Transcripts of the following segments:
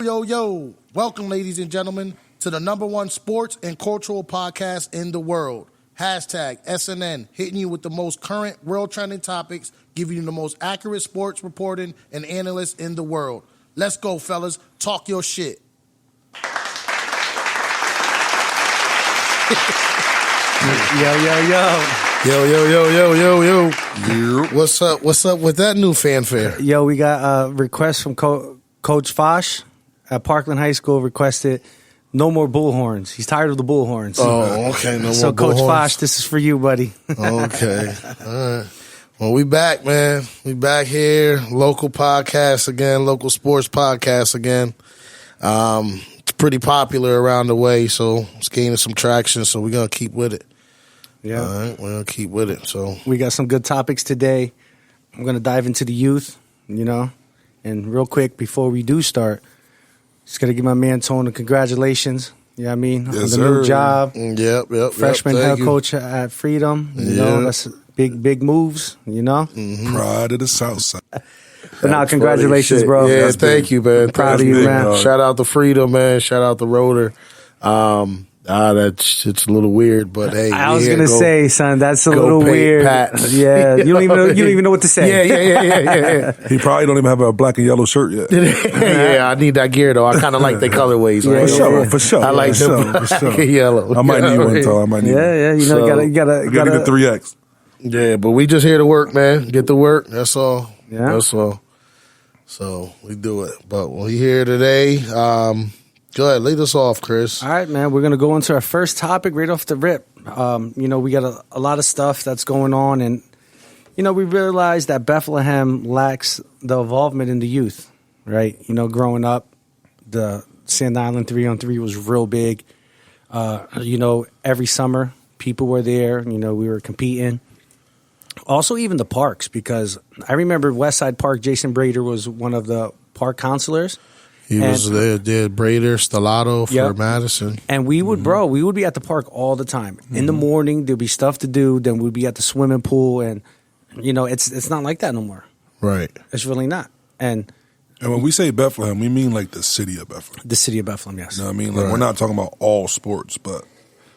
Yo, welcome, ladies and gentlemen, to the #1 sports and cultural podcast in the world. Hashtag SNN, hitting you with the most current world trending topics, giving you the most accurate sports reporting and analysts in the world. Let's go, fellas. Talk your shit. Yo. What's up with that new fanfare? Yo, we got a request from Coach Fosh at Parkland High School, requested no more bullhorns. He's tired of the bullhorns. Oh, okay. No more So, Coach bullhorns. Fosh, this is for you, buddy. Okay. All right. Well, we back, man. We back here. Local podcast again, local sports podcast again. It's pretty popular around the way, so it's gaining some traction, so we're going to keep with it. Yeah. All right, we're going to keep with it. So We got some good topics today. I'm going to dive into the youth, and real quick, before we do start, just got to give my man Tone congratulations. You know what I mean? Yes, on the sir. new job. Yep. Freshman Thank head you. coach at Freedom. That's big moves, Mm-hmm. Pride of the South Side. But now, congratulations, Shit. bro. Yeah, That's thank big. you, man. Proud Thank of you, big, man. Shout out to Freedom, man. Shout out to Rotor. It's a little weird, but hey, I was yeah, gonna go- say, son, that's a go little pay weird. Pat. Yeah, you don't even know what to say. Yeah. He probably don't even have a black and yellow shirt yet. Yeah, I need that gear though. I kind of like the colorways. Yeah, right? For sure. I like for the sure. black and yellow. I might need one, though. I might need one. Yeah, you So, gotta I gotta get the 3X. Yeah, but we just here to work, man. Get to work. That's all. Yeah. That's all. So we do it. But we here today. Go ahead, lead us off, Chris. All right, man. We're gonna go into our first topic right off the rip. We got a lot of stuff that's going on, and we realize that Bethlehem lacks the involvement in the youth. Right? Growing up, the Sand Island 3-on-3 was real big. Every summer people were there. We were competing. Also, even the parks, because I remember Westside Park. Jason Brader was one of the park counselors. He was there, did Brader, Stellato for Yep. Madison. And we would, we would be at the park all the time. In the morning, there'd be stuff to do. Then we'd be at the swimming pool, and it's not like that no more. Right. It's really not. And And when we say Bethlehem, we mean like the city of Bethlehem. the city of Bethlehem, yes. You know what I mean? Like Right. we're not talking about all sports, but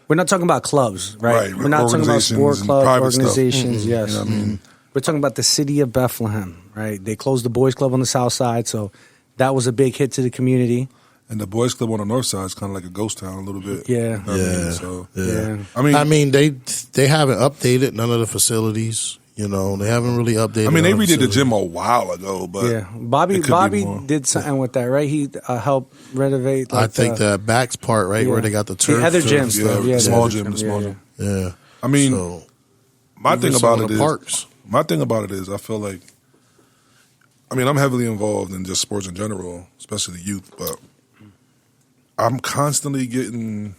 We're not talking about clubs, right? Right, We're not talking about sport organizations and clubs, private stuff. organizations, yes. you know what I mean? We're talking about the city of Bethlehem, right? They closed the boys' club on the south side, so that was a big hit to the community. And the boys' club on the north side is kind of like a ghost town a little bit. Yeah. You know what I mean? Yeah. So, Yeah. I mean, they haven't updated none of the facilities. They haven't really updated. they all redid the facilities. gym a while ago, but Yeah, Bobby it could be more. did something with that, right? He helped renovate. I think the back's part, right, where they got the turf. the other turf gym, and yeah, stuff. the the small other gym, the small gym. Yeah. I mean, So, my even thing some about of it the is, parks. I feel like, I'm heavily involved in just sports in general, especially the youth, but I'm constantly getting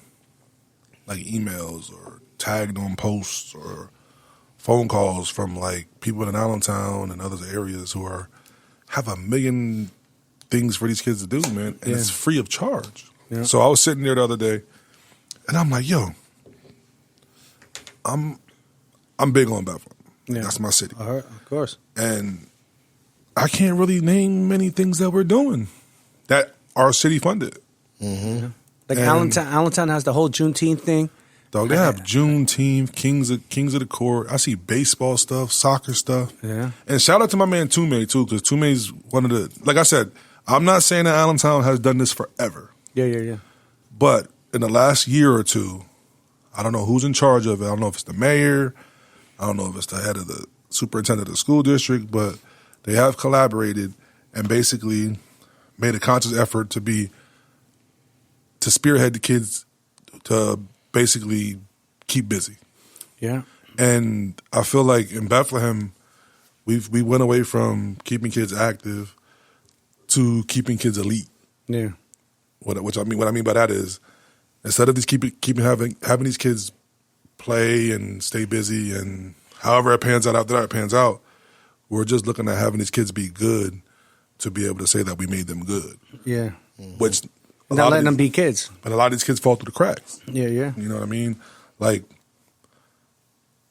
like emails or tagged on posts or phone calls from like people in Allentown and other areas who have a million things for these kids to do, man, and it's free of charge. Yeah. So I was sitting there the other day, and I'm like, yo, I'm big on Bethlehem. Yeah. That's my city. All right, of course. And I can't really name many things that we're doing that our city funded. Like And- Allentown has the whole Juneteenth thing. Dog, they have Juneteenth, Kings of the Court. I see baseball stuff, soccer stuff. Yeah. And shout out to my man Tume too, because Tume's one of the, like I said, I'm not saying that Allentown has done this forever, Yeah. but in the last year or two, I don't know who's in charge of it. I don't know if it's the mayor. I don't know if it's the head of the superintendent of the school district, but they have collaborated and basically made a conscious effort to spearhead the kids to basically keep busy. Yeah. And I feel like in Bethlehem, we went away from keeping kids active to keeping kids elite. Yeah. What I mean by that is, instead of having these kids play and stay busy, and however it pans out after that pans out, we're just looking at having these kids be good to be able to say that we made them good. Yeah. Which Not letting them be kids. but a lot of these kids fall through the cracks. Yeah. You know what I mean? Like,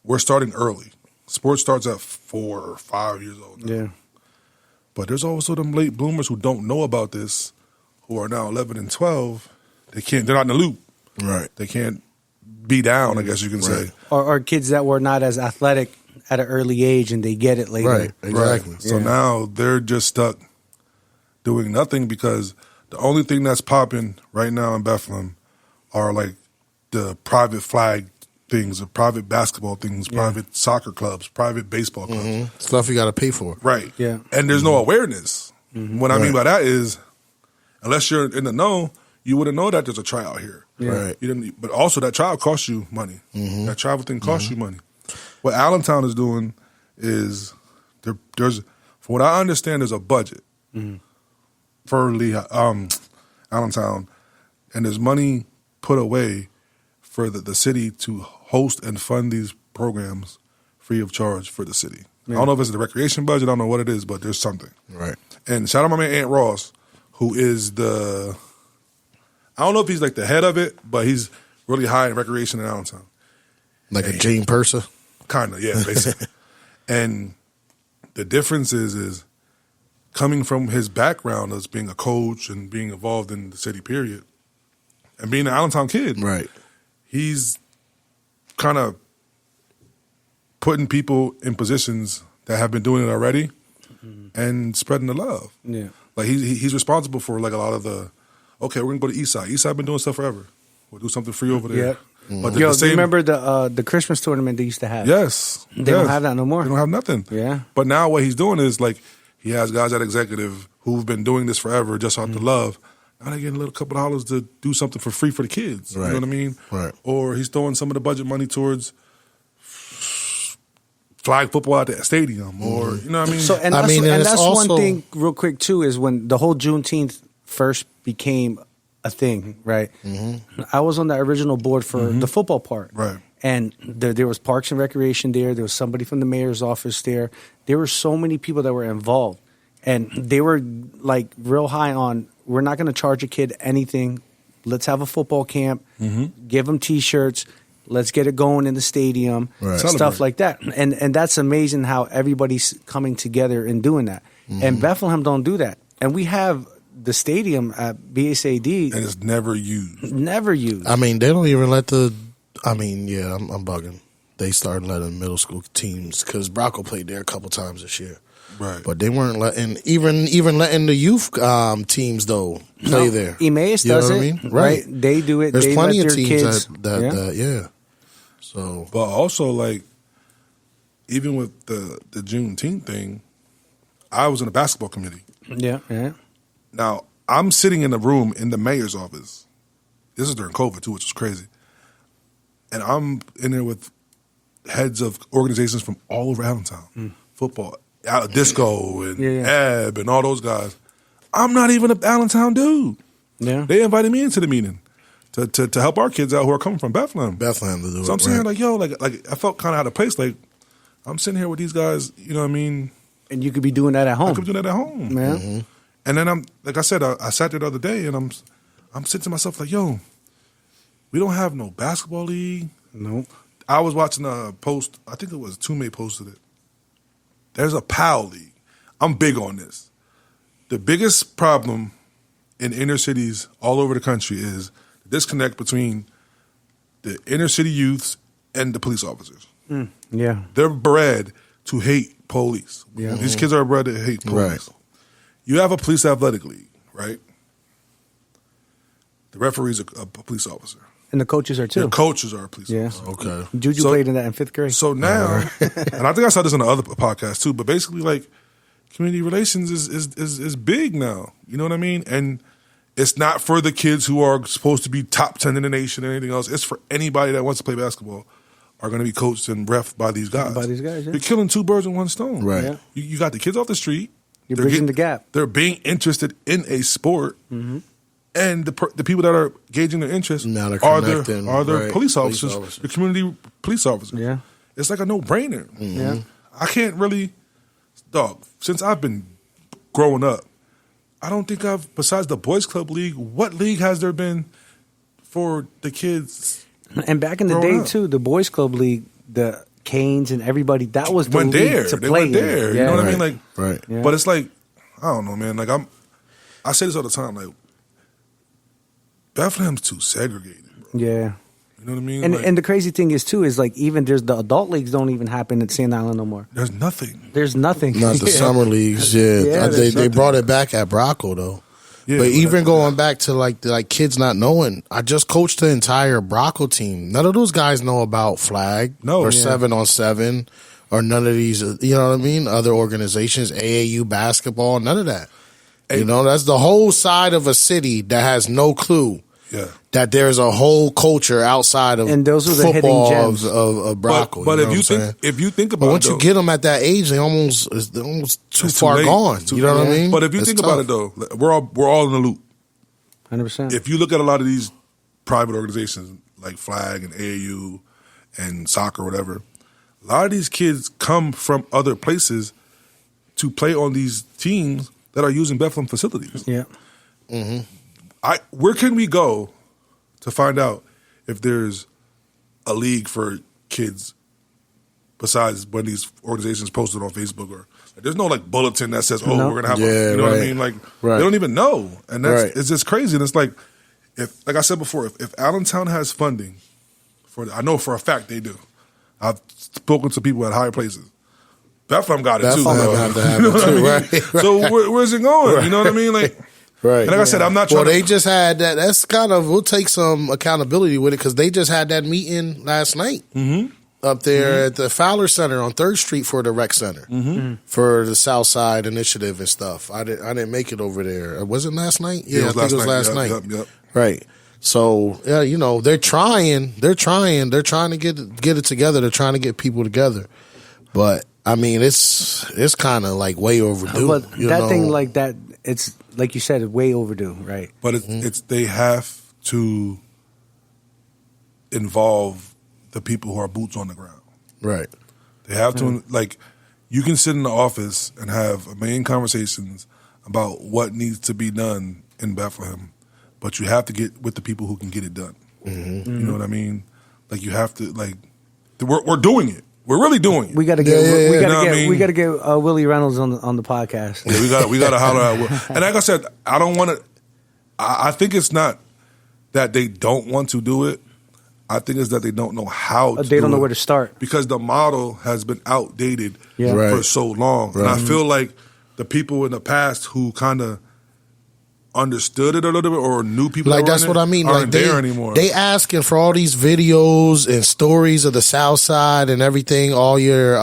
we're starting early. Sports starts at 4 or 5 years old now. Yeah. But there's also them late bloomers who don't know about this, who are now 11 and 12, they're not in the loop. Right. They can't be down, I guess you can say. Or kids that were not as athletic at an early age and they get it later. Right. Exactly. Right. So now they're just stuck doing nothing because the only thing that's popping right now in Bethlehem are like the private flag things, the private basketball things, private soccer clubs, private baseball clubs. Stuff you got to pay for. Right. Yeah. And there's no awareness. What I mean by that is, unless you're in the know, you wouldn't know that there's a tryout here. Right. You didn't, but also that tryout costs you money. That travel thing costs you money. What Allentown is doing is there's, from what I understand, there's a budget for Lehigh, Allentown, and there's money put away for the city to host and fund these programs free of charge for the city. I don't know if it's the recreation budget. I don't know what it is, but there's something. Right. And shout out my man Ant Ross, who is I don't know if he's like the head of it, but he's really high in recreation in Allentown. Like a Gene Purser? Kind of, yeah, basically. And the difference is coming from his background as being a coach and being involved in the city, period, and being an Allentown kid. Right. He's kind of putting people in positions that have been doing it already and spreading the love. Yeah. Like he's responsible for like a lot of the, okay, we're going to go to Eastside. Eastside been doing stuff forever. We'll do something free over there. Yeah. But Yo, the same, you remember the Christmas tournament they used to have? Yes. They don't have that no more. They don't have nothing. Yeah. But now what he's doing is like he has guys at executive who've been doing this forever just out the love. Now they're getting a little couple of dollars to do something for free for the kids. Right. You know what I mean? Right. Or he's throwing some of the budget money towards flag football at the stadium, or you know what I mean. So and I that's, mean, and and it's that's also- one thing, real quick too, is when the whole Juneteenth first became a thing, right? I was on the original board for the football part, Right. And there was Parks and Recreation there. There was somebody from the mayor's office there. There were so many people that were involved, and they were like real high on. We're not going to charge a kid anything. Let's have a football camp. Give them T-shirts. Let's get it going in the stadium. Right. Stuff Celebrate. like that. And that's amazing how everybody's coming together and doing that. And Bethlehem don't do that. And we have the stadium at BSAD And it's never used. never used. I mean, they don't even let I'm bugging. They started letting middle school teams, because Brocco played there a couple times this year. Right. But they weren't letting, even letting the youth teams, though, play there. Emmaus You know does what it. I mean? Right. They do it. There's they plenty let of their teams kids, that So, But also, like, even with the Juneteenth thing, I was in a basketball committee. Yeah. Now, I'm sitting in a room in the mayor's office. This is during COVID, too, which is crazy. And I'm in there with heads of organizations from all over Allentown. Football, disco, and Ebb, and all those guys. I'm not even an Allentown dude. Yeah. They invited me into the meeting to help our kids out who are coming from Bethlehem. Bethlehem to do it. So I'm saying, right. like, yo, like I felt kind of out of place. Like, I'm sitting here with these guys, you know what I mean? And you could be doing that at home. I could do that at home. Yeah. And then I'm, like I said, I sat there the other day and I'm sitting to myself like, yo, we don't have no basketball league. Nope. I was watching a post, I think it was Tume posted it. There's a PAL league. I'm big on this. The biggest problem in inner cities all over the country is the disconnect between the inner city youths and the police officers. Yeah. They're bred to hate police. Yeah. These kids are bred to hate police. Right. You have a police athletic league, right? The referee's a police officer. And the coaches are too. The coaches are a police Yeah. officer. Okay. Juju So- played in that in 5th grade. So now, and I think I saw this on the other podcast too, but basically, like, community relations is big now. You know what I mean? And it's not for the kids who are supposed to be top 10 in the nation or anything else. It's for anybody that wants to play basketball are going to be coached and ref by these guys. By these guys, yeah. You're killing two birds with one stone. Right. Yeah. You got the kids off the street. You're They're bridging the gap. They're being interested in a sport. And the people that are gauging their interest Now they're are connecting, their right, police police officers, officers. the community police officers. Yeah. It's like a no-brainer. Yeah. I can't really, dog, since I've been growing up, I don't think besides the Boys Club League, what league has there been for the kids? And back in the Growing day up. too, the Boys Club League, the Canes and everybody, that was the Went league there. to They play went there. in. You know what I Right. mean? Like, Right. Yeah. But it's like, I don't know, man. Like, I say this all the time. Like, Bethlehem's too segregated, bro. Yeah. You know what I mean? And the crazy thing is too is like even there's the adult leagues don't even happen in Sand Island no more. There's nothing. There's nothing. Not the summer leagues. Yeah, they brought it back at Bracco though. Yeah, but even going back to like kids not knowing, I just coached the entire Bracco team. None of those guys know about flag or 7-on-7 or none of these. You know what I mean? Other organizations, AAU basketball, none of that. Hey, you know, that's the whole side of a city that has no clue. Yeah. That there's a whole culture outside of and those are the football hitting gems of Bracco. But if you think about once it, you get them at that age, they're almost too far gone. You know what I mean? But if you think about it though, we're all in the loop. 100%. If you look at a lot of these private organizations like Flag and AAU and soccer or whatever, a lot of these kids come from other places to play on these teams that are using Bethlehem facilities. Yeah. Mm-hmm. Where can we go to find out if there's a league for kids besides when these organizations post it on Facebook or there's no like bulletin that says, we're going to have you know what I mean? Like they don't even know. And that's it's just crazy. And it's like, like I said before, if Allentown has funding I know for a fact they do. I've spoken to people at higher places. Bethlehem got it too. Bethlehem have to have it too, right? So where's it going? You know what I mean? Like, right. And like I said, I'm not trying they just had that. That's kind of, we'll take some accountability with it because they just had that meeting last night up there at the Fowler Center on 3rd Street for the rec center for the South Side Initiative and stuff. I didn't make it over there. Was it last night? Yeah, I think it was last night. Yep. Right. So, yeah, you know, they're trying to get it together. They're trying to get people together. But, I mean, it's kind of like way overdue. But that thing like that, it's like you said, it's way overdue, right? But it's they have to involve the people who are boots on the ground. Right. They have to, like, you can sit in the office and have a million conversations about what needs to be done in Bethlehem, but you have to get with the people who can get it done. You know what I mean? Like, you have to, like, we're doing it. We're really doing it. We got to get we got to get Willie Reynolds on the podcast. Yeah, we got to holler at Will. And like I said, I don't want to. I think it's not that they don't want to do it. I think it's that they don't know how. They don't know where to start because the model has been outdated Right. for so long, and I feel like the people in the past who kind of understood it a little bit or knew people like that's what I mean. Aren't like there anymore. They asking for all these videos and stories of the South Side and everything, all your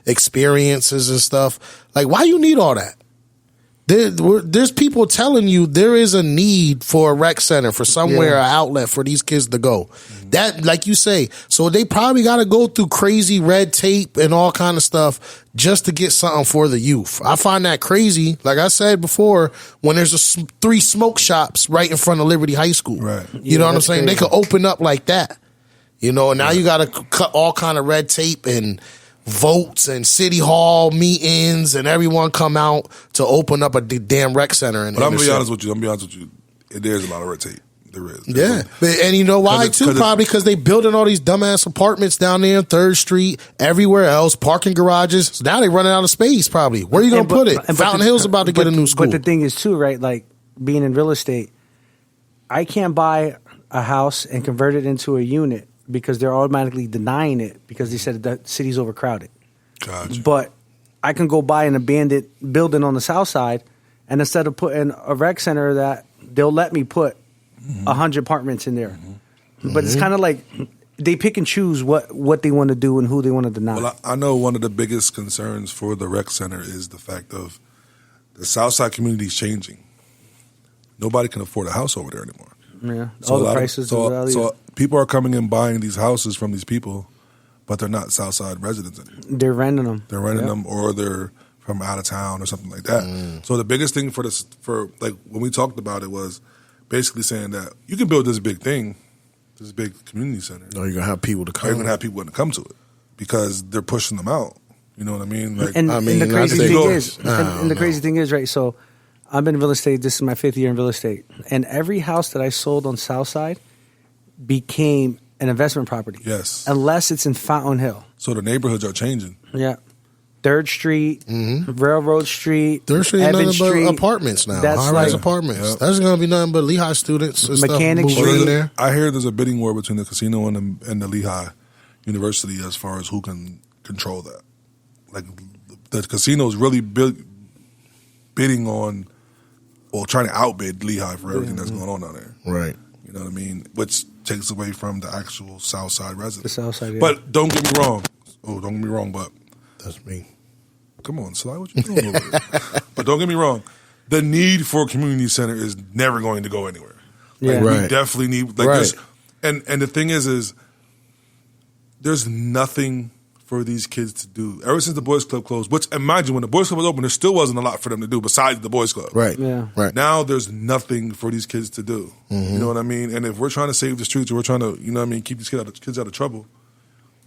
experiences and stuff. Like, why you need all that? There's people telling you there is a need for a rec center, for somewhere, an outlet for these kids to go. That, like you say, so they probably got to go through crazy red tape and all kind of stuff just to get something for the youth. I find that crazy. Like I said before, when there's 3 smoke shops right in front of Liberty High School. Right. You know what I'm saying? Crazy. They could open up like that. You know, and now you got to cut all kind of red tape and votes and city hall meetings and everyone come out to open up a damn rec center. But I'm gonna be honest with you. There's a lot of red tape. There is. And you know why too? Probably because they building all these dumbass apartments down there on 3rd Street, everywhere else, parking garages. So now they running out of space. Probably where are you gonna put it? Fountain Hill's about to get a new school. But the thing is too, right? Like being in real estate, I can't buy a house and convert it into a unit because they're automatically denying it because they said the city's overcrowded. Gotcha. But I can go buy an abandoned building on the south side, and instead of putting a rec center, that they'll let me put 100 apartments in there. But it's kind of like they pick and choose what they want to do and who they want to deny. Well, I know one of the biggest concerns for the rec center is the fact of the south side community is changing. Nobody can afford a house over there anymore. Yeah, so all the prices. So people are coming and buying these houses from these people, but they're not Southside residents anymore. They're renting them. They're renting them, or they're from out of town or something like that. So the biggest thing for like when we talked about it was basically saying that you can build this big thing, this big community center. No, you're gonna have people to come. You're gonna have people to come to it because they're pushing them out. You know what I mean? Like, and the crazy thing is, right? So I've been in real estate. This is my 5th year in real estate, and every house that I sold on Southside became an investment property. Yes, unless it's in Fountain Hill. So the neighborhoods are changing. Yeah, 3rd Street, Railroad Street, 3rd Street, Evans nothing but Street. apartments now. That's High-rise like- apartments. Yep. That's going to be nothing but Lehigh students and Mechanic stuff moving in Street. there. I hear there's a bidding war between the casino and the Lehigh University as far as who can control that. Like the casino's really bidding on, or trying to outbid Lehigh for everything that's going on down there. Right. You know what I mean? Which takes away from the actual South Side residents. The South Side, yeah. But don't get me wrong. Oh, don't get me wrong, but That's me. come on, Sly, what you doing over there? But don't get me wrong. The need for a community center is never going to go anywhere. Yeah. Like, we Right. definitely need like Right. this. And the thing is there's nothing for these kids to do. Ever since the Boys Club closed, which, and mind you, when the Boys Club was open, there still wasn't a lot for them to do besides the Boys Club. Right. Yeah. Right. Now there's nothing for these kids to do. You know what I mean? And if we're trying to save the streets, or we're trying to, you know what I mean, keep these kids out of trouble,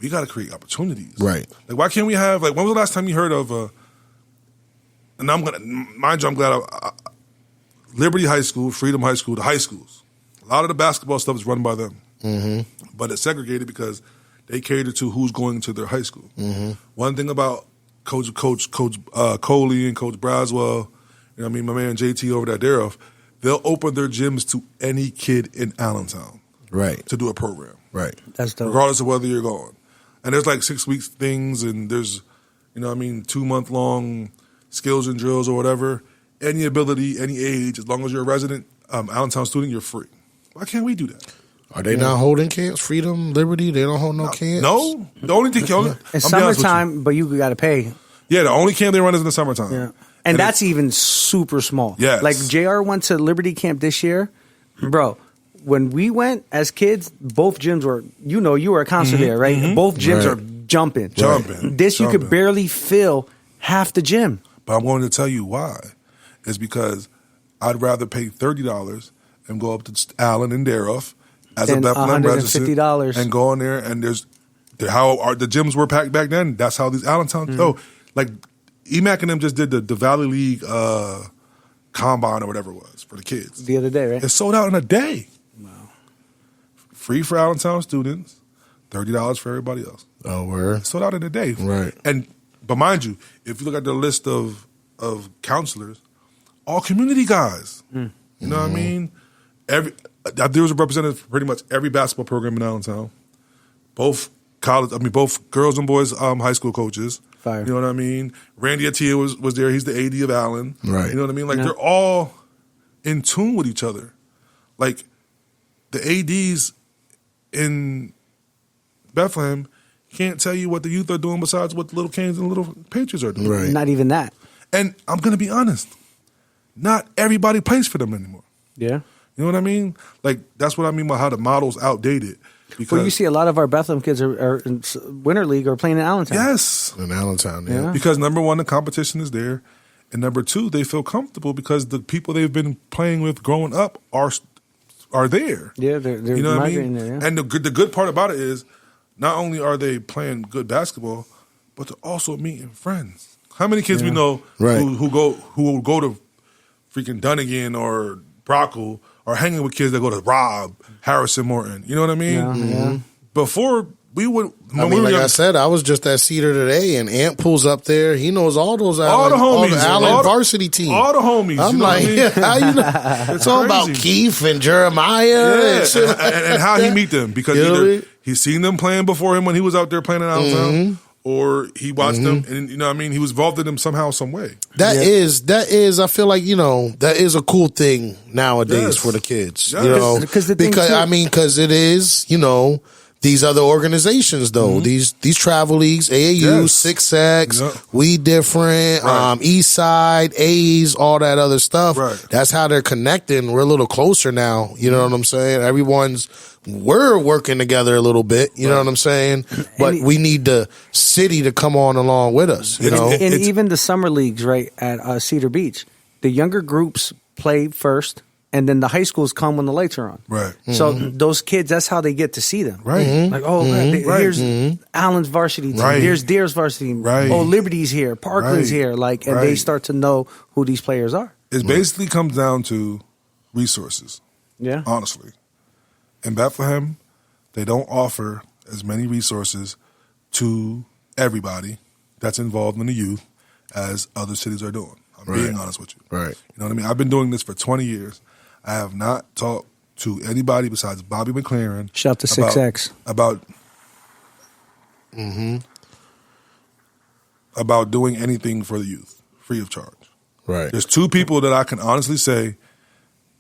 we got to create opportunities. Right. Like, why can't we have, like, when was the last time you heard of, and I'm going to, mind you, I'm glad, Liberty High School, Freedom High School, the high schools. A lot of the basketball stuff is run by them. But it's segregated because they cater to who's going to their high school. One thing about Coach Coley and Coach Braswell, you know what I mean, my man JT over there, they'll open their gyms to any kid in Allentown Right. to do a program, Right. That's dope. regardless of whether you're going. And there's like 6 weeks things, and there's, you know what I mean, 2-month-long skills and drills or whatever. Any ability, any age, as long as you're a resident Allentown student, you're free. Why can't we do that? Are they not holding camps? Freedom, Liberty, they don't hold no camps? No, the only thing, I'll be It's honest with you. summertime, but you got to pay. Yeah, the only camp they run is in the summertime. Yeah. And that's even super small. Yes. Like JR went to Liberty Camp this year. Bro, when we went as kids, both gyms were, you know, you were a counselor there, right? Both gyms Right. are jumping. Jumping. This you could Jumping. barely fill half the gym. But I'm going to tell you why. It's because I'd rather pay $30 and go up to Allen and Daroff as Than a Bethlehem resident $150. and go in there, and there's how the gyms were packed back then. That's how these Allentown. Oh, like EMAC and them just did the Valley League combine or whatever it was for the kids. The other day, right? It sold out in a day. Wow. Free for Allentown students, $30 for everybody else. Oh, word. Sold out in a day. Right. But mind you, if you look at the list of counselors, all community guys. You know what I mean? There was a representative for pretty much every basketball program in Allentown. Both girls and boys high school coaches. Fire. You know what I mean? Randy Attia was there. He's the AD of Allen. Right. You know what I mean? Like, Yeah. they're all in tune with each other. Like, the ADs in Bethlehem can't tell you what the youth are doing besides what the little Canes and little Patriots are doing. Right. Not even that. And I'm going to be honest, not everybody plays for them anymore. Yeah. You know what I mean? Like, that's what I mean by how the model's outdated. Because, Well, you see a lot of our Bethlehem kids are in Winter League or playing in Allentown. yes. In Allentown, yeah. Yeah. Because number one, the competition is there. And number two, they feel comfortable because the people they've been playing with growing up are there. Yeah, they're You know what I migrating mean? there, yeah. And the good part about it is not only are they playing good basketball, but they're also meeting friends. How many kids we know Right. who will go to freaking Dunnigan or Brockle or hanging with kids that go to Robb, Harrison Morton? You know what I mean? Yeah, yeah. Before we would, I mean, like I said, I was just at Cedar today, and Ant pulls up there. He knows all those all the homies, Allen varsity team. all the homies. I'm you know like, what I mean? how you know? It's all about crazy. Keith and Jeremiah. Yeah, And shit. and how he meet them because You know what I either mean? he's seen them playing before him when he was out there playing in Allentown, or he watched them and you know what I mean, he was involved in them somehow, some way. That is. I feel like, you know, that is a cool thing nowadays Yes. for the kids. Yes. You know, Because the thing too- because it is, you know, these other organizations though. These travel leagues, AAU, Yes. 6X, Yep. We Different, Right. East Side, A's, all that other stuff. Right. That's how they're connecting. We're a little closer now. You know what I'm saying? We're working together a little bit. You know what I'm saying? But we need the city to come on along with us. You know? And even the summer leagues, right, at Cedar Beach, the younger groups play first, and then the high schools come when the lights are on. Right. So those kids, that's how they get to see them. Right. Like, oh, Right. here's Allen's varsity team. Right. Here's Deere's varsity team. Right. Oh, Liberty's here. Parkland's Right. here. Like, and they Right. start to know who these players are. It basically comes down to resources, Yeah. honestly. In Bethlehem, they don't offer as many resources to everybody that's involved in the youth as other cities are doing. I'm being honest with you. Right. You know what I mean? I've been doing this for 20 years. I have not talked to anybody besides Bobby McLaren. Shout out to 6X. About doing anything for the youth, free of charge. Right. There's two people that I can honestly say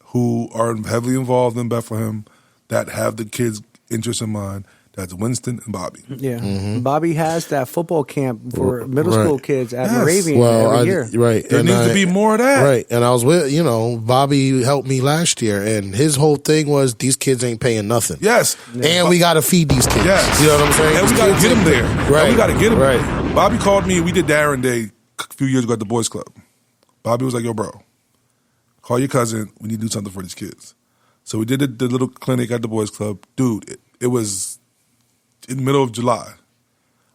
who are heavily involved in Bethlehem that have the kids' interests in mind. That's Winston and Bobby. Yeah. Bobby has that football camp for middle school kids at Yes. Moravian every year. Right. There needs to be more of that. Right. And I was with, Bobby helped me last year, and his whole thing was these kids ain't paying nothing. Yes. And we got to feed these kids. Yes. You know what I'm saying? And we got to get them there. Right. And we got to get them Right. there. Bobby called me. We did Darren Day a few years ago at the Boys Club. Bobby was like, yo, bro, call your cousin. We need to do something for these kids. So we did the little clinic at the Boys Club. Dude, it was in the middle of July.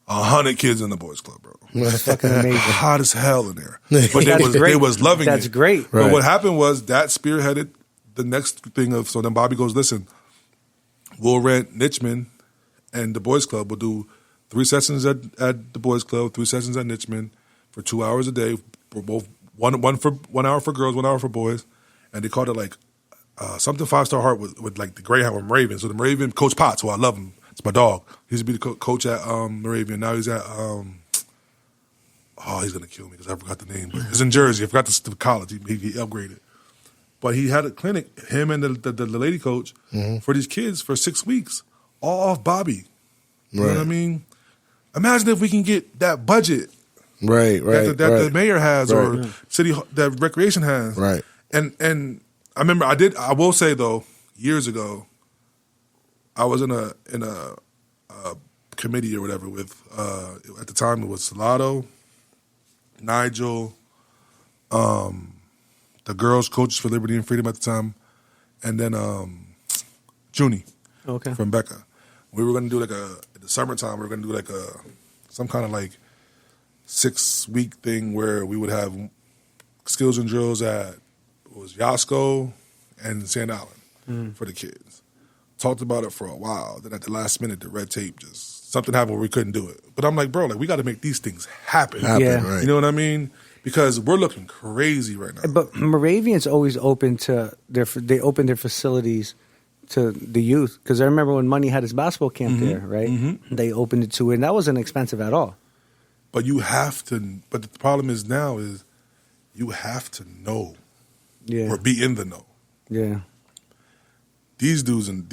100 kids in the Boys Club, bro. That's fucking amazing. Hot as hell in there. But they was loving it. That's great. But Right. what happened was that spearheaded the next thing of, so then Bobby goes, listen, we'll rent Nitchman and the Boys Club. We'll do 3 sessions at the Boys Club, 3 sessions at Nitchman for 2 hours a day. For both one for 1 hour for girls, 1 hour for boys. And they called it like something 5-star heart with like the Greyhound with Moravian. So the Moravian, Coach Potts, who I love him. It's my dog. He used to be the coach at Moravian. Now he's at he's gonna kill me because I forgot the name. But it's in Jersey. I forgot the college. He upgraded. But he had a clinic, him and the lady coach, for these kids for 6 weeks, all off Bobby. You know what I mean? Imagine if we can get that budget Right. that the mayor has or city that recreation has. Right. And I remember I will say though, years ago, I was in a committee or whatever with at the time it was Salado, Nigel, the girls coaches for Liberty and Freedom at the time, and then Junie from Becca. We were going to do in the summertime. We were going to do some kind of 6-week thing where we would have skills and drills at Yasco and Sand Island for the kids. Talked about it for a while. Then at the last minute, the red tape something happened where we couldn't do it. But I'm like, bro, we got to make these things happen. Right. You know what I mean? Because we're looking crazy right now. But Moravian's always open to they open their facilities to the youth. Because I remember when Money had his basketball camp there, right? They opened it to it, and that wasn't expensive at all. But you have to. But the problem is now is you have to know or be in the know. Yeah. These dudes in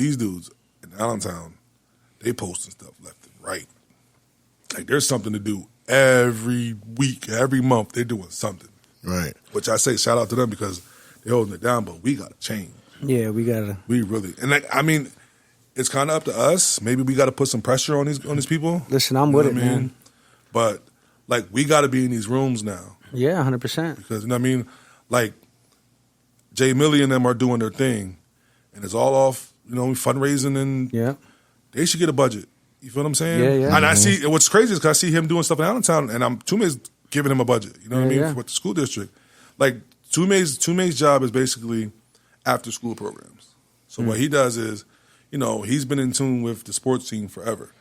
Allentown, they posting stuff left and right. There's something to do every week, every month. They're doing something. Right. Which I say shout out to them because they're holding it down. But we gotta change. Yeah, we gotta. We really and it's kind of up to us. Maybe we got to put some pressure on these people. Listen, I'm with it, man. But we got to be in these rooms now. Yeah, 100%. Because you know what I mean. Jay Millie and them are doing their thing. And it's all off, fundraising, and they should get a budget. You feel what I'm saying? Yeah. And I see, what's crazy is because I see him doing stuff in Allentown, and Tume's giving him a budget. You know what I mean? With the school district. Tume's job is basically after school programs. So what he does is, he's been in tune with the sports team forever.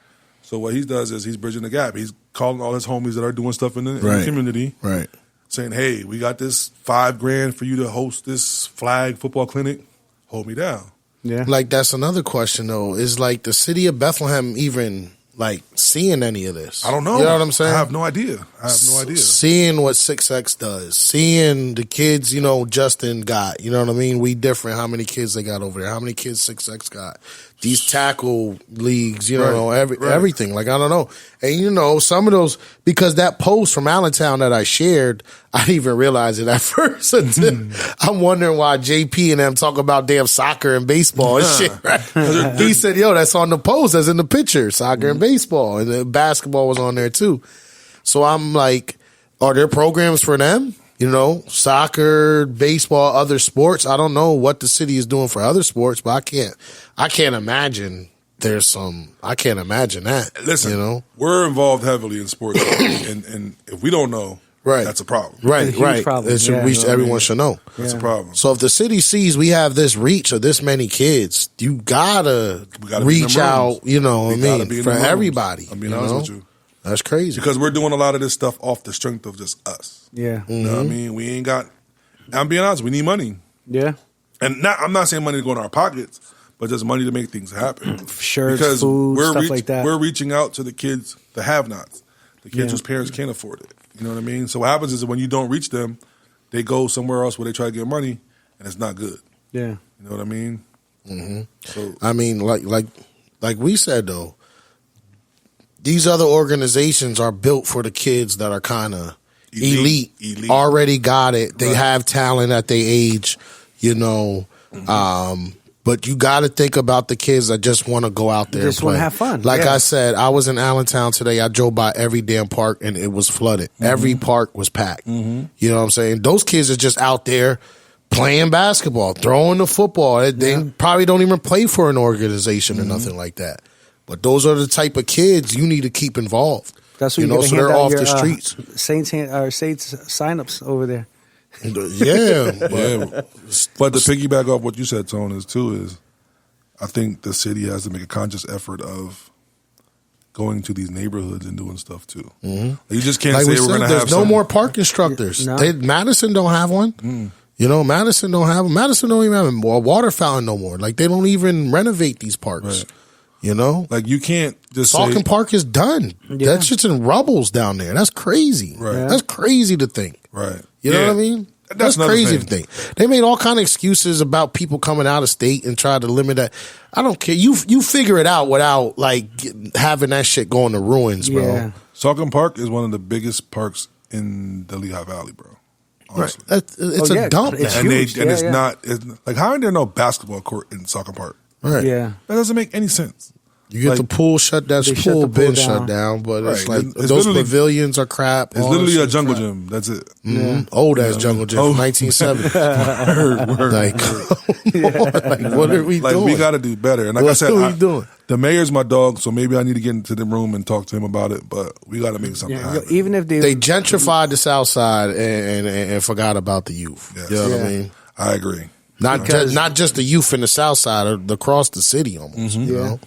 So what he does is he's bridging the gap. He's calling all his homies that are doing stuff in the community. Right. Saying, hey, we got this $5,000 for you to host this flag football clinic. Hold me down. Yeah. That's another question though. Is the city of Bethlehem even seeing any of this? I don't know. You know what I'm saying? I have no idea. Seeing what 6X does, seeing the kids, Justin got, you know what I mean? We different. How many kids they got over there? How many kids 6X got? These tackle leagues, everything. I don't know. And some of those, because that post from Allentown that I shared, I didn't even realize it at first. I'm wondering why JP and them talk about damn soccer and baseball and shit, right? He said, that's on the post, that's in the picture, soccer and baseball. And the basketball was on there too. So I'm like, are there programs for them? Soccer, baseball, other sports. I don't know what the city is doing for other sports, but I can't imagine there's some. I can't imagine that. Listen, we're involved heavily in sports, and if we don't know, that's a problem. Right, it's a huge problem. Everyone should know. That's a problem. So if the city sees we have this reach of this many kids, you gotta reach out. For everybody. I'm being honest with you. That's crazy. Because we're doing a lot of this stuff off the strength of just us. Yeah. You know what I mean? We ain't got. I'm being honest. We need money, Yeah. and I'm not saying money to go in our pockets, but just money to make things happen. Shirts, food, stuff like that. We're reaching out to the kids, the have-nots, the kids whose parents can't afford it. You know what I mean? So what happens is when you don't reach them, they go somewhere else where they try to get money, and it's not good. Yeah. You know what I mean? Mm-hmm. So I mean, like we said though, these other organizations are built for the kids that are kind of elite, already got it. They have talent at their age, you know. But you got to think about the kids that just want to go out there Just and want play. to have fun. Like I said, I was in Allentown today. I drove by every damn park and it was flooded. Every park was packed. You know what I'm saying? Those kids are just out there playing basketball, throwing the football. They probably don't even play for an organization or nothing like that. But those are the type of kids you need to keep involved. That's what you know, so they're off the streets. Saints signups over there. Yeah, but to piggyback off what you said, Tone, is I think the city has to make a conscious effort of going to these neighborhoods and doing stuff too. You just can't like say we we're said, going to there's have no more park instructors. No. Madison don't have one. You know, Madison don't have them. Madison don't even have a water fountain no more. Like they don't even renovate these parks. Right. You know, like you can't just Salkin say, Park is done. Yeah. That's just in rubbles down there. That's crazy. Right. That's crazy to think. right. You know what I mean? That's another crazy thing. to think. They made all kind of excuses about people coming out of state and try to limit that. I don't care. You figure it out without like having that shit going to ruins, bro. Yeah. Salkin Park is one of the biggest parks in the Lehigh Valley, bro. Honestly. It's a dump. It's now. And huge. it's Yeah. not it's, like how are there no basketball court in Salkin Park? Right. Yeah. That doesn't make any sense. You get Like, the pool shut down. They The shut pool the pool been down. shut down, but it's Right. like It's those literally- pavilions are crap. It's all literally that a shit jungle crap. gym. That's it. Old ass jungle gym from 1970. Like, like, what are we Like doing? we got to do better. And like What I said, are we doing? the mayor's my dog, so maybe I need to get into the room and talk to him about it. But we got to make something Yeah, happen. even if They gentrified the South Side and forgot about the youth. Yes. You know what Yeah. I mean? I agree. Not just the youth in the South Side, or across the city almost. You know.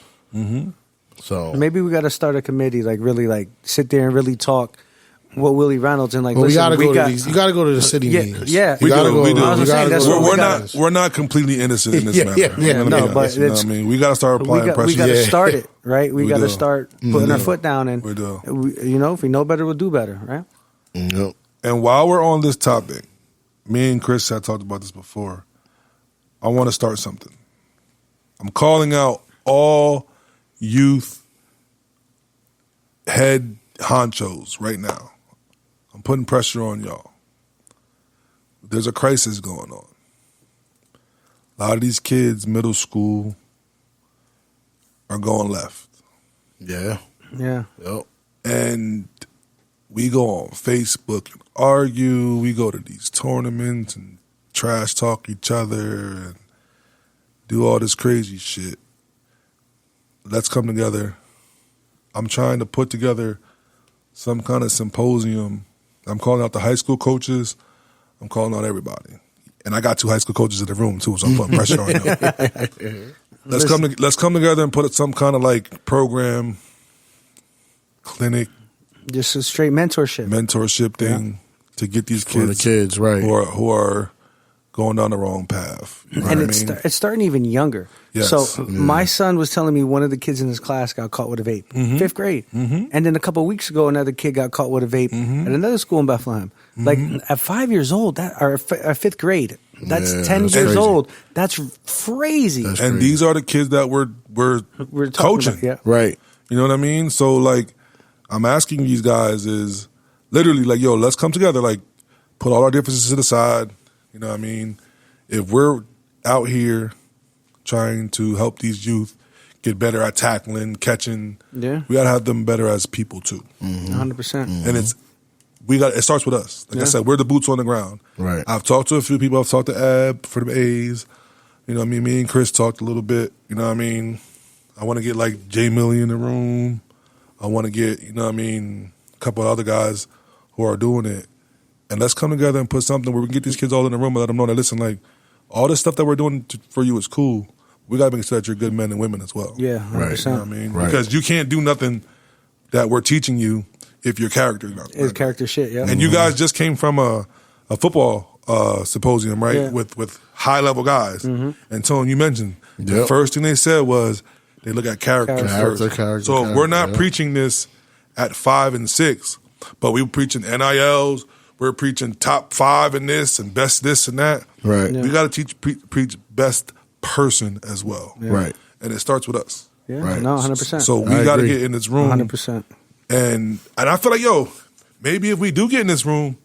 So maybe we got to start a committee, like really, like sit there and really talk. What Willie Reynolds and like, well, listen, we gotta got, to these. You got to go to the city Yeah, meetings. yeah. You We gotta do, go. we do. I was You saying, gotta that's go. what We're we not completely innocent in this Yeah, matter. yeah, yeah. Let me No, be but honest, you know it's- what I mean, we got to start applying pressure. we got to Yeah. start it, right? We We got to do. start putting our foot down, and We do. you know, if we know better, we'll do better, right? Yep. And while we're on this topic, me and Chris had talked about this before. I want to start something. I'm calling out all youth head honchos right now. I'm putting pressure on y'all. There's a crisis going on. A lot of these kids, middle school, are going left. Yeah. Yeah. Yep. And we go on Facebook and argue. We go to these tournaments and trash talk each other and do all this crazy shit. Let's come together. I'm trying to put together some kind of symposium. I'm calling out the high school coaches. I'm calling out everybody. And I got 2 high school coaches in the room too, so I'm putting pressure on them. Let's come together and put some kind of like program, clinic, Just a straight mentorship thing to get these For the kids, kids, right. who are going down the wrong path. You know and what it's I mean? it's starting even younger. Yes. So my son was telling me one of the kids in his class got caught with a vape, 5th grade, and then a couple of weeks ago another kid got caught with a vape at another school in Bethlehem. Like at 5 years old, or 5th grade, that's Yeah, 10 that's years crazy. old. That's crazy. That's And crazy. these are the kids that we're We're talking coaching. about, yeah. Right. You know what I mean? So like, I'm asking these guys is literally like, yo, let's come together. Like, put all our differences to the side. You know what I mean? If we're out here trying to help these youth get better at tackling, catching, Yeah. we gotta have them better as people too. 100%. And it starts with us. Like I Yeah. said, we're the boots on the ground. Right. I've talked to a few people. I've talked to Ab for the A's. You know what I mean? Me and Chris talked a little bit. You know what I mean? I want to get like Jay Millie in the room. I want to get, you know what I mean, a couple of other guys who are doing it. And let's come together and put something where we can get these kids all in the room and let them know that, listen, like, all this stuff that we're doing for you is cool. We got to make sure that you're good men and women as well. Yeah, 100%. You know what I mean? Right. Because you can't do nothing that we're teaching you if your character is not. It's character shit, yeah. And you guys just came from a football symposium, right? Yeah. With high level guys. And Tone, you mentioned the first thing they said was they look at character first. So we're not preaching this at 5 and 6, but we're preaching NILs. We're preaching top 5 in this and best this and that. Right. We got to preach best person as well. Yeah. Right. And it starts with us. Yeah, Right. no, 100%. So we got to get in this room. 100%. And I feel like, maybe if we do get in this room,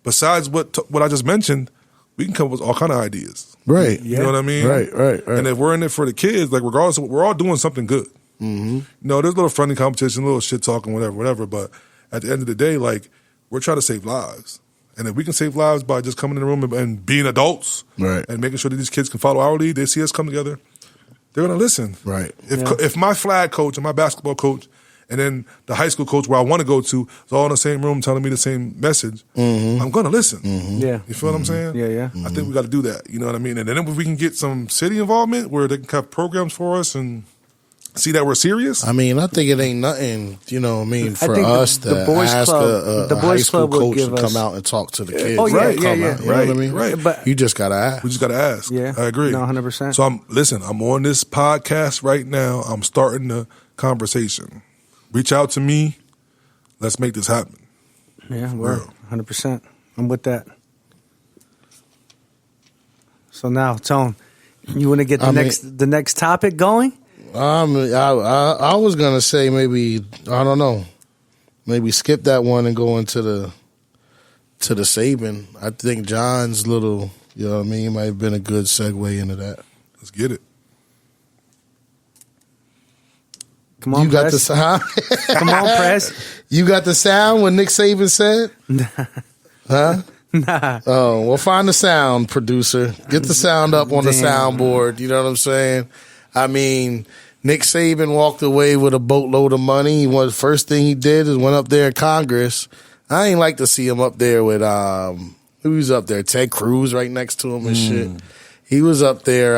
besides what I just mentioned, we can come up with all kind of ideas. Right. You know what I mean? Right. And if we're in it for the kids, like regardless, we're all doing something good. Mm-hmm. There's a little friendly competition, a little shit talking, whatever. But at the end of the day, like, we're trying to save lives. And if we can save lives by just coming in the room and being adults, right, and making sure that these kids can follow our lead, they see us come together, they're going to listen. Right. If my flag coach and my basketball coach and then the high school coach where I want to go to is all in the same room telling me the same message, I'm going to listen. Yeah. You feel what I'm saying? Yeah. I think we got to do that. You know what I mean? And then if we can get some city involvement where they can have programs for us and see that we're serious. I mean, I think it ain't nothing, for us to ask the a high boys school club coach give to come out and talk to the kids. Oh, yeah, right, yeah. You know what I mean? Right. But you just got to ask. We just got to ask. Yeah. I agree. No, 100%. So I'm on this podcast right now. I'm starting the conversation. Reach out to me. Let's make this happen. Yeah, we're 100%. I'm with that. So now, Tone, you want to get the next topic going? I was gonna say maybe I don't know, maybe skip that one and go into the Saban. I think John's little, might have been a good segue into that. Let's get it. Come on, you got Press. the sound. Come on, Press. You got the sound when Nick Saban said, huh? Nah. Oh, well, find the sound, producer. Get the sound up on the soundboard. You know what I'm saying? I mean, Nick Saban walked away with a boatload of money. First thing he did is went up there in Congress. I ain't like to see him up there with who's up there? Ted Cruz right next to him and shit. He was up there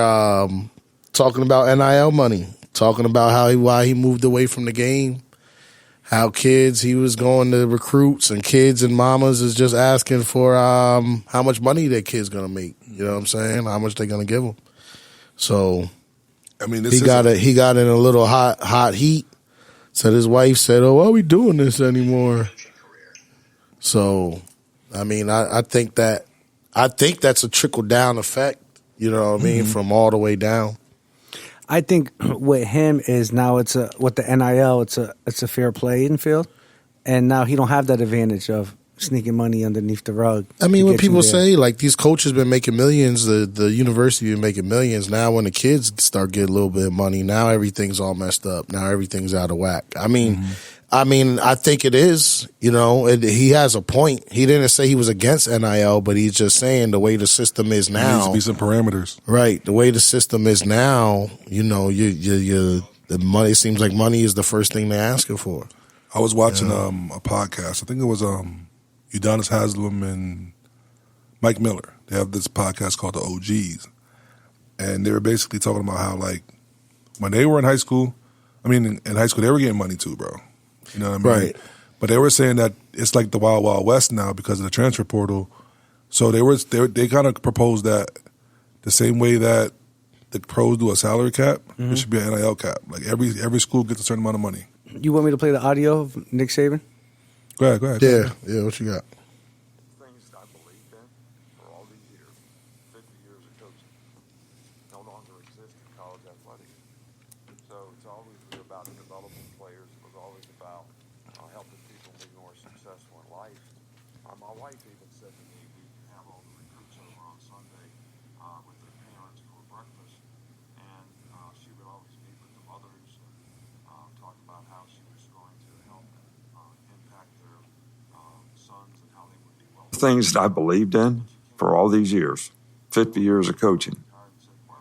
talking about NIL money, talking about why he moved away from the game. How he was going to recruits and kids and mamas is just asking for how much money their kid's gonna make. You know what I'm saying? How much they're gonna give them. So, I mean, he got in a little hot heat. So his wife said, "Oh, why are we doing this anymore?" So, I mean, I think that's a trickle down effect. You know what I mean? From all the way down. I think with him is now with the NIL, it's a fair playing field, and now he don't have that advantage of sneaking money underneath the rug. I mean, when people say like these coaches been making millions, the university been making millions. Now when the kids start getting a little bit of money, now everything's all messed up. Now everything's out of whack. I mean, I think it is. He has a point. He didn't say he was against NIL, but he's just saying the way the system is now. There needs to be some parameters, right? The way the system is now, the money. It seems like money is the first thing they're asking for. I was watching a podcast. I think it was Udonis Haslam and Mike Miller. They have this podcast called The OGs, and they were basically talking about how like when they were in high school. I mean, in high school they were getting money too, bro. You know what I mean? Right. But they were saying that it's like the Wild Wild West now because of the transfer portal. So they kind of proposed that the same way that the pros do a salary cap, there should be an NIL cap. Like every school gets a certain amount of money. You want me to play the audio of Nick Saban? Go ahead. Yeah. What you got? Things I believed in for all these years, 50 years of coaching, no longer exist in college athletics. So it's always about developing players. It was always about helping people be more successful in life. My wife even said to me, we have all the recruits over on Sunday with their parents for breakfast, and she would always meet with the mothers and talk about how she was going to help impact their sons and how they would be well. Things that I believed in for all these years, 50 years of coaching,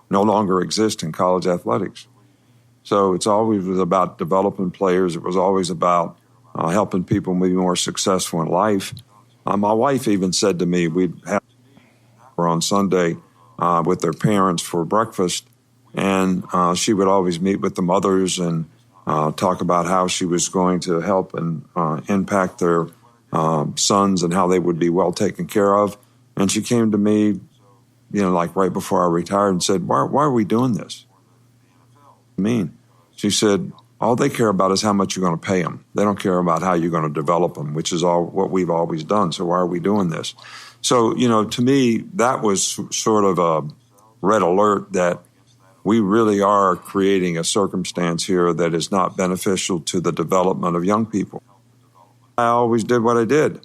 no longer exist in college athletics. So it's always about developing players. It was always about helping people be more successful in life. My wife even said to me, we'd have her on Sunday with their parents for breakfast, and she would always meet with the mothers and talk about how she was going to help and impact their sons and how they would be well taken care of. And she came to me, like right before I retired and said, why are we doing this? I mean, she said, all they care about is how much you're going to pay them. They don't care about how you're going to develop them, which is all what we've always done. So why are we doing this? So, to me, that was sort of a red alert that we really are creating a circumstance here that is not beneficial to the development of young people. I always did what I did.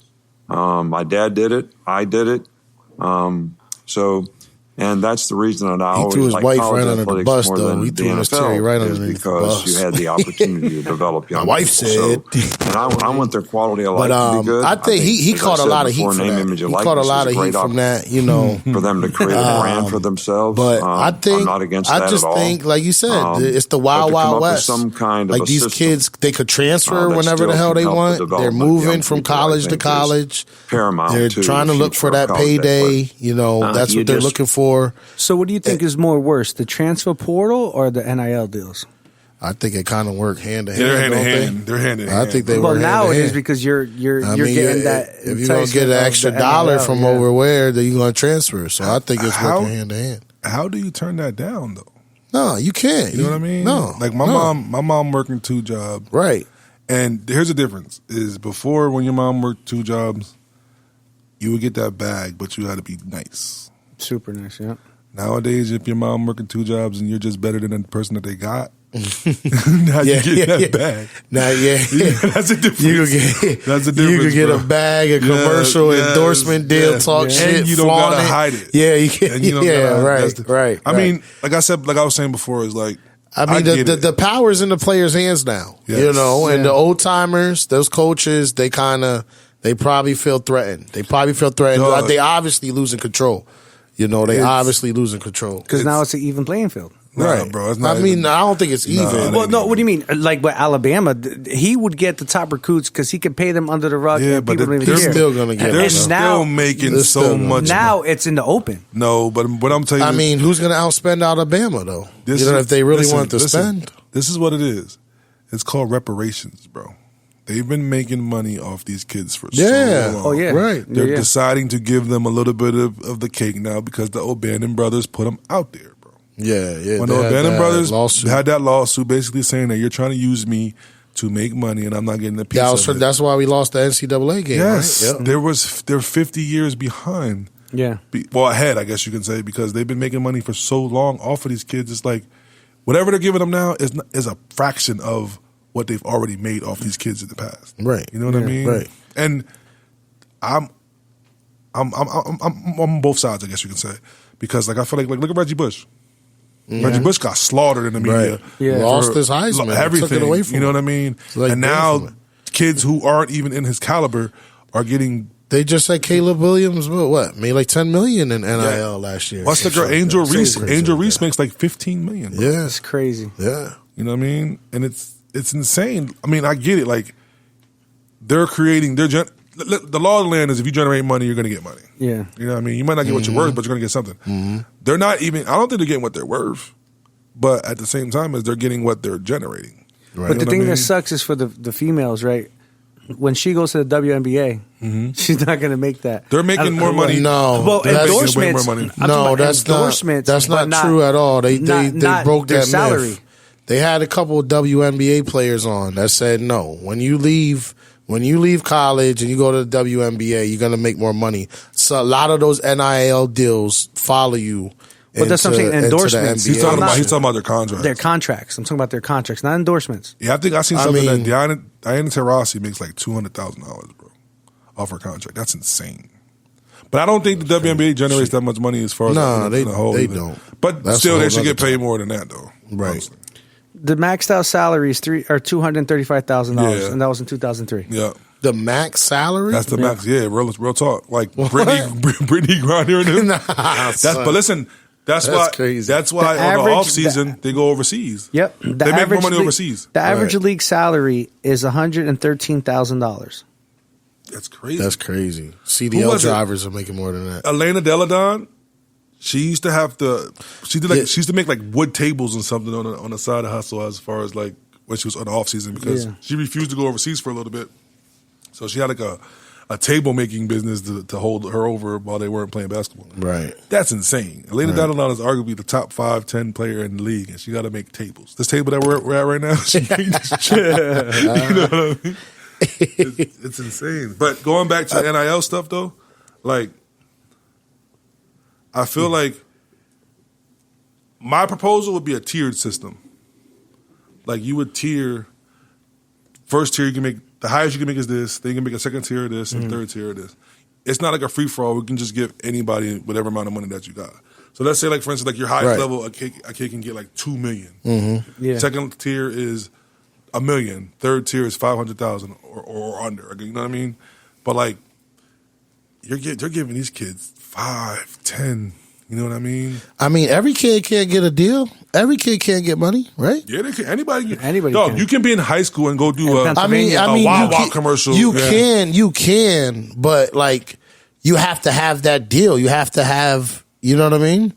My dad did it. I did it. And that's the reason that I always threw his like wife college right under the athletics bus, more though. than He the threw Miss Terry NFL right is underneath the because bus. you had the opportunity to develop young My wife people. said. And I want their quality of life But to be good. I think he as caught I a said lot of heat before, from name, that. image, and He caught a likeness lot is of heat great from that, for them to create a brand for themselves. But I think I'm not against I that just at all. think, like you said, it's the but wild, to come wild up with west. some kind of Like a these system, kids, they could transfer that whenever the still hell can they help the want. They're development of moving young from people, I college to think, is college. paramount They're to trying to the look for future of that college payday. athletics. That's what they're looking for. So what do you think is more worse, the transfer portal or the NIL deals? I think it kind of work hand in hand. They're hand in don't they? hand. They're hand in hand. I think they Well, work now hand it in is hand. because you're I mean, getting that. If you're gonna get an enticement of extra the dollar NIL, from yeah. over where, then you're gonna transfer. So I think it's How- working hand in hand. How do you turn that down, though? No, you can't. You know what I mean? No, Like my mom working 2 jobs. Right. And here's the difference: is before when your mom worked 2 jobs, you would get that bag, but you had to be nice. Super nice, yeah. Nowadays, if your mom working 2 jobs and you're just better than the person that they got, now you get that bag. Now, That's a difference. You could get, That's a you difference. could get bro. a bag, a commercial, Yes, endorsement deal, yes. talk And shit, you don't flaunt gotta it. hide it. Yeah, you can. And you don't Yeah, gotta hide it. right, That's the- right. I mean, like I was saying before, is like I mean, get it. the power's in the players' hands now. Yes. And the old timers, those coaches, they probably feel threatened. Dog. They obviously losing control. They obviously losing control. Because now it's an even playing field. Nah, Right, bro. It's not I mean, even- I don't think it's even. Well, no, what do you mean? Like with Alabama, he would get the top recruits because he could pay them under the rug. Yeah, and but people don't even he's care. still gonna get. They're And still now- making They're so still- much. Now it's in the open. No, but what I'm telling you, I mean, who's going to outspend Alabama though? this If they really listen, want to listen, spend. This is what it is. It's called reparations, bro. They've been making money off these kids for Yeah. so long. Oh, yeah. Right. They're Yeah. deciding to give them a little bit of the cake now because the O'Bannon brothers put them out there, bro. Yeah. When they the had O'Bannon that brothers lawsuit. had that lawsuit basically saying that you're trying to use me to make money and I'm not getting a piece of it. That's why we lost the NCAA game. Yes, Right? Yep. they're 50 years behind. Yeah. Well, ahead, I guess you can say, because they've been making money for so long off of these kids. It's like whatever they're giving them now is a fraction of what they've already made off these kids in the past. Right. You know what I mean? Right. And I'm on both sides, I guess you can say, because like I feel like look at Reggie Bush. Reggie Bush got slaughtered in the media. Right. Yeah. Lost for his Heisman. Took everything. it away from you know him. what I mean? It's like and away now from him. kids who aren't even in his caliber are getting. They just said Caleb Williams, made like $10 million in NIL last year. What's the girl? Something Angel like that. Reese. Crazy Angel like Reese that. makes like $15 million. Bro. Yeah. It's crazy. Yeah. You know what I mean? And it's insane. I mean, I get it. Like they're creating. The law of the land is if you generate money, you're going to get money. Yeah. You know what I mean? You might not get what you're worth, but you're going to get something. They're not even. I don't think they're getting what they're worth, but at the same time, as they're getting what they're generating. Right. But the know thing what I that mean? sucks is for the females, right? When she goes to the WNBA, she's not going to make that. They're making more money. No. Well, They're making way endorsements. more money. I'm talking No, about that's endorsements, not. That's but not true at all. They not broke their that salary. myth. They had a couple of WNBA players on that said no. When you leave college and you go to the WNBA, you're gonna make more money. So a lot of those NIL deals follow you. But that's what I'm saying, into the endorsements. NBA. He's talking I'm about not- he's talking about their contracts. Their contracts. I'm talking about their contracts, not endorsements. Yeah, I think I seen I something mean- that Diana Taurasi makes like $200,000, bro, off her contract. That's insane. But I don't think the WNBA generates that much money as far as Nah, in they the whole they either. don't. But That's still, a they whole should get other paid more than that, though. Right. honestly. The maxed out salary is $235,000, Yeah. and that was in 2003. Yeah. The max salary. That's the max. Yeah, real talk. Like Brittany Griner and them. Nah, But listen, that's why. crazy. That's why The on average- the off season they go overseas. Yep. They make more money overseas. The average Right. league salary is $113,000. That's crazy. That's crazy. Who CDL was it? drivers are making more than that. Elena Deladon. She used to have to. She did Yeah. she used to make like wood tables and something on the side of hustle as far as like when she was on the off season because Yeah. she refused to go overseas for a little bit. So she had like a table making business to hold her over while they weren't playing basketball. Right. That's insane. Elena Donnelly is arguably the top 5-10 player in the league, and she got to make tables. This table that we're at right now, you know what I mean? It's insane. But going back to the NIL stuff though, like I feel like my proposal would be a tiered system. Like you would tier. First tier you can make. The highest you can make is this. Then you can make a second tier of this and third tier of this. It's not like a free for all. We can just give anybody whatever amount of money that you got. So let's say, like for instance, like your highest level, a kid can get like $2 million. Yeah. Second tier is $1 million. Third tier is 500,000 or under. You know what I mean? But like, they're giving these kids 5, 10. You know what I mean? I mean, every kid can't get a deal. Every kid can't get money, right? Yeah, they can. Anybody Dog, can. You can be in high school and go do a I mean, Wawa commercial. You can, but like, you have to have that deal. You have to have, you know what I mean?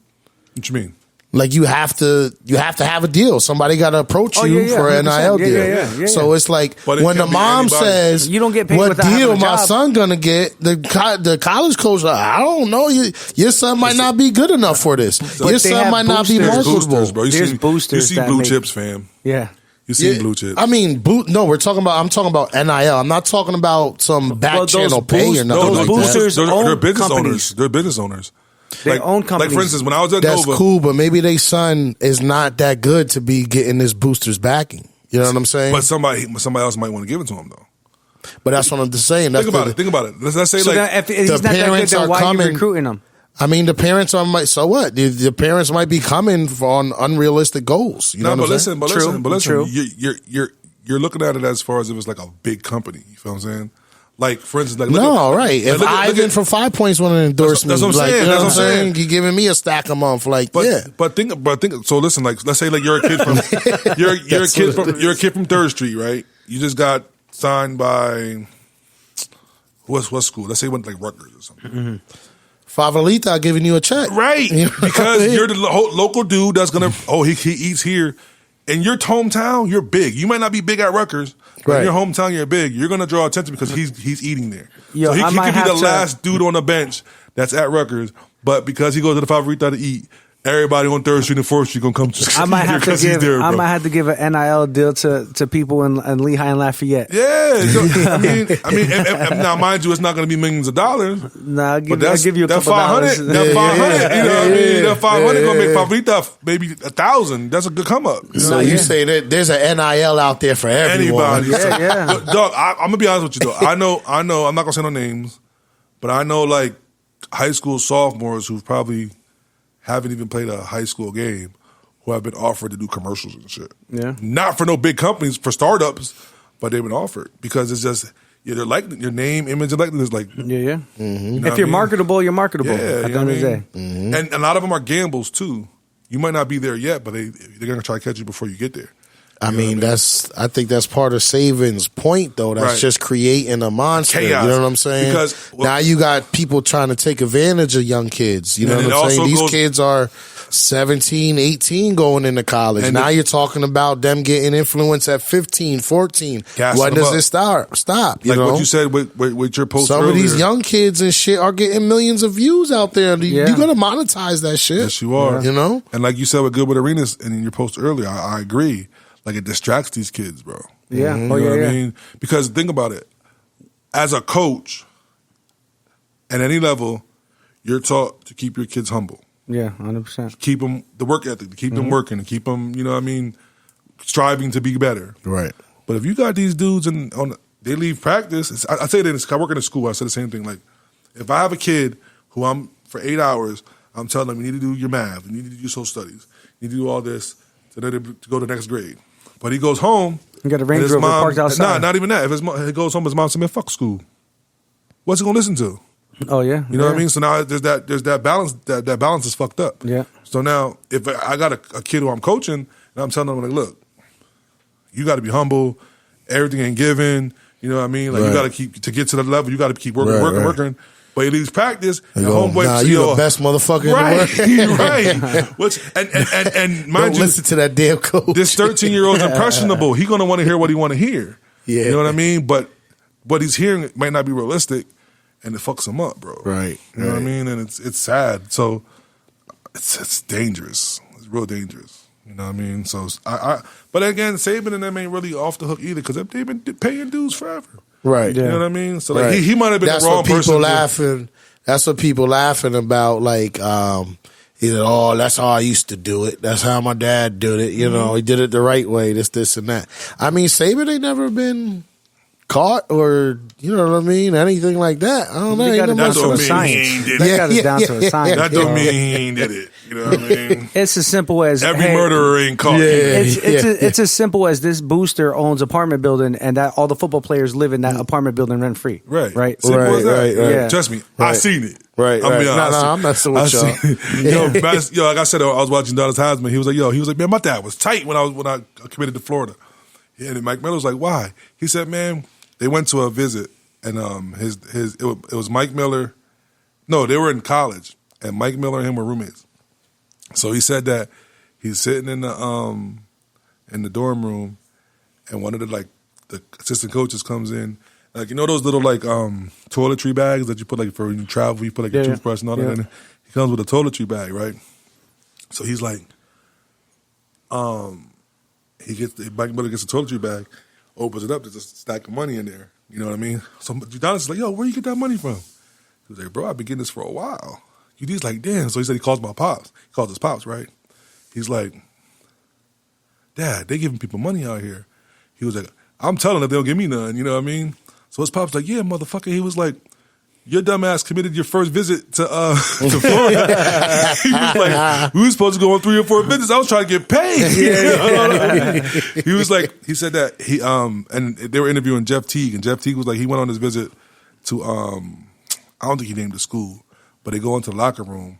What you mean? Like you have to have a deal. Somebody got to approach you for an 100%. NIL deal. Yeah. So it's like But it when the can be mom anybody. says, You don't get paid what without having deal a my job." son gonna get?" The college coach, like, I don't know. Your son might not be good enough for this. Your they son have might not be boosters. marketable. Boosters, bro. There's boosters You see that blue make- chips, fam. Yeah. You see Yeah, blue chips. I mean, no, I'm talking about NIL. I'm not talking about some back those channel pay or boost- nothing those like boosters that. own they're business companies. owners. They're business owners. They own companies. Like for instance, when I was at That's Nova, cool, but maybe their son is not that good to be getting this booster's backing. You know what I'm saying? but somebody else might want to give it to him though. But that's what I'm just saying. That's Think about it. Let's say So like then if he's not that good, parents then are why are you coming- recruiting him? I mean, the parents so what? The parents might be coming on unrealistic goals. You know no, what but I'm saying? listen, but listen. True. You're looking at it as far as if it's like a big company. You feel what I'm saying? Like for instance, like No, right. If Ivan from 5 Points want to endorse me, that's what I'm like, saying. you know That's what I'm what I'm saying? saying. You giving me a stack a month, like, But think. So listen, like let's say like you're a kid from you're a kid from Third Street, right? You just got signed by what school? Let's say you went to, like Rutgers or something. Favelita giving you a check, Right. You know what Because I mean? you're the local dude that's going to, he eats here. In your hometown, you're big. You might not be big at Rutgers, but Right. in your hometown, you're big. You're going to draw attention because he's eating there. Yo, so he I could might be the have to- last dude on the bench that's at Rutgers, but because he goes to the Favorita to eat, everybody on 3rd Street and 4th Street going to come to I might have to because he's give. there, I bro. might have to give an NIL deal to people in Lehigh and Lafayette. Yeah, I mean, and now mind you, it's not going to be millions of dollars. Nah, I'll But give you a that couple dollars. 500, that 500, you know what I mean? That 500 gonna make yeah. Favorita maybe 1,000. That's a good come up. You So know? you say that there's an NIL out there for everyone. Anybody. Yeah. But, dog, I'm gonna be honest with you though. I know. I'm not gonna say no names, but I know like high school sophomores who probably haven't even played a high school game who have been offered to do commercials and shit. Yeah. Not for no big companies, for startups, but they've been offered because it's just they're like your name, image, and likeness. Like Yeah. you know If what I you're mean? marketable, you're marketable. Yeah, at you the know end what of the I day. mean? And a lot of them are gambles too. You might not be there yet, but they're gonna try to catch you before you get there. I You know mean, what I think that's part of Saban's point, though. That's Right. just creating a monster. Chaos. You know what I'm saying? Because, well, now you got people trying to take advantage of young kids. You know And what it I'm saying? also These goes- kids are 17, 18 going into college. And Now you're talking about them getting influence at 15, 14. Gassing When them does up. it stop? You like know? what you said with your post Some earlier. of these young kids and shit are getting millions of views out there. Yeah. You're going to monetize that shit. Yes, you are. You know? And like you said with Goodwood Arenas and in your post earlier, I agree. Like it distracts these kids, bro. Yeah. You Oh, know yeah, what yeah. I mean? Because think about it. As a coach, at any level, you're taught to keep your kids humble. Yeah, 100%. Keep them, the work ethic, to keep them working, to keep them, you know what I mean, striving to be better. Right. But if you got these dudes they leave practice, I say this, I work in a school, I say the same thing. Like, if I have a kid who for 8 hours, I'm telling them, you need to do your math, you need to do your social studies, you need to do all this to go to the next grade. But he goes home. You got a Range and his Rover mom- parked outside. Nah, not even that. If he goes home, his mom said, man, fuck school. What's he going to listen to? Oh, yeah. You know what I mean? So now there's that balance. That balance is fucked up. Yeah. So now if I got a kid who I'm coaching and I'm telling them like, look, you got to be humble. Everything ain't given. You know what I mean? Like you Right. got to to get to the level. You got to keep working, Right, working, right. working. But he leaves practice, and Yo, homeboy, nah, you the best motherfucker right, in the world. right. Which and mind Don't you, listen to that damn coach. this 13-year-old's impressionable. He's gonna want to hear what he want to hear. Yeah. You know what I mean? But what he's hearing might not be realistic, and it fucks him up, bro. Right. You know what I mean? And it's sad. So it's dangerous. It's real dangerous. You know what I mean? So but again, Saban and them ain't really off the hook either because they've been paying dues forever. Right. You know what I mean? So like Right. he might have been That's the wrong what people person. laughing. That's what people laughing about. Like, he said, "Oh, that's how I used to do it. That's how my dad did it. You know, he did it the right way. This, and that." I mean, Saban ain't never been caught or you know what I mean, anything like that. I don't know. They got Ain't it no down to much- a mean science. he ain't did They it. got it down to a science. That don't mean he ain't did it. You know what I mean? It's as simple as Every hey, murderer ain't caught. It's as simple as this booster owns apartment building, and that all the football players live in that apartment building rent free. Right. Right. Simple as that. Right. Yeah. Trust me, I seen it. Right, I'm right. be honest. No, I'm messing with I y'all. seen it. Yo, like I said, I was watching Dallas Heisman. He was like, man, my dad was tight when I committed to Florida. Yeah, and Mike Miller was like, why? He said, man, they went to a visit, and it was Mike Miller. No, they were in college, and Mike Miller and him were roommates. So he said that he's sitting in the dorm room, and one of the assistant coaches comes in. Like, you know those little toiletry bags that you put for when you travel, you put your toothbrush and all that in it? He comes with a toiletry bag, right? So he's like, Mike Miller gets a toiletry bag, opens it up, there's a stack of money in there. You know what I mean? So Udonis is like, yo, where you get that money from? He was like, bro, I've been getting this for a while. UD's like, damn. So he said he calls my pops. He calls his pops, right? He's like, Dad, they giving people money out here. He was like, I'm telling them they don't give me none. You know what I mean? So his pop's like, yeah, motherfucker. He was like, your dumb ass committed your first visit to Florida. He was like, we were supposed to go on 3 or 4 visits. I was trying to get paid. He was like, he said that he and they were interviewing Jeff Teague, and Jeff Teague was like, he went on his visit to I don't think he named the school, but they go into the locker room,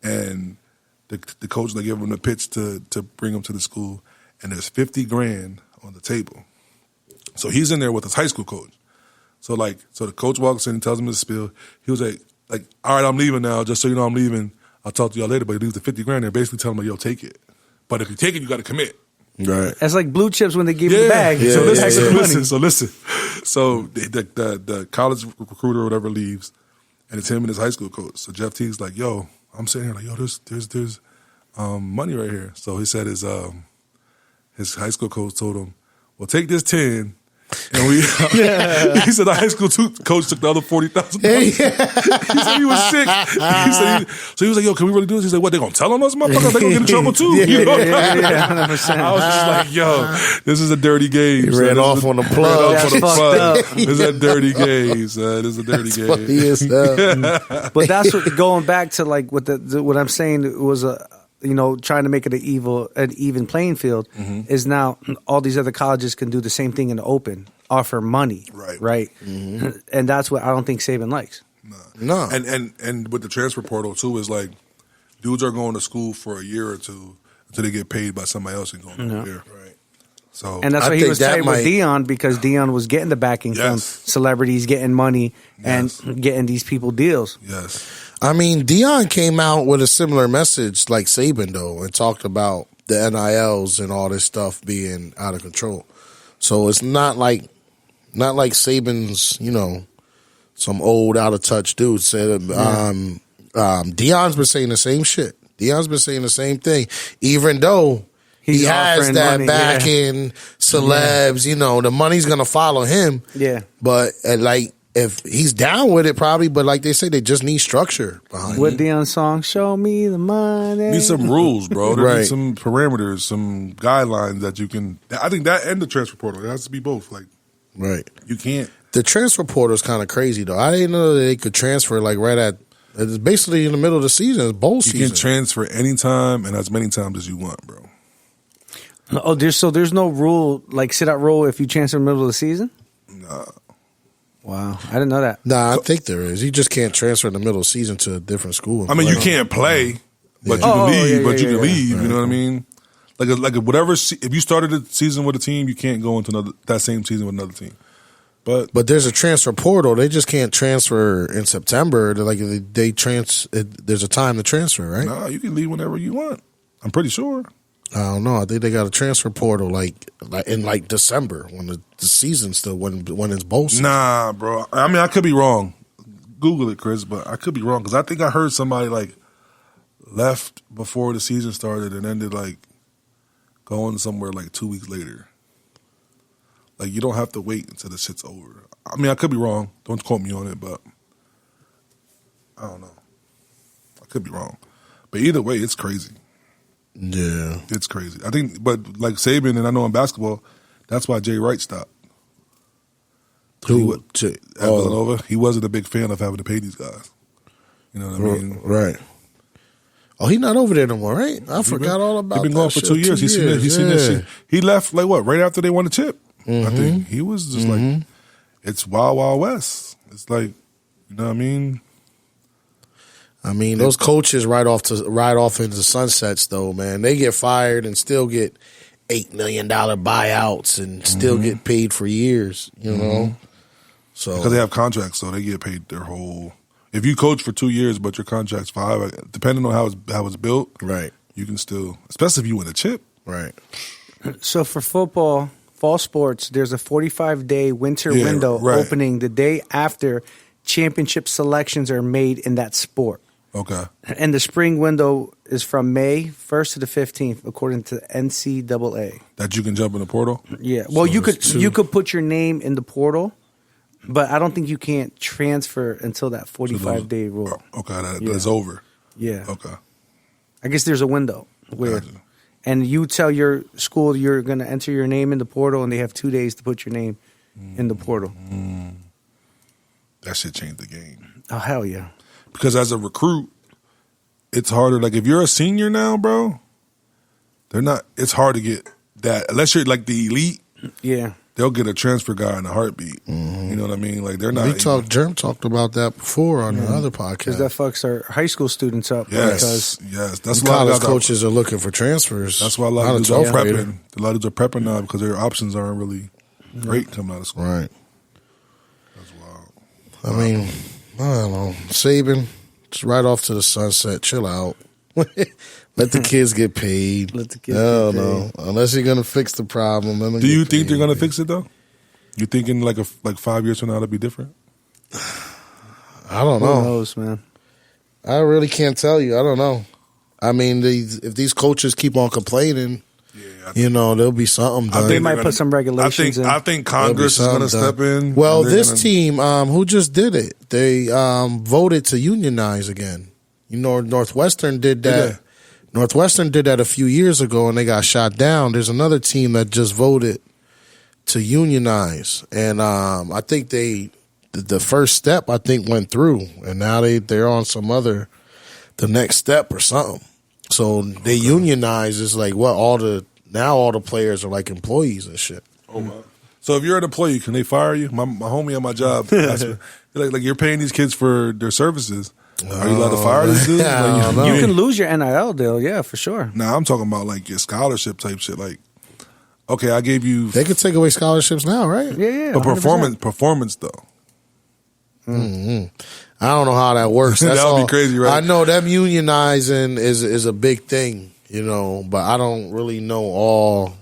and the coach they give him the pitch to bring him to the school, and there's $50,000 on the table. So he's in there with his high school coach. So the coach walks in and tells him his spiel. He was like, all right, I'm leaving now. Just so you know, I'm leaving. I'll talk to y'all later. But he leaves the $50,000 there, basically telling him, yo, take it. But if you take it, you got to commit. Right. That's like blue chips when they give you the bag. Yeah, So listen. So the college recruiter or whatever leaves, and it's him and his high school coach. So Jeff Teague's like, yo, I'm sitting here like, yo, there's money right here. So he said his high school coach told him, well, take this 10. And he said the high school coach took the other $40,000. He said he was sick. So he was like, yo, can we really do this? He said, what, they gonna tell on us, motherfuckers? They gonna get in trouble too. You know? 100%. I was just like, yo, this is a dirty game. He ran off on the plug. That's fucked up. This is a dirty game, son. This is a dirty game. Funny as hell. But that's what going back to like what I'm saying was trying to make it an even playing field is now all these other colleges can do the same thing in the open, offer money, right? Mm-hmm. And that's what I don't think Saban likes. No. And with the transfer portal too is like dudes are going to school for a year or two until they get paid by somebody else and going over there. Right. So And that's I why he think was that tight with Dion because Dion was getting the backing from celebrities, getting money, and getting these people deals. Yes. I mean, Dion came out with a similar message like Saban, though, and talked about the NILs and all this stuff being out of control. So it's not like Saban's, some old, out of touch dude. Said, Dion's been saying the same shit. Dion's been saying the same thing, even though he has that money, backing, celebs. The money's gonna follow him. Yeah, but if he's down with it, probably, but like they say, they just need structure behind What it. Dion's song? Show me the money. Need some rules, bro. There Right. need some parameters, some guidelines that you can. I think that and the transfer portal. It has to be both. Like, Right. you can't. The transfer portal is kind of crazy, though. I didn't know that they could transfer right at. It's basically in the middle of the season. It's bowl You season. can transfer anytime and as many times as you want, bro. Oh, there's no rule like sit out rule if you transfer in the middle of the season. Nah. Wow, I didn't know that. Nah, I think there is. You just can't transfer in the middle of the season to a different school. I mean, you can't play, but you can leave. You can leave. You know what I mean? Like whatever. If you started a season with a team, you can't go into that same season with another team. But there's a transfer portal. They just can't transfer in September. There's a time to transfer, right? nah, you can leave whenever you want. I'm pretty sure. I don't know. I think they got a transfer portal like in December when the season still when it's bowl season. Nah, bro. I mean, I could be wrong. Google it, Chris, but I could be wrong because I think I heard somebody like left before the season started and ended like going somewhere like 2 weeks later. Like you don't have to wait until the shit's over. I mean, I could be wrong. Don't quote me on it, but I don't know. I could be wrong, but either way, it's crazy. Yeah, It's crazy. I think, but like Saban, and I know in basketball, that's why Jay Wright stopped. who? At Villanova, he wasn't a big fan of having to pay these guys. You know what I mean? Right. Oh, he's not over there no more, right? I forgot all about that. He's been gone for 2 years. He's seen that shit. He left like what? Right after they won the chip. I think he was just like, it's Wild Wild West. It's like, you know what I mean? I mean, those coaches ride off into sunsets, though, man. They get fired and still get $8 million buyouts and still get paid for years, you know? So Because they have contracts, so they get paid their whole. If you coach for 2 years, but your contract's 5, depending on how it's built, right, you can still, especially if you win a chip. right. So for football, fall sports, there's a 45-day winter Yeah, window right. opening the day after championship selections are made in that sport. Okay. And the spring window is from May 1st to the 15th, according to NCAA. That you can jump in the portal? Yeah. Well, So you it's could put your name in the portal, but I don't think you can't transfer until that 45-day rule. Okay, that's over. Yeah. Okay. I guess there's a window where, Gotcha. and you tell your school you're going to enter your name in the portal, and they have 2 days to put your name in the portal. That shit changed the game. Oh, hell yeah. Because as a recruit, it's harder. Like if you're a senior now, bro, it's hard to get that. Unless you're like the elite, Yeah. they'll get a transfer guy in a heartbeat. You know what I mean? Like they're not. Jerm talked about that before on the other Because podcast. that fucks our high school students up. Yes, Because yes. That's why a lot College of guys coaches are looking for transfers. That's why a lot of dudes are 12th grader. prepping. A lot of dudes are prepping now because their options aren't really great coming out of school. Right. That's wild. I mean, I don't know. Saban, just right off to the sunset. Chill out. Let the kids get paid. Let the kids I don't get know. Unless you're gonna fix the problem. let them Do get you think paid. they're gonna fix it though? You thinking like 5 years from now it'll be different? I don't who know. knows, man? I really can't tell you. I don't know. I mean, if these coaches keep on complaining, there'll be something done. They might put some regulations in. I think Congress is going to step in. Well, and they're this gonna- team, who just did it? They voted to unionize again. You know, Northwestern did that. Yeah. Northwestern did that a few years ago, and they got shot down. There's another team that just voted to unionize, and I think the first step I think went through, and now they're on the next step or something. So they unionize. It's like what all the players are like employees and shit. Oh, wow. So if you're an employee, can they fire you? My homie on my job, asked me, like you're paying these kids for their services. Are you allowed to fire these dudes? I Like, don't know. You can lose your NIL deal, yeah, for sure. Nah, I'm talking about like your scholarship type shit. Like, okay, I gave you, They could take away scholarships now, right? Yeah. but 100%. performance though. I don't know how that works. That That's would be all. crazy, right? I know them unionizing is a big thing, but I don't really know all,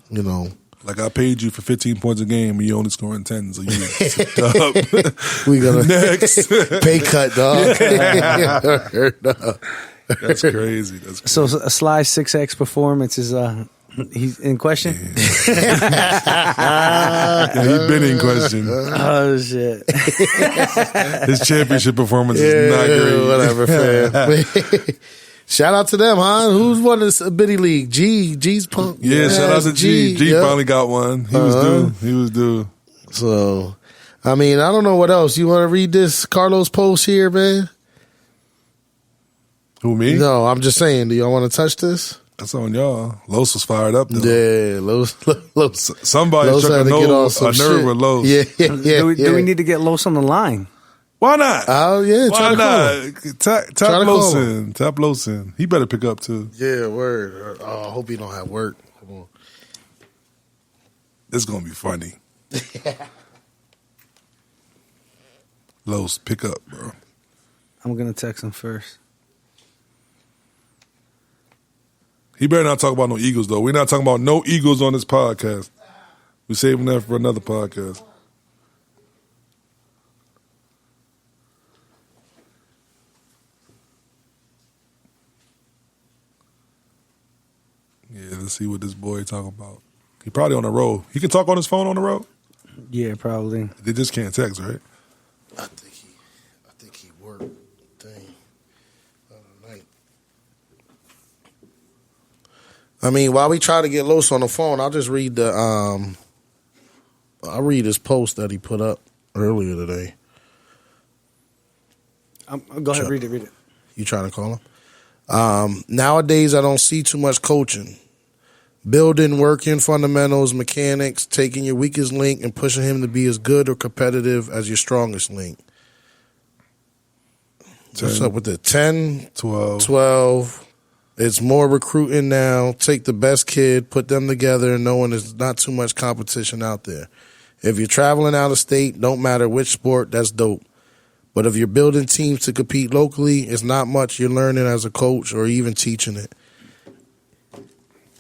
Like I paid you for 15 points a game, and you only scoring 10, so you We gonna next. pay cut, dog. That's crazy. That's crazy. So a Sly 6X performance is he's in question? Yeah, he's been in question. Oh, shit. His championship performance is not great. Whatever, fam. Shout out to them, huh? Who's won this biddy league? G's punk. Yeah, shout out to G. G yeah. finally got one. He was due. He was due. So, I mean, I don't know what else. You want to read this Carlos post here, man? Who, me? No, I'm just saying. Do y'all want to touch this? That's on y'all. Los was fired up, though. Yeah, Los. Somebody Los struck had a to get on nerve some with shit. Los. Yeah. Do we need to get Los on the line? Why not? Oh, yeah. Why Try to call him. not? Tap Try to call Losin. Tap Losin. He better pick up, too. Yeah, word. Oh, I hope he don't have work. Come on. This is going to be funny. Los, pick up, bro. I'm gonna text him first. He better not talk about no Eagles, though. We're not talking about no Eagles on this podcast. We're saving that for another podcast. Yeah, let's see what this boy talking about. He probably on the road. He can talk on his phone on the road? Yeah, probably. They just can't text, right? I think he worked thing other night. I mean, while we try to get Los on the phone, I'll just read I'll read his post that he put up earlier today. Go ahead, read it. You trying to call him? Nowadays, I don't see too much coaching. Building, working, fundamentals, mechanics, taking your weakest link and pushing him to be as good or competitive as your strongest link. 10, what's up with the 10, 12. 12. It's more recruiting now. Take the best kid, put them together, knowing there's not too much competition out there. If you're traveling out of state, don't matter which sport, that's dope. But if you're building teams to compete locally, it's not much you're learning as a coach or even teaching it.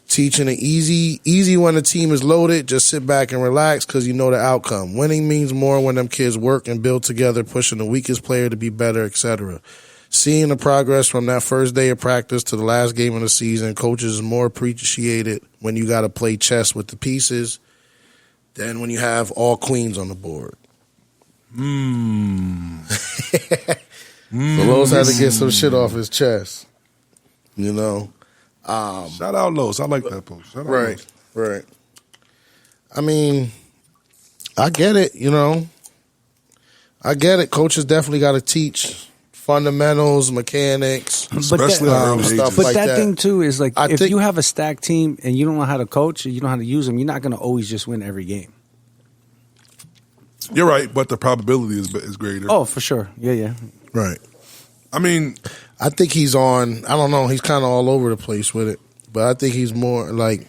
Teaching it easy when the team is loaded. Just sit back and relax because you know the outcome. Winning means more when them kids work and build together, pushing the weakest player to be better, etc. Seeing the progress from that first day of practice to the last game of the season, coaches is more appreciated when you got to play chess with the pieces than when you have all queens on the board. So Los had to get some shit off his chest, you know. Shout out Los. I like that post. Shout out Los. Right. I mean, I get it, you know. I get it. Coaches definitely got to teach fundamentals, mechanics, Especially at early ages. stuff But like that that. thing too is like I if think- you have a stacked team and you don't know how to coach, you don't know how to use them, you're not going to always just win every game. You're right, but the probability is greater. Oh, for sure. Yeah. Right. I mean, I think he's on, I don't know, he's kind of all over the place with it. But I think he's more like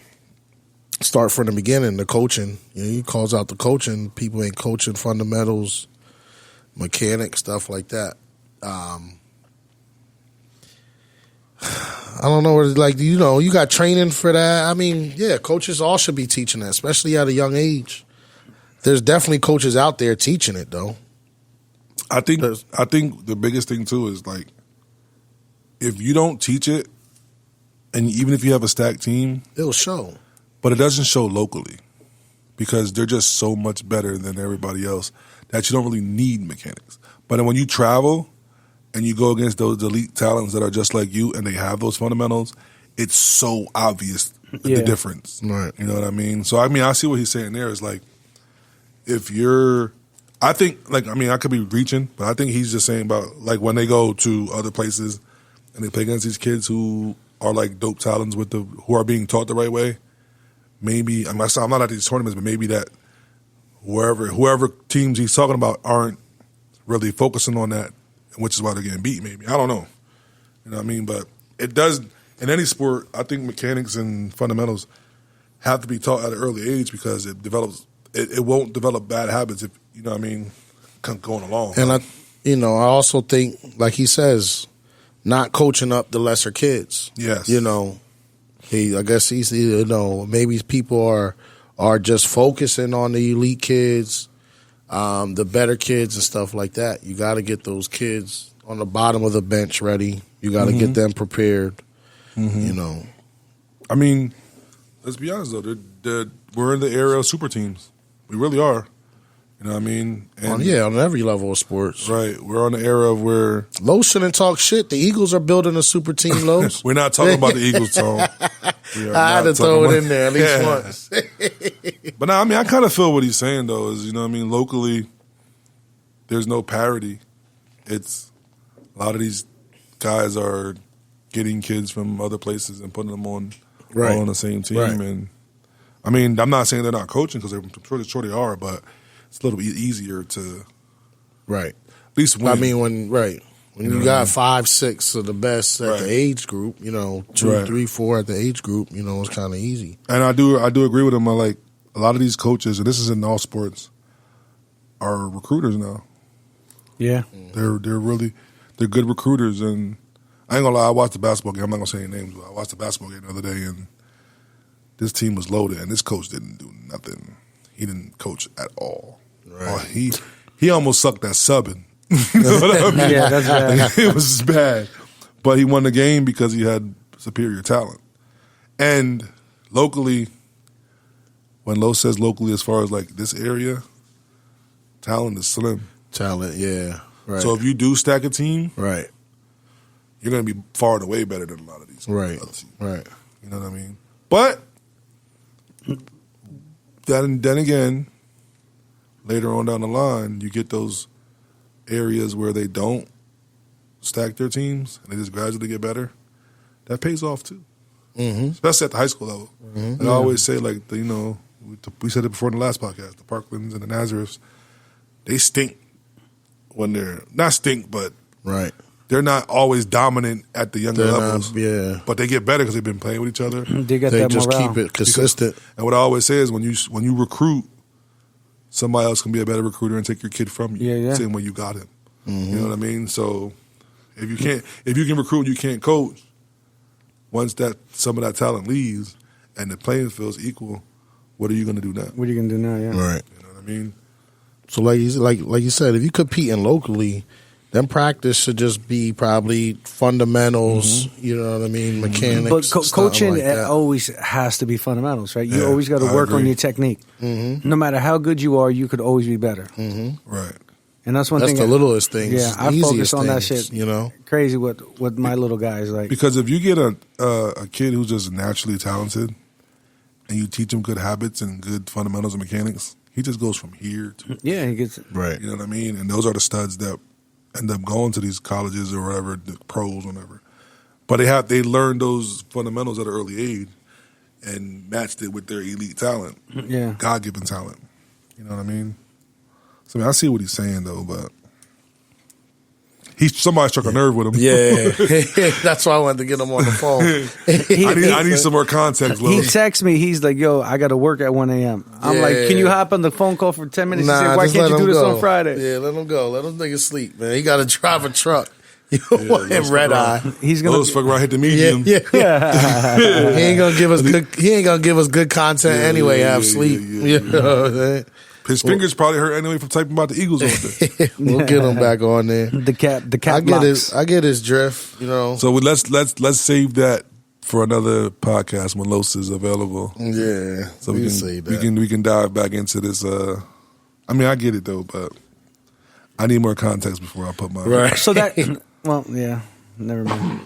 start from the beginning, the coaching. You know, he calls out the coaching. People ain't coaching fundamentals, mechanics, stuff like that. I don't know, like, you know, you got training for that. I mean, yeah, coaches all should be teaching that, especially at a young age. There's definitely coaches out there teaching it, though. I think the biggest thing too is like if you don't teach it, and even if you have a stacked team, It'll show. but it doesn't show locally because they're just so much better than everybody else that you don't really need mechanics. But then when you travel and you go against those elite talents that are just like you and they have those fundamentals, it's so obvious Yeah. the difference. Right. You know what I mean? So, I mean, I see what he's saying there is like if you're – I think, like, I mean, I could be reaching, but I think he's just saying about, like, when they go to other places and they play against these kids who are, like, dope talents who are being taught the right way, maybe – I'm not at these tournaments, but maybe that whoever teams he's talking about aren't really focusing on that, which is why they're getting beat, maybe. I don't know. You know what I mean? But it does – in any sport, I think mechanics and fundamentals have to be taught at an early age because it develops – it won't develop bad habits if, you know what I mean, going along. And I also think, like he says, not coaching up the lesser kids. Yes. You know, I guess he's, you know, maybe people are just focusing on the elite kids, the better kids and stuff like that. You got to get those kids on the bottom of the bench ready. You got to get them prepared, you know. I mean, let's be honest, though. We're in the era of super teams. We really are. You know what I mean? And, On every level of sports. Right. We're on the era of where Los shouldn't talk shit. The Eagles are building a super team, Los. we're not talking about the Eagles, Tone. I had to throw it in there at least once. But no, I mean, I kind of feel what he's saying, though, is, you know what I mean, locally, there's no parity. It's a lot of these guys are getting kids from other places and putting them on all on the same team. Right. And I mean, I'm not saying they're not coaching because I'm sure they are, but it's a little bit easier to Right. at least win. I mean, when you got 5, 6 of the best at Right. the age group, you know, 2, Right. 3, 4 at the age group, you know, it's kind of easy. And I do agree with him. I like a lot of these coaches, and this is in all sports, are recruiters now. Yeah. They're good recruiters, and I ain't gonna lie. I watched the basketball game. I'm not gonna say any names, but I watched the basketball game the other day, and this team was loaded, and this coach didn't do nothing. He didn't coach at all. Right. He almost sucked at subbing. You know what I mean? Yeah, that's bad. It was bad, but he won the game because he had superior talent. And locally, when Lo says locally, as far as like this area, talent is slim. Talent, yeah. Right. So if you do stack a team, right. you're going to be far and away better than a lot of these Right. other teams. Right. You know what I mean? But then again, later on down the line, you get those areas where they don't stack their teams and they just gradually get better. That pays off too, especially at the high school level. And I always say, like, we said it before in the last podcast, the Parklands and the Nazareths, they stink when they're not stink, but Right. they're not always dominant at the younger They're levels. not- yeah. But they get better because they've been playing with each other. They got They that just morale. keep it consistent. And what I always say is when you recruit, somebody else can be a better recruiter and take your kid from you. Yeah. Same way you got him. You know what I mean? So if you can recruit and you can't coach, once some of that talent leaves and the playing field's equal, what are you going to do now? What are you going to do now? Yeah. Right. You know what I mean? So like you said, if you competing locally, then practice should just be probably fundamentals. You know what I mean, mechanics. But something coaching like that. always has to be fundamentals, right? You Yeah, always got to I work on agree. your technique. No matter how good you are, you could always be better. Right. And that's one That's thing. the littlest things. Yeah, I easiest focus on that things, shit. You know, Crazy what my little guys like. Because if you get a kid who's just naturally talented and you teach him good habits and good fundamentals and mechanics, he just goes from here to Yeah, he gets. right? You know what I mean? And those are the studs that end up going to these colleges or whatever, the pros, whatever. But they learn those fundamentals at an early age and matched it with their elite talent, Yeah. God-given talent. You know what I mean? So I see what he's saying though, but somebody struck a nerve with him. Yeah, that's why I wanted to get him on the phone. I need some more context, Lil. He texts me. He's like, "Yo, I got to work at 1 a.m." I'm like, "Can you hop on the phone call for 10 minutes?" He said, "Why just can't let you do him this go. on Friday?" Yeah, let him go. Let him nigga sleep, man. He got to drive a truck. You don't want him red eye. He's gonna. Those fuck around hit the Yeah, medium. yeah. He ain't gonna give us good. He ain't gonna give us good content Yeah, anyway. yeah, Have yeah, sleep. yeah, You know what I'm saying? His fingers probably hurt anyway from typing about the Eagles all day. We'll get him back on there. The cat I get his drift. You know. So let's save that for another podcast when Los is available. Yeah. So we we can say that. we can dive back into this. I mean, I get it though, but I need more context before I put my Right. So that. Well, yeah. Never mind.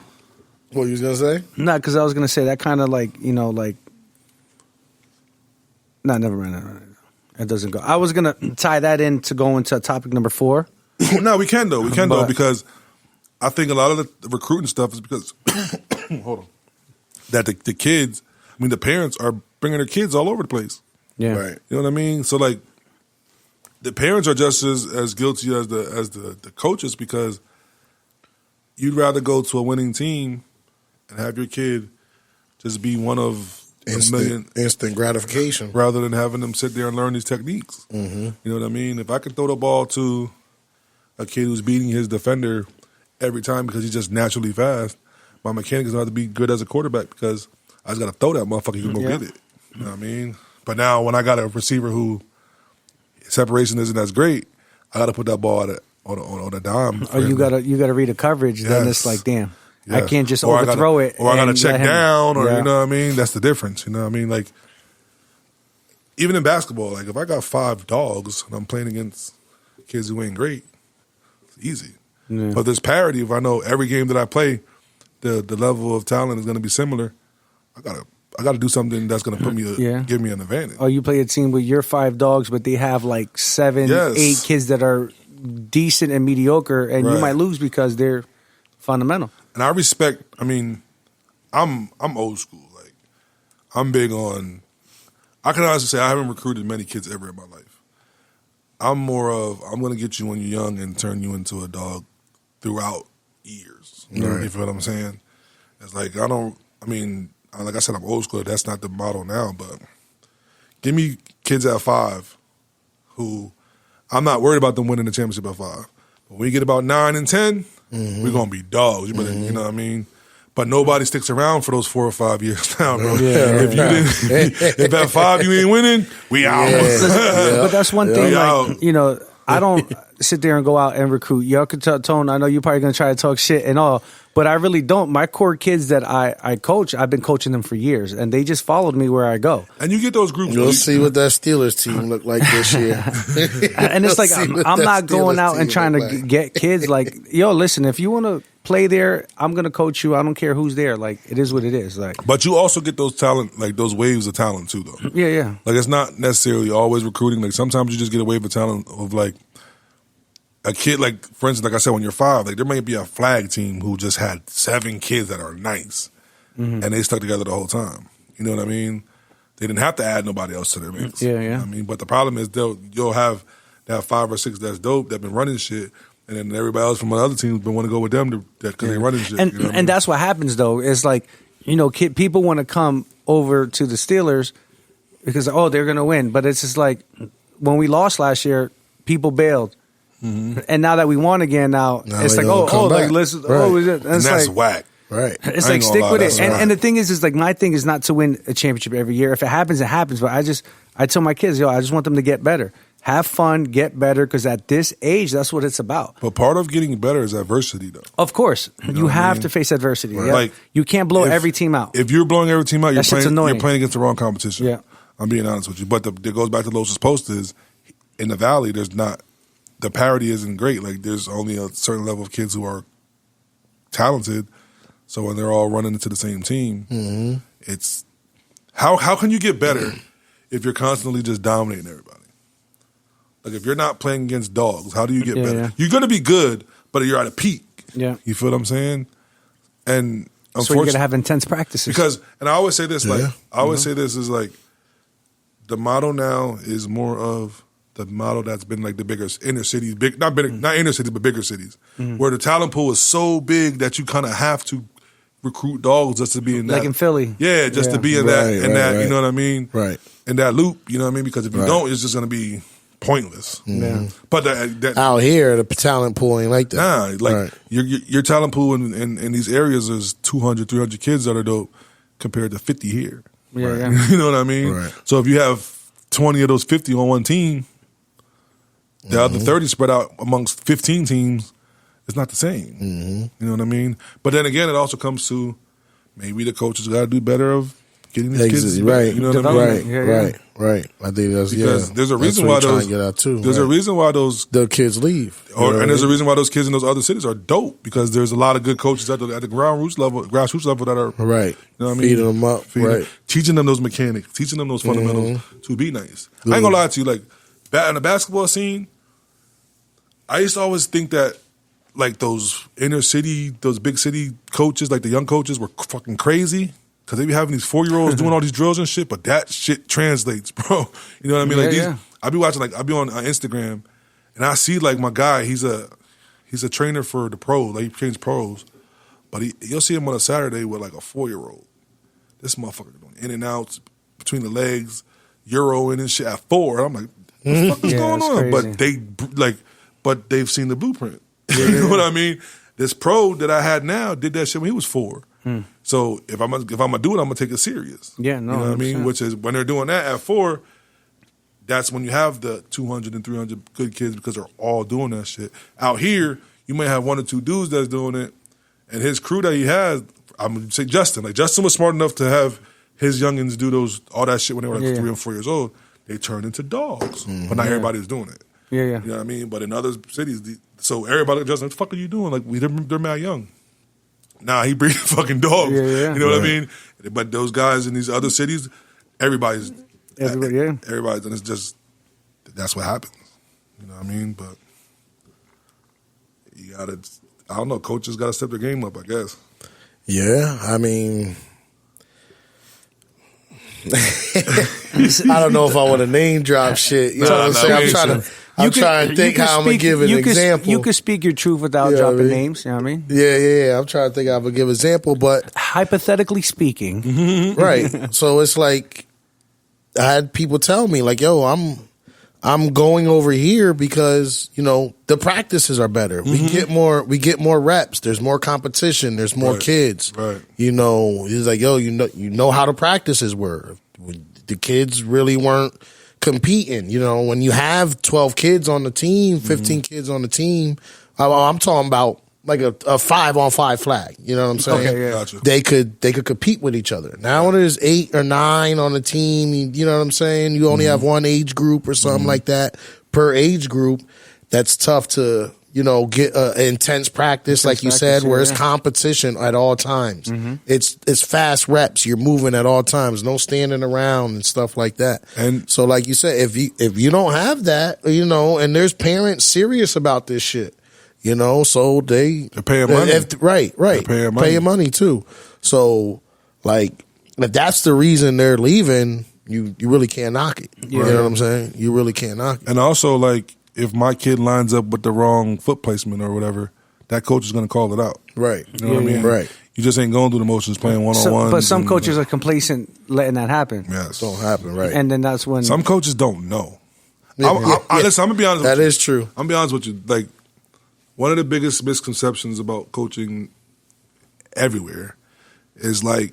What you was gonna say? No, because I was gonna say that kind of like No, never mind. It doesn't go. I was gonna tie that in to go into topic number 4. No, we can though. We can though But- because I think a lot of the recruiting stuff is because hold on, that the kids. I mean, the parents are bringing their kids all over the place. Yeah. Right. You know what I mean? So like, the parents are just as guilty as the coaches because you'd rather go to a winning team and have your kid just be one of a million Instant gratification. rather than having them sit there and learn these techniques. You know what I mean? If I could throw the ball to a kid who's beating his defender every time because he's just naturally fast, my mechanic is going to have to be good as a quarterback because I just got to throw that motherfucker, he's going to go get it. You know what I mean? But now when I got a receiver who separation isn't as great, I got to put that ball on a dime. Or you gotta read a coverage. Then Yes. it's like, damn, Yes. I can't just Or overthrow it. Or I got to and check let him- down, or Yeah. you know what I mean? That's the difference. You know what I mean? Like, even in basketball, like if I got 5 dogs and I'm playing against kids who ain't great, it's easy. Yeah. But there's parity. If I know every game that I play, the level of talent is going to be similar, I gotta do something that's going to put me give me an advantage. Or you play a team with your 5 dogs, but they have like 7, Yes. 8 kids that are decent and mediocre, and you Right. might lose because they're fundamental. And I respect. I mean, I'm old school. Like, I'm big on. I can honestly say I haven't recruited many kids ever in my life. I'm more of I'm going to get you when you're young and turn you into a dog throughout years. You Right. feel what I'm saying? It's like I don't. I mean, like I said, I'm old school. That's not the model now. But give me kids at 5 who I'm not worried about them winning the championship at 5. When we get about 9 and 10, we're gonna be dogs. You better, you know what I mean. But nobody sticks around for those 4 or 5 years now, bro. If at 5 you ain't winning, we out. But that's one thing, Yeah. like, you know, I don't sit there and go out and recruit. Y'all can tell Tone, I know you're probably going to try to talk shit and all, but I really don't. My core kids that I coach, I've been coaching them for years, and they just followed me where I go. And you get those groups. You'll see what that Steelers team look like this year. And it's like, I'm not going out and trying to get kids. Like, yo, listen, if you want to play there, I'm going to coach you. I don't care who's there. Like, it is what it is. Like, But you also get those talent, like those waves of talent too, though. yeah. Like, it's not necessarily always recruiting. Like, sometimes you just get a wave of talent of, like, a kid, like, for instance, like I said, when you're 5, like, there may be a flag team who just had 7 kids that are nice, and they stuck together the whole time. You know what I mean? They didn't have to add nobody else to their mix. Yeah. You know what I mean? But the problem is you'll have that 5 or 6 that's dope that been running shit, and then everybody else from other teams been want to go with them because they running shit. And you know what I mean? and that's what happens, though. It's like, you know, people want to come over to the Steelers because, they're going to win. But it's just like, when we lost last year, people bailed. And now that we won again, now it's they like, gonna come like, back. listen, Right. is it? and that's like, whack. Right. It's I like, ain't gonna stick lie, with it. that's And, right. and the thing is like, my thing is not to win a championship every year. If it happens, it happens. But I tell my kids, I just want them to get better. Have fun, get better, because at this age, that's what it's about. But part of getting better is adversity, though. Of course, you what I have mean? to face adversity. Right. Yeah. Like, you can't blow if- every team out. If you're blowing every team out, you're That shit's playing annoying. against the wrong competition. Yeah. I'm being honest with you. But it goes back to Los' post is, in the Valley, there's not, the parity isn't great. Like, there's only a certain level of kids who are talented. So when they're all running into the same team, it's, how can you get better if you're constantly just dominating everybody? Like, if you're not playing against dogs, how do you get better? Yeah. You're going to be good, but you're at a peak. Yeah. You feel what I'm saying? And So you're gonna have intense practices because, and I always say this, like, Yeah. I always say this is like, the model now is more of the model that's been like the bigger inner cities, not inner cities, but bigger cities, where the talent pool is so big that you kind of have to recruit dogs just to be in that. like in Philly. Yeah, just to be in Right, that, right. you know what I mean? Right. In that loop, you know what I mean? Because if you Right. don't, it's just going to be pointless. Yeah. But that Out here, the talent pool ain't like that. Nah, like Right. your talent pool in these areas is 200, 300 kids that are dope compared to 50 here. Yeah. You know what I mean? Right. So if you have 20 of those 50 on one team, the other 30 spread out amongst 15 teams, it's not the same. You know what I mean? But then again, it also comes to maybe the coaches got to do better of getting these kids. Right. You know what I mean? Right. Yeah, yeah. Right. I think that's Because there's a reason that's why what we're trying those to get out too. there's a right. reason why those the kids leave. You know what and there's I a mean? reason why those kids in those other cities are dope because there's a lot of good coaches at the grassroots level that are Right. You know what I mean? Feeding them up. Right. Teaching them those mechanics, teaching them those fundamentals to be nice. I ain't gonna lie to you, like in the basketball scene, I used to always think that like those inner city, those big city coaches, like the young coaches, were fucking crazy because they be having these 4-year-olds doing all these drills and shit. But that shit translates, bro. You know what I mean? Yeah, yeah. I be watching, like I be on Instagram, and I see like my guy. He's a trainer for the pros. Like he trains pros, but you'll see him on a Saturday with like a 4-year-old. This motherfucker doing in and outs between the legs, Euroing and shit at 4. I'm like, what the fuck is Yeah, going it's on? crazy. But they've seen the blueprint. You know what I mean? This pro that I had now did that shit when he was 4. So if I'm gonna do it, I'm gonna take it serious. Yeah, no, you know what I mean? 100%. Which is when they're doing that at 4. That's when you have the 200 and 300 good kids because they're all doing that shit. Out here, you may have 1 or 2 dudes that's doing it, and his crew that he has. I'm gonna say Justin. Like Justin was smart enough to have his youngins do all that shit when they were like 3 and 4 years old. They turned into dogs, but not everybody's doing it. Yeah. You know what I mean? But in other cities, so everybody just what the fuck are you doing? Like they're mad young. Nah, he breeding fucking dogs. Yeah. You know what I mean? But those guys in these other cities, everybody's, Everybody, yeah. everybody's, and it's just that's what happens. You know what I mean? But you gotta, I don't know. Coaches gotta step their game up, I guess. Yeah, I mean, I don't know if I want to name drop shit. You know what I'm saying? I'm trying to think how I'm gonna give an example. You can speak your truth without Yeah, dropping I mean- names. You know what I mean? Yeah. I'm trying to think how I'm gonna give an example, but Hypothetically speaking, right. So it's like I had people tell me like, "Yo, I'm I'm going over here because, the practices are better. We get more reps. There's more competition. There's more kids. Right. He's like, yo, you know how the practices were. The kids really weren't competing. When you have 12 kids on the team, 15 kids on the team, I'm talking about like a 5-on-5 flag. You know what I'm saying? Okay, yeah. Gotcha. They could compete with each other. Now there's 8 or 9 on the team. You know what I'm saying? You only have one age group or something like that per age group. That's tough to get intense practice, like you said, where it's competition at all times. It's fast reps. You're moving at all times. No standing around and stuff like that. And so, like you said, if you don't have that, and there's parents serious about this shit. So they're paying money. Right. They're paying money too. So, like, if that's the reason they're leaving, you really can't knock it. You know what I'm saying? You really can't knock it. And also, like, if my kid lines up with the wrong foot placement or whatever, that coach is going to call it out. Right. You know what I mean? Right. You just ain't going through the motions playing one-on-one. But some coaches are complacent letting that happen. Yes. Don't happen, right. And then that's when... Some coaches don't know. Yeah. Listen, I'm going to be honest with you. That is true. I'm going to be honest with you. Like, one of the biggest misconceptions about coaching everywhere is, like,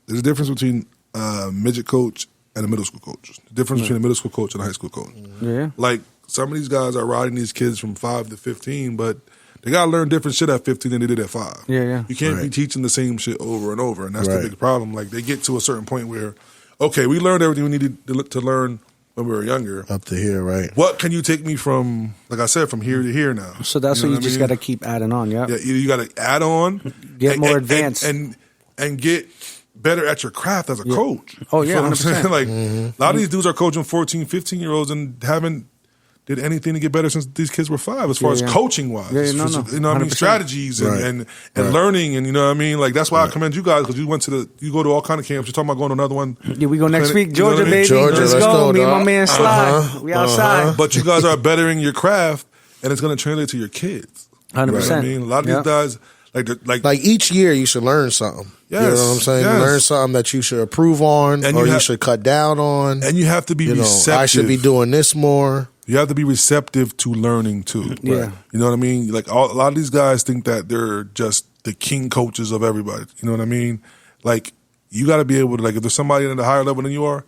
there's a difference between a midget coach and a middle school coach. The difference between a middle school coach and a high school coach. Yeah. Like, some of these guys are riding these kids from 5 to 15, but they got to learn different shit at 15 than they did at 5. Yeah. You can't be teaching the same shit over and over, and that's the big problem. Like, they get to a certain point where, okay, we learned everything we needed to learn when we were younger. Up to here, right. What can you take me from, like I said, from here to here now? So that's what you just got to keep adding on, Yeah, you got to add on. Get more advanced. And get better at your craft as a coach. Oh, You yeah, feel what I'm 100%. saying? Like, a lot of these dudes are coaching 14, 15-year-olds and haven't did anything to get better since these kids were 5, as far as coaching-wise. Yeah, no. You know what I mean? 100%. Strategies and learning, and you know what I mean? Like, that's why I commend you guys, because you go to all kind of camps. You're talking about going to another one. Yeah, we go next clinic, week. you know what Georgia, I mean? baby. Georgia, let's let's go. go, Me and my dog. man Sly. We outside. But you guys are bettering your craft, and it's going to translate to your kids. 100%. You know what I mean? A lot of these guys, like each year you should learn something. Yes, you know what I'm saying? yes. Learn something that you should improve on, And or you you should cut down on. And you have to be receptive. I should be doing this more. You have to be receptive to learning too. Yeah. You know what I mean? Like, a lot of these guys think that they're just the king coaches of everybody. You know what I mean? Like, you got to be able to, like, if there's somebody at a higher level than you are,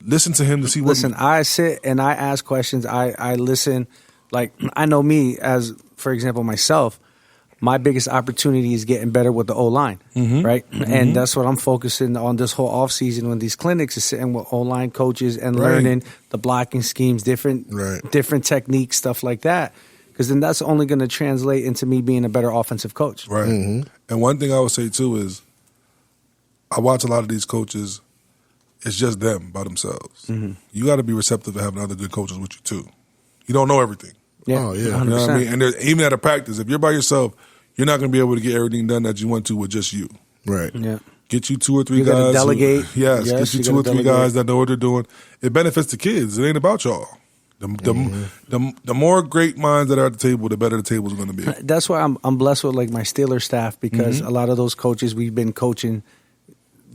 listen to him to see what. Listen, I sit and I ask questions. I listen. Like, I know me as, for example, myself. My biggest opportunity is getting better with the O-line, right? And that's what I'm focusing on this whole offseason when these clinics is sitting with O-line coaches and learning the blocking schemes, different techniques, stuff like that. Because then that's only going to translate into me being a better offensive coach. Right. And one thing I would say too is, I watch a lot of these coaches, it's just them by themselves. You got to be receptive to having other good coaches with you too. You don't know everything. Yeah. Oh, yeah. 100%. You know what I mean? And even at a practice, if you're by yourself, you're not going to be able to get everything done that you want to with just you. Right. Yeah. Get you 2 or 3 You gotta guys. delegate. Yes, Yes, get you you 2 or gotta 3 delegate. guys that know what they're doing. It benefits the kids. It ain't about y'all. The more great minds that are at the table, the better the table's going to be. That's why I'm blessed with like my Steelers staff, because a lot of those coaches we've been coaching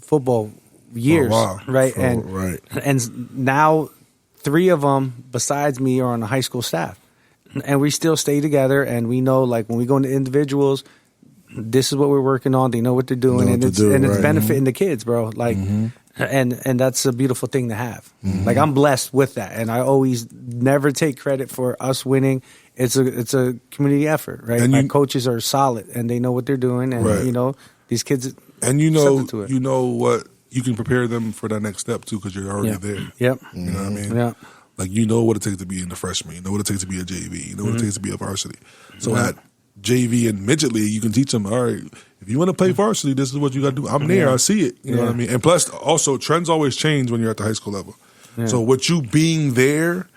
football years, right? And now 3 of them besides me are on the high school staff, and we still stay together. And we know, like, when we go into individuals, this is what we're working on. They know what they're doing, and it's benefiting the kids, bro. Like, and that's a beautiful thing to have. Like, I'm blessed with that, and I always never take credit for us winning. It's a community effort, right? And my coaches are solid, and they know what they're doing, and you know, these kids. And you to know what, you can prepare them for that next step too, because you're already there. Yep. You know what I mean? Yeah. Like, you know what it takes to be in the freshman. You know what it takes to be a JV. You know what it takes to be a varsity. So at JV and midget league, you can teach them, all right, if you want to play varsity, this is what you got to do. I'm there. I see it. You know what I mean? And plus, also, trends always change when you're at the high school level. So with you being there,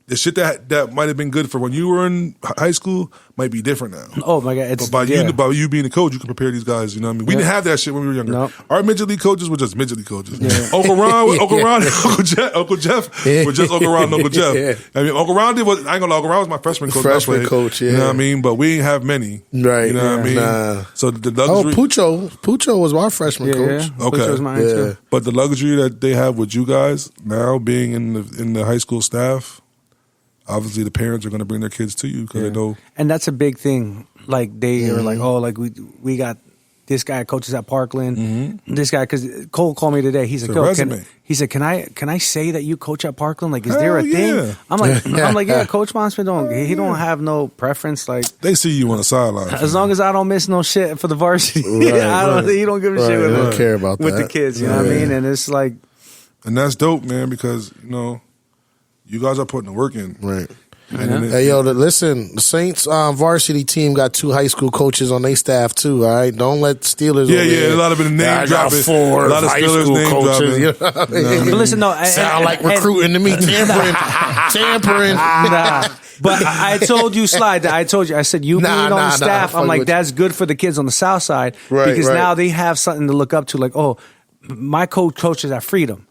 the shit that might have been good for when you were in high school might be different now. Oh my God! But by you being a coach, you can prepare these guys. You know what I mean? We didn't have that shit when we were younger. Nope. Our midget league coaches were just midget league coaches. Uncle Ron, Uncle Jeff were just Uncle Ron and Uncle Jeff. I mean, Uncle Ron I ain't gonna lie, Uncle Ron was my freshman coach. Freshman coach, yeah. You know what I mean? But we ain't have many. Right. You know what I mean? Nah. So the luxury. Pucho was our freshman coach. Yeah. Okay. Pucho was mine too. But the luxury that they have with you guys now, being in the high school staff, obviously the parents are going to bring their kids to you because they know. And that's a big thing. Like they are like, oh, like we got this guy coaches at Parkland. This guy, because Cole called me today. He's like, he said, can I say that you coach at Parkland? Like, is there a thing? I'm like, yeah, Coach Monsman don't have no preference. Like, they see you on the sideline. As long as I don't miss no shit for the varsity, Right, he don't give a shit with, don't care about with that. the kids. You know what I mean? And it's like, and that's dope, man, because you guys are putting the work in. Right. Hey, yo, listen, the Saints varsity team got 2 high school coaches on their staff, too, all right? Don't let Steelers a lot of it name dropping. 4 a lot of high Steelers school name coaches. dropping. You know what I mean? but listen, no. Sound like recruiting to me, tampering. Nah. But I told you, Slide, I said, you being on the staff, I'm like, that's good for the kids on the south side. Right, because right. now they have something to look up to. Like, oh, my coach coaches at Freedom.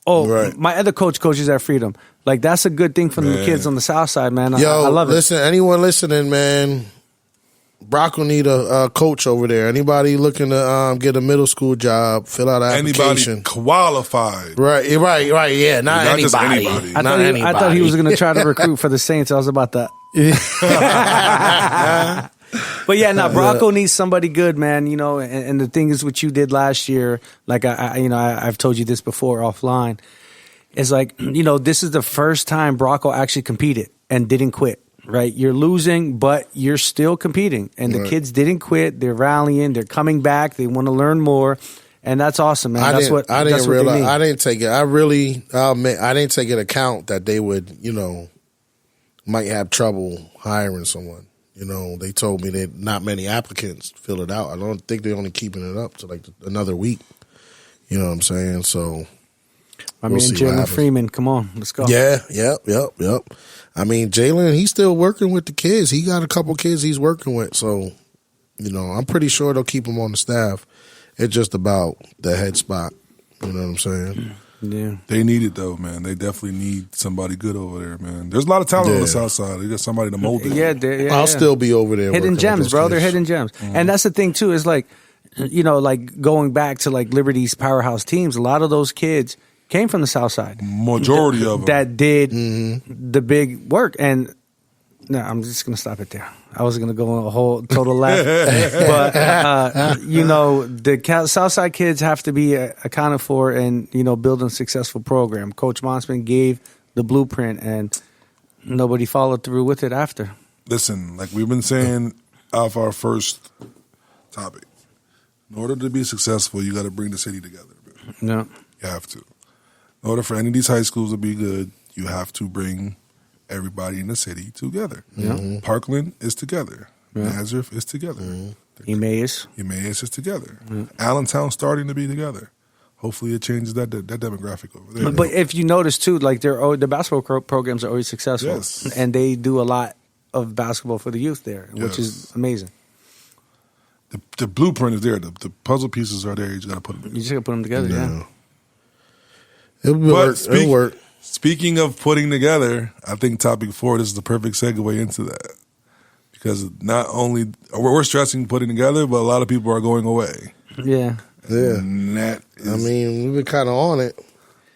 Oh, Right. my other coaches at Freedom. Like, that's a good thing for the kids on the south side, man. Yo, I love it. listen, anyone listening, man, Brock will need a coach over there. Anybody looking to get a middle school job, fill out an application. Anybody qualified. Right, yeah, not just anybody. anybody. I thought he was going to try to recruit for the Saints. I was about that. But yeah, now Bronco needs somebody good, man. And the thing is, what you did last year, like I've told you this before offline, is like, this is the first time Bronco actually competed and didn't quit. Right, you're losing, but you're still competing, and the kids didn't quit. They're rallying. They're coming back. They want to learn more, and that's awesome, man. I didn't realize. I didn't take it. I didn't take into account that they would, might have trouble hiring someone. They told me that not many applicants fill it out. I don't think they're only keeping it up to like another week. You know what I'm saying? So, I mean, Jalen Freeman, come on, let's go. Yeah, yep. I mean, Jalen, he's still working with the kids. He got a couple kids he's working with. So, I'm pretty sure they'll keep him on the staff. It's just about the head spot. You know what I'm saying? Yeah. They need it, though, man. They definitely need somebody good over there, man. There's a lot of talent on the south side. They got somebody to mold it. Yeah, I'll still be over there. Hidden gems, bro. They're hidden gems. Mm-hmm. And that's the thing, too, is like, like going back to like Liberty's powerhouse teams, a lot of those kids came from the south side. Majority of them. That did the big work. And no, I'm just going to stop it there. I was going to go on a whole total laugh. But, the Southside kids have to be accounted for and, build a successful program. Coach Monsman gave the blueprint and nobody followed through with it after. Listen, like we've been saying off our first topic, in order to be successful, you got to bring the city together. No. You have to. In order for any of these high schools to be good, you have to bring everybody in the city together. Yeah. Parkland is together. Nazareth is together. Emmaus is together. Allentown's starting to be together. Hopefully it changes that demographic over there. But if you notice, too, like the basketball programs are always successful. Yes. And they do a lot of basketball for the youth there, which is amazing. The blueprint is there. The puzzle pieces are there. You just got to put them together. You just got to put them together, yeah. It'll work. Speaking of putting together, I think topic 4, this is the perfect segue into that. Because not only we're stressing putting together, but a lot of people are going away. Yeah. And that is, I mean, we've been kind of on it.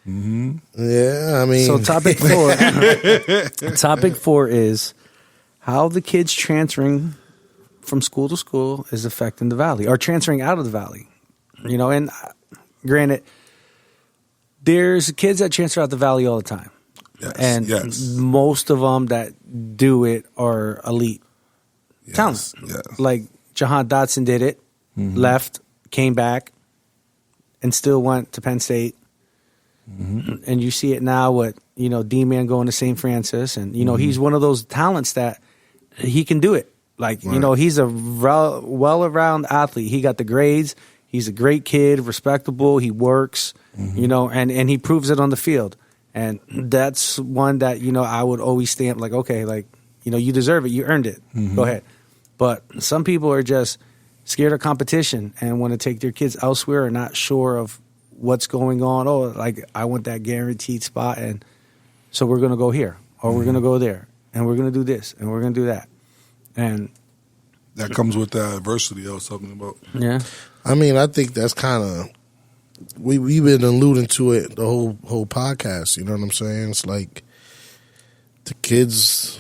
Mm-hmm. Yeah, I mean. So topic 4 is how the kids transferring from school to school is affecting the Valley or transferring out of the Valley. And granted, there's kids that transfer out the Valley all the time. Yes, and most of them that do it are elite talent. Yes. Like Jahan Dotson did it, left, came back, and still went to Penn State. Mm-hmm. And you see it now with, D-Man going to St. Francis. And, he's one of those talents that he can do it. Like, he's a well-around athlete. He got the grades. He's a great kid, respectable. He works, and he proves it on the field. And that's one that, I would always stamp like, okay, like, you deserve it. You earned it. Mm-hmm. Go ahead. But some people are just scared of competition and want to take their kids elsewhere and not sure of what's going on. Oh, like I want that guaranteed spot. And so we're going to go here or we're going to go there and we're going to do this and we're going to do that. And that comes with that adversity I was talking about. yeah. I mean, I think that's kind of we've been alluding to it the whole podcast. You know what I'm saying? It's like the kids,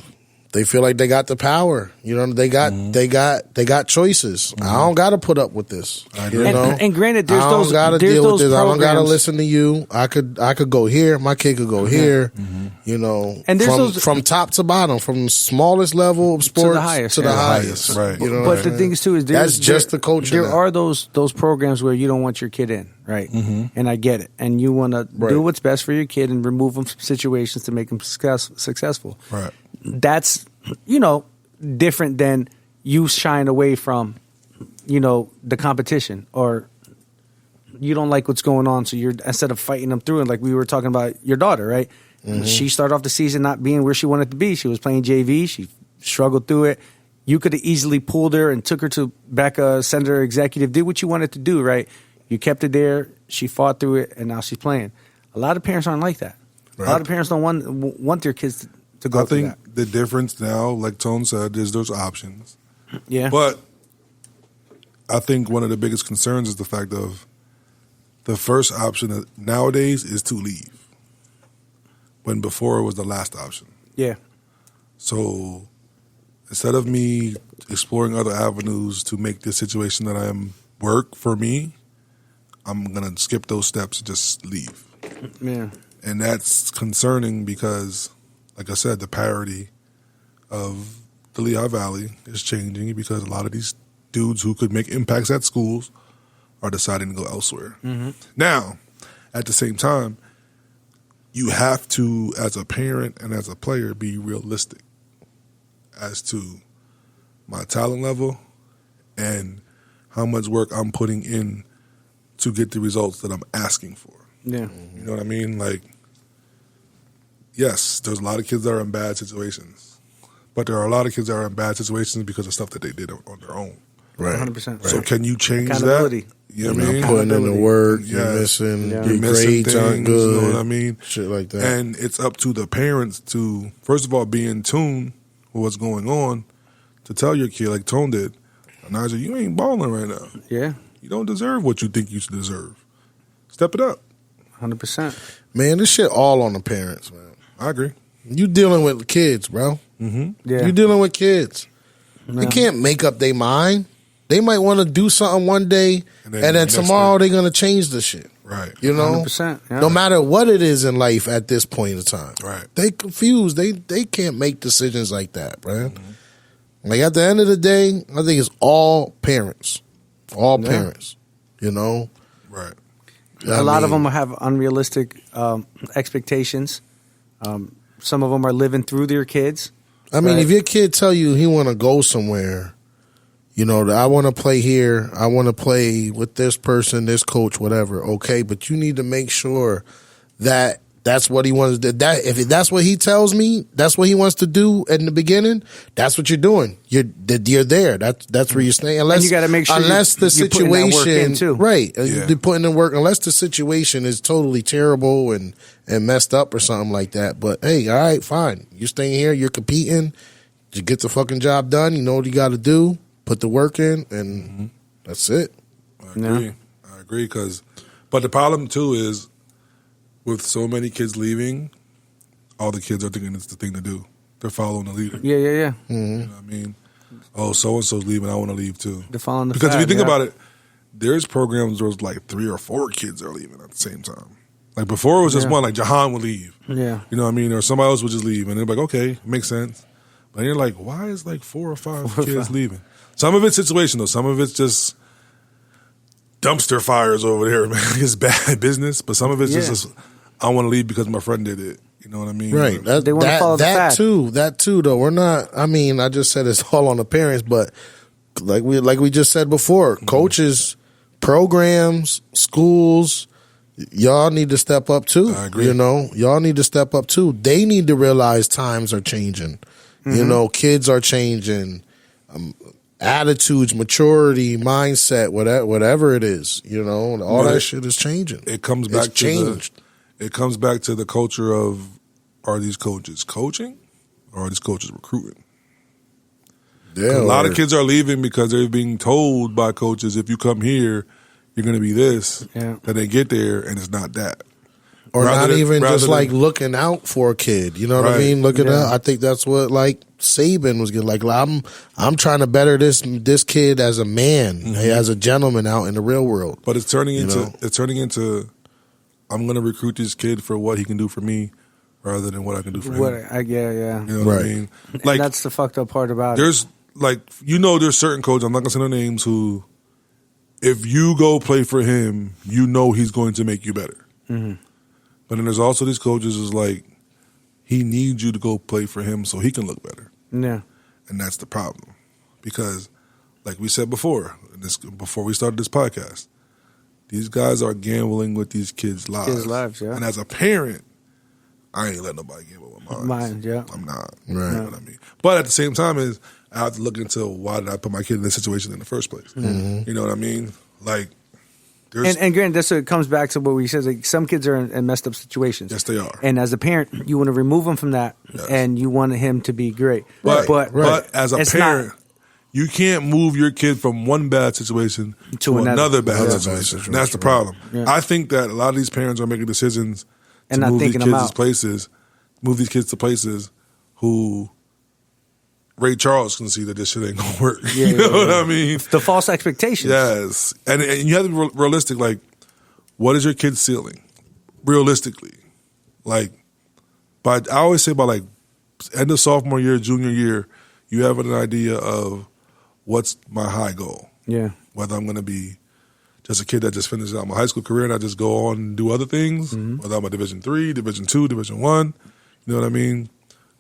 they feel like they got the power. You know, they got choices. I don't got to put up with this. You know? And granted, there's I don't those got to there's deal with those this. I don't got to programs- listen to you. I could go here. My kid could go here. You know, And there's from top to bottom, from the smallest level of sports the highest. to the Yeah. highest. Right. You know, But the thing is too is that's just the coaching. There are those programs where you don't want your kid in, right? And I get it, and you want to Right. do what's best for your kid and remove them from situations to make them successful. Right. That's different than you shying away from the competition, or you don't like what's going on, so you're instead of fighting them through it, like we were talking about your daughter, right? She started off the season not being where she wanted to be. She was playing JV. She struggled through it. You could have easily pulled her and took her to back a senator executive, did what you wanted to do, right? You kept her there. She fought through it, and now she's playing. A lot of parents aren't like that. Right. A lot of parents don't want their kids to go I through think that. the difference now, like Tone said, is there's options. Yeah. But I think one of the biggest concerns is the fact of the first option nowadays is to leave, when before it was the last option. Yeah. So instead of me exploring other avenues to make this situation that I am work for me, I'm going to skip those steps and just leave. Yeah. And that's concerning because, like I said, the parity of the Lehigh Valley is changing because a lot of these dudes who could make impacts at schools are deciding to go elsewhere. Now, at the same time, you have to, as a parent and as a player, be realistic as to my talent level and how much work I'm putting in to get the results that I'm asking for. Yeah. You know what I mean? Like, yes, there's a lot of kids that are in bad situations, but there are a lot of kids that are in bad situations because of stuff that they did on their own. Right. 100%. So can you change that? Accountability. You know what I You're mean? not putting in the work. You're Yes. missing. Yeah. Your You're missing grades aren't things, good. you know what I mean? Shit like that. And it's up to the parents to, first of all, be in tune with what's going on, to tell your kid, like Tone did, Naja, you ain't balling right now. Yeah. You don't deserve what you think you should deserve. Step it up. 100%. Man, this shit all on the parents, man. I agree. You dealing with kids, bro. Yeah. You dealing with kids. No. They can't make up their mind. They might want to do something one day, And and then then the next tomorrow day. they're going to change the shit. Right. You know? 100%. Yeah. No matter what it is in life at this point in time. Right. They confused. They can't make decisions like that, man. Like at the end of the day, I think it's all parents. All Yeah. parents. You know? Right. A lot of them have unrealistic expectations. Some of them are living through their kids. I mean, Right. if your kid tell you he want to go somewhere, you know, I want to play here, I want to play with this person, this coach, whatever. Okay, but you need to make sure that that's what he wants to do. That if that's what he tells me, that's what he wants to do in the beginning. That's what you're doing. You're there. That's where you're staying. Unless you gotta make sure unless the you're putting that work in, situation, too. right? Yeah. You're putting in work. Unless the situation is totally terrible and messed up or something like that. But hey, all right, fine. You're staying here. You're competing. You get the fucking job done. You know what you got to do. Put the work in, and that's it. I agree. I agree. But the problem too is with so many kids leaving, all the kids are thinking it's the thing to do. They're following the leader. Yeah. You know what I mean? Oh, so and so's leaving. I want to leave too. They're following the Because if you fad, think yeah. about it, there's programs where it's like 3 or 4 kids are leaving at the same time. Like before, it was just Yeah. one. Like Jahan would leave. Yeah. You know what I mean? Or somebody else would just leave, and they're like, okay, makes sense. But you're like, why is like 4 or 5 kids leaving? Some of it's situational. Some of it's just dumpster fires over there, man. It's bad business. But some of it's Yeah. just I want to leave because my friend did it. You know what I mean? Right. They wanna follow the that fad. too. That too. Though we're not. I mean, I just said it's all on the parents, but like we just said before, coaches, programs, schools, y'all need to step up too. I agree. You know, y'all need to step up too. They need to realize times are changing. You know, kids are changing. Attitudes, maturity, mindset, whatever it is, you know, all that shit is changing. It comes back it comes back to the culture of, are these coaches coaching or are these coaches recruiting? Yeah, A lot of kids are leaving because they're being told by coaches, if you come here, you're going to be this. Yeah. Then they get there and it's not that. or rather not than- even rather just than- like looking out for a kid. You know what I Right. mean? Looking Yeah. out. I think that's what like Saban was getting. Like I'm trying to better this kid as a man, as a gentleman out in the real world. But it's turning know? into I'm going to recruit this kid for what he can do for me rather than what I can do for him. Yeah. You know what I Right. mean? And Like that's the fucked up part about it. there's like there's certain coaches, I'm not gonna say their names, who if you go play for him, you know he's going to make you better. Mm-hmm. But then there's also these coaches who's like he needs you to go play for him so he can look better, Yeah. and that's the problem because, like we said before we started this podcast, these guys are gambling with these kids' lives. Kids' lives, yeah. And as a parent, I ain't letting nobody gamble with mine. Mine, yeah. I'm not. Right. You know what I mean? But at the same time, is I have to look into why did I put my kid in this situation in the first place? Mm-hmm. You know what I mean? Like, there's And granted, this comes back to what we said. Like some kids are in messed up situations. yes, they are. And as a parent, you want to remove him from that, Yes. and you want him to be great. But but as a it's parent, not- you can't move your kid from one bad situation To another. bad Yeah. situation. And that's the problem. Yeah. I think that a lot of these parents are making decisions to And not move these thinking kids them to out. places, move these kids to places who Ray Charles can see that this shit ain't gonna work. Yeah, you know yeah, what yeah. I mean? the false expectations. Yes, and you have to be realistic. Like, what is your kid's ceiling? Realistically, like, I always say by like end of sophomore year, junior year, you have an idea of what's my high goal. Yeah. Whether I'm going to be just a kid that just finishes out my high school career and I just go on and do other things. Mm-hmm. Whether I'm a Division III, Division II, Division I. You know what I mean?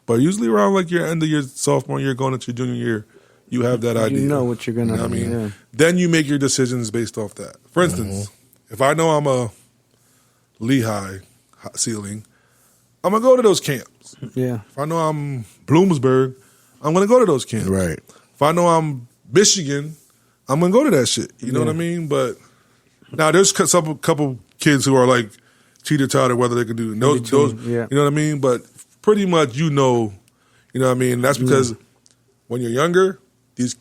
But usually around like your end of your sophomore year, going into your junior year, you have that idea. You know what you're gonna. You know what I mean? Yeah. Then you make your decisions based off that. For instance, if I know I'm a Lehigh ceiling, I'm going to go to those camps. Yeah. If I know I'm Bloomsburg, I'm going to go to those camps. Right. If I know I'm Michigan, I'm going to go to that shit. You know what I mean? But now there's some couple kids who are like teeter-totter whether they can do those. yeah. You know what I mean? But pretty much you know what I mean? That's because when you're younger, these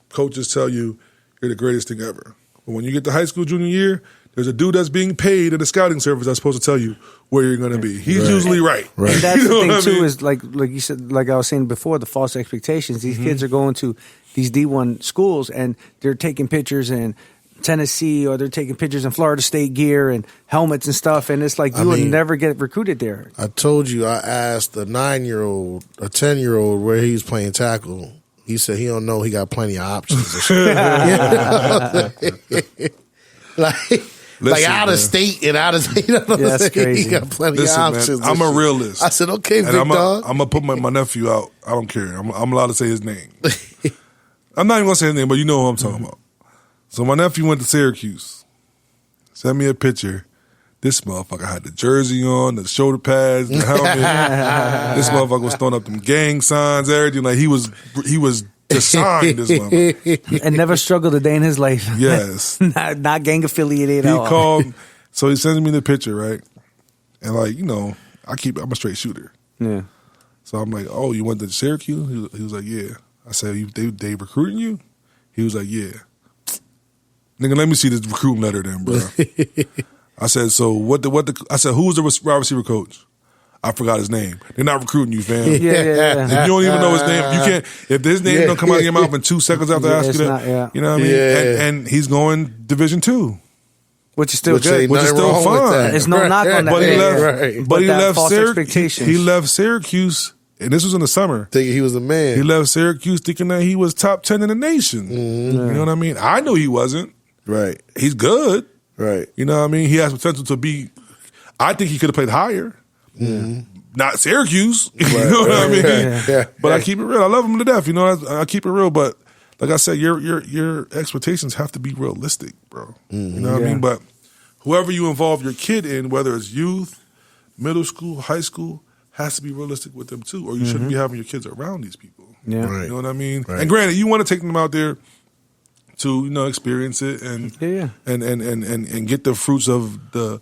coaches tell you you're the greatest thing ever. But when you get to high school junior year, there's a dude that's being paid in the scouting service that's supposed to tell you where you're going to be. He's usually right. And that's You know the what thing I too mean? is like you said, like I was saying before, the false expectations. These kids are going to these D1 schools and they're taking pictures in Tennessee or they're taking pictures in Florida State gear and helmets and stuff, and it's like you would mean- never get recruited there. I told you I asked a 9-year-old, a 10-year-old where he's playing tackle. He said he don't know he got plenty of options. and shit. like out of man. state and out of state. You know what I'm that's saying? crazy. He got plenty Listen, of man, options. I'm and a shit. realist. I said, okay, And big I'm dog. going to put my nephew out. I don't care. I'm allowed to say his name. I'm not even going to say his name, but you know who I'm talking about. So my nephew went to Syracuse. Sent me a picture. This motherfucker had the jersey on, the shoulder pads, the helmet. This motherfucker was throwing up them gang signs, everything. Like he was designed, this motherfucker. And never struggled a day in his life. Yes. not gang affiliated He at all. called, so he sends me the picture, right? And like, I'm a straight shooter. Yeah. So I'm like, oh, you went to Syracuse? He was like, yeah. I said, they recruiting you? He was like, yeah. Nigga, let me see this recruiting letter then, bro. I said, so I said, who was the wide receiver coach? I forgot his name. They're not recruiting you, fam. Yeah. If you don't even know his name, you can't. If his name don't come out of your mouth in 2 seconds after I ask you it's that, not, yeah. you know what I mean? Yeah. And he's going Division II. Which is still Which good. ain't Which is nothing still wrong with fine. that. There's no knock on that. But he Yeah, left. right. But he that left false Syracuse. expectations. He left Syracuse, and this was in the summer. Thinking he was a man. He left Syracuse thinking that he was top 10 in the nation. You know what I mean? I knew he wasn't. Right. He's good. Right. You know what I mean? He has potential to be. I think he could have played higher. Not Syracuse. You know what I mean? Yeah. But I keep it real. I love him to death. You know, I keep it real. But like I said, your expectations have to be realistic, bro. You know what I Yeah. mean? But whoever you involve your kid in, whether it's youth, middle school, high school, has to be realistic with them too, or you shouldn't be having your kids around these people. Yeah. Right. You know what I mean? Right. And granted, you want to take them out there to experience it and Yeah. and get the fruits of the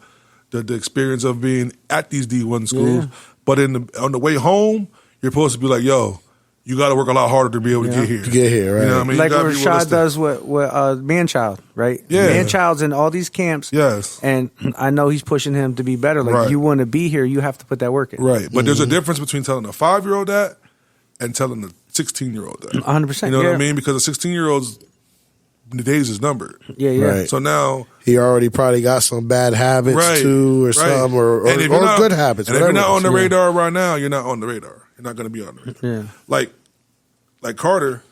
experience of being at these D1 schools. Yeah. But on the way home, you're supposed to be like, yo, you got to work a lot harder to be able to get here. To get here, right. You know what I mean? Like You what gotta be Rashad realistic. does with Manchild, right? Yeah. Manchild's in all these camps. Yes. And I know he's pushing him to be better. Like, Right. you want to be here, you have to put that work in. Right. But there's a difference between telling a 5-year-old that and telling a 16-year-old that. 100%. You know what yeah. I mean? Because a 16-year-old's the days is numbered. Yeah, yeah. Right. So now, He already probably got some bad habits right, too, or right. something, or And if you're not- good habits. And if you're not on the whatever. radar right now, you're not on the radar. You're not going to be on the radar. Yeah. Like Carter,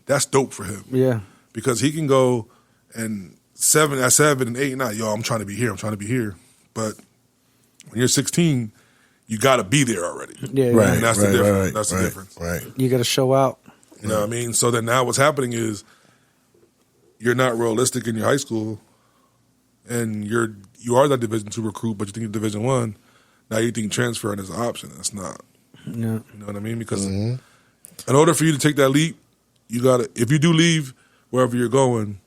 that's dope for him Yeah. because he can go and 7 and 8 and 9. Yo, I'm trying to be here. I'm trying to be here. But when you're 16, you got to be there already. Yeah, yeah. Right, And that's right, the difference. right, That's the right, difference. Right. You got to show out. You know what I mean? So then now what's happening is you're not realistic in your high school, and you are that Division II recruit, but you think you're Division I. Now you think transferring is an option. That's not. Yeah. You know what I mean? Because in order for you to take that leap, you gotta. If you do leave wherever you're going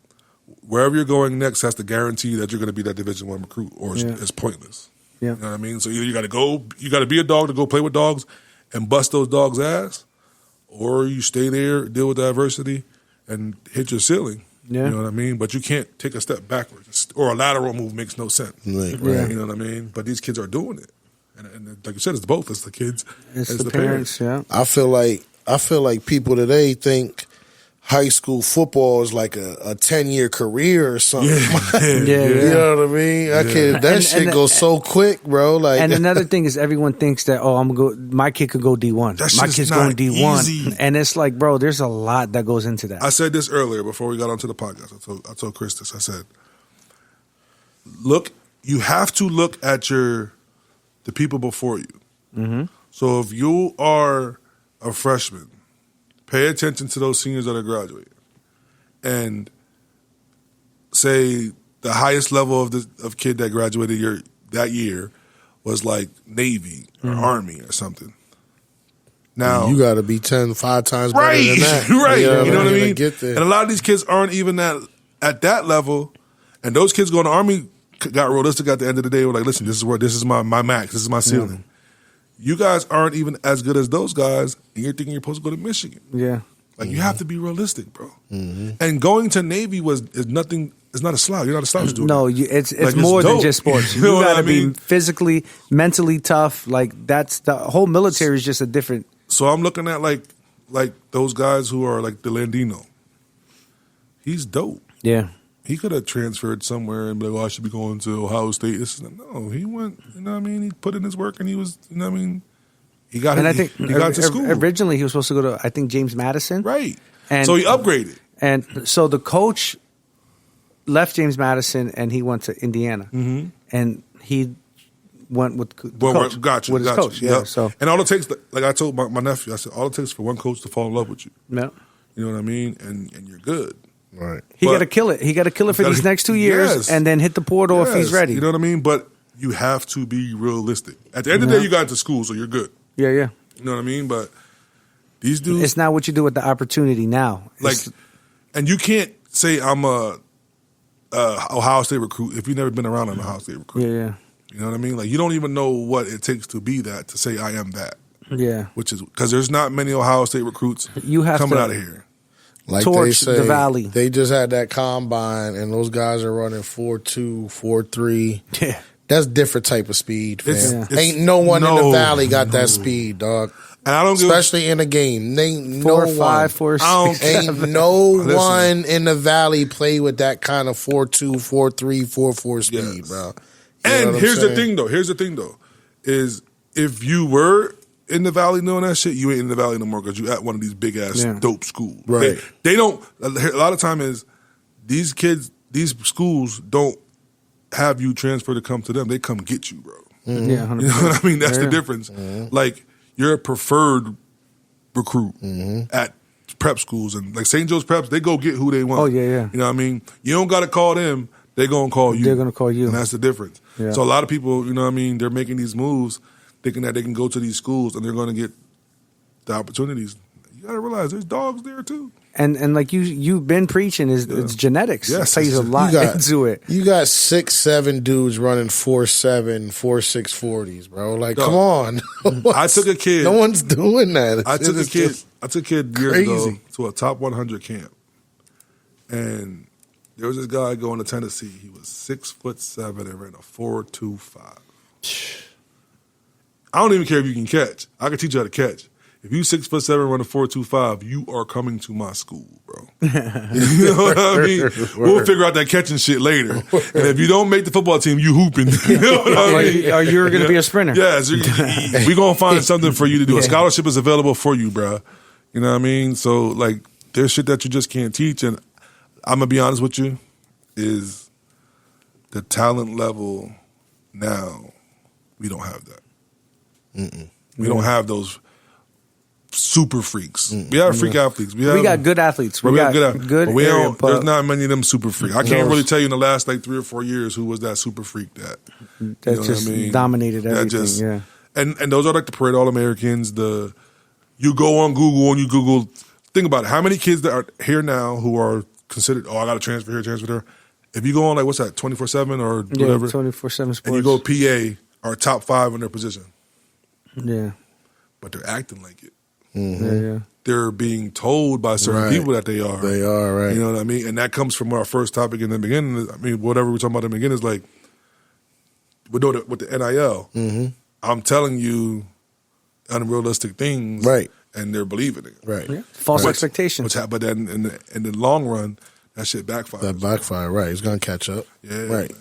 next has to guarantee that you're going to be that Division I recruit, or it's pointless. Yeah. You know what I mean? So either you got to be a dog to go play with dogs and bust those dogs' ass, or you stay there, deal with the adversity, and hit your ceiling. Yeah. You know what I mean? But you can't take a step backwards, or a lateral move makes no sense. Right, Yeah. right. You know what I mean? But these kids are doing it, and like you said, it's both. It's the kids, It's and the parents, yeah. I feel like people today think high school football is like a 10-year career or something. Yeah, You know what I mean? That shit And- goes so quick, bro. Like, And another thing is everyone thinks that, my kid could go D1. That My shit's kid's not going D1. easy. And it's like, bro, there's a lot that goes into that. I said this earlier before we got onto the podcast. I told Chris this. I said, you have to look at the people before you. Mm-hmm. So if you are a freshman, pay attention to those seniors that are graduating, and say the highest level of kid that graduated that year was like Navy or Army or something. Now you got to be 5 times better right, than that. right. You You know what I to mean? Get there. And a lot of these kids aren't even at that level, and those kids going to Army got realistic at the end of the day. We're like, listen, this is my max, this is my ceiling. You guys aren't even as good as those guys, and you're thinking you're supposed to go to Michigan. Yeah. Like you have to be realistic, bro. And going to Navy is nothing. It's not a slouch. You're not a slouch doing No, it. it's Like, more than dope. just sports. You You know what got to I mean? be physically, mentally tough. Like, that's the whole military is just a different. So I'm looking at like those guys who are like the Landino. He's dope. Yeah. He could have transferred somewhere and be like, I should be going to Ohio State. No, he went, you know what I mean? He put in his work and he was, you know what I mean? He got And I think he got to school. originally he was supposed to go to, I think, James Madison. Right. And- so he upgraded. And so the coach left James Madison and he went to Indiana. Mm-hmm. And he went with the coach. Gotcha. With his Gotcha. coach. Yeah. Yep. So, and all it takes, like I told my nephew, I said, all it takes for one coach to fall in love with you. yeah. You know what I mean? And you're good. Right. He But- got to kill it. He got to kill it for these next 2 years Yes. and then hit the portal if he's Yes, ready. You know what I mean? But you have to be realistic. At the end of the day, you got into school, so you're good. Yeah, yeah. You know what I mean? But these dudes, It's not what you do with the opportunity now. like, It's- and you can't say I'm a Ohio State recruit if you've never been around an Ohio State recruit. yeah, yeah. You know what I mean? Like, you don't even know what it takes to be that, to say I am that. Yeah. Which is because there's not many Ohio State recruits You have coming to- out of here. Like Torch they say, the Valley. They just had that combine, and those guys are running 4.2, 4.3. Yeah. That's different type of speed, fam. It's- Ain't no one in the no, Valley got no. that speed, dog. And I don't give Especially in a game. Ain't 4 no 5, one. 4 I don't 6. Ain't no Listen. one in the Valley play with that kind of 4.2, 4.3, 4.4 speed, Yes. bro. You know And what I'm here's the saying? thing though, is if you were in the Valley doing that shit, you ain't in the Valley no more because you at one of these big ass Yeah. dope schools. Right. They don't. A lot of time is these kids, these schools don't have you transfer to come to them. They come get you, bro. Yeah, 100%. You know what I mean? That's Yeah. the difference. Like, you're a preferred recruit at prep schools, and like St. Joe's Preps, they go get who they want. Oh, yeah, yeah. You know what I mean? You don't got to call them. they're going to call you. They're going to call you. And that's the difference. Yeah. So a lot of people, you know what I mean, they're making these moves thinking that they can go to these schools and they're going to get the opportunities. You got to realize there's dogs there too. And like you've been preaching it's genetics. Yes, It plays a lot into it. You got 6'7" dudes running 4.7, 4.6 40s, bro. Like, come on. I took a kid. No one's doing that. I took a kid years ago crazy. to a top 100 camp, and there was this guy going to Tennessee. He was 6'7" and ran a 4.25. I don't even care if you can catch. I can teach you how to catch. If you 6'7" run a 4.25, you are coming to my school, bro. You know what I mean? We'll figure out that catching shit later. And if you don't make the football team, you hooping. You know what I mean? Or you're going to be a sprinter. Yes, we're gonna find something for you to do. A scholarship is available for you, bro. You know what I mean? So like, there's shit that you just can't teach. And I'm gonna be honest with you, is the talent level now. We don't have that. We don't have those super freaks. We have freak athletes. We got good athletes. We got good athletes. But we area, don't. but There's not many of them super freaks. I can't really tell you in the last like 3 or 4 years who was that super freak that just dominated everything. And those are like the parade All-Americans. You go on Google and you Google. Think about it. How many kids that are here now who are considered? Oh, I got to transfer here, transfer there. If you go on like what's that 24/7 or whatever, 24/7 sports, and you go PA are top 5 in their position. Yeah, but they're acting like it. Yeah. They're being told by certain people that they are. They are, right. You know what I mean? And that comes from our first topic in the beginning. I mean, whatever we're talking about in the beginning is like, with the NIL, I'm telling you unrealistic things. Right. And they're believing it. Right. Yeah. False expectations. But then in the long run, that shit backfires. That backfire, right. It's going to catch up. Yeah. Right.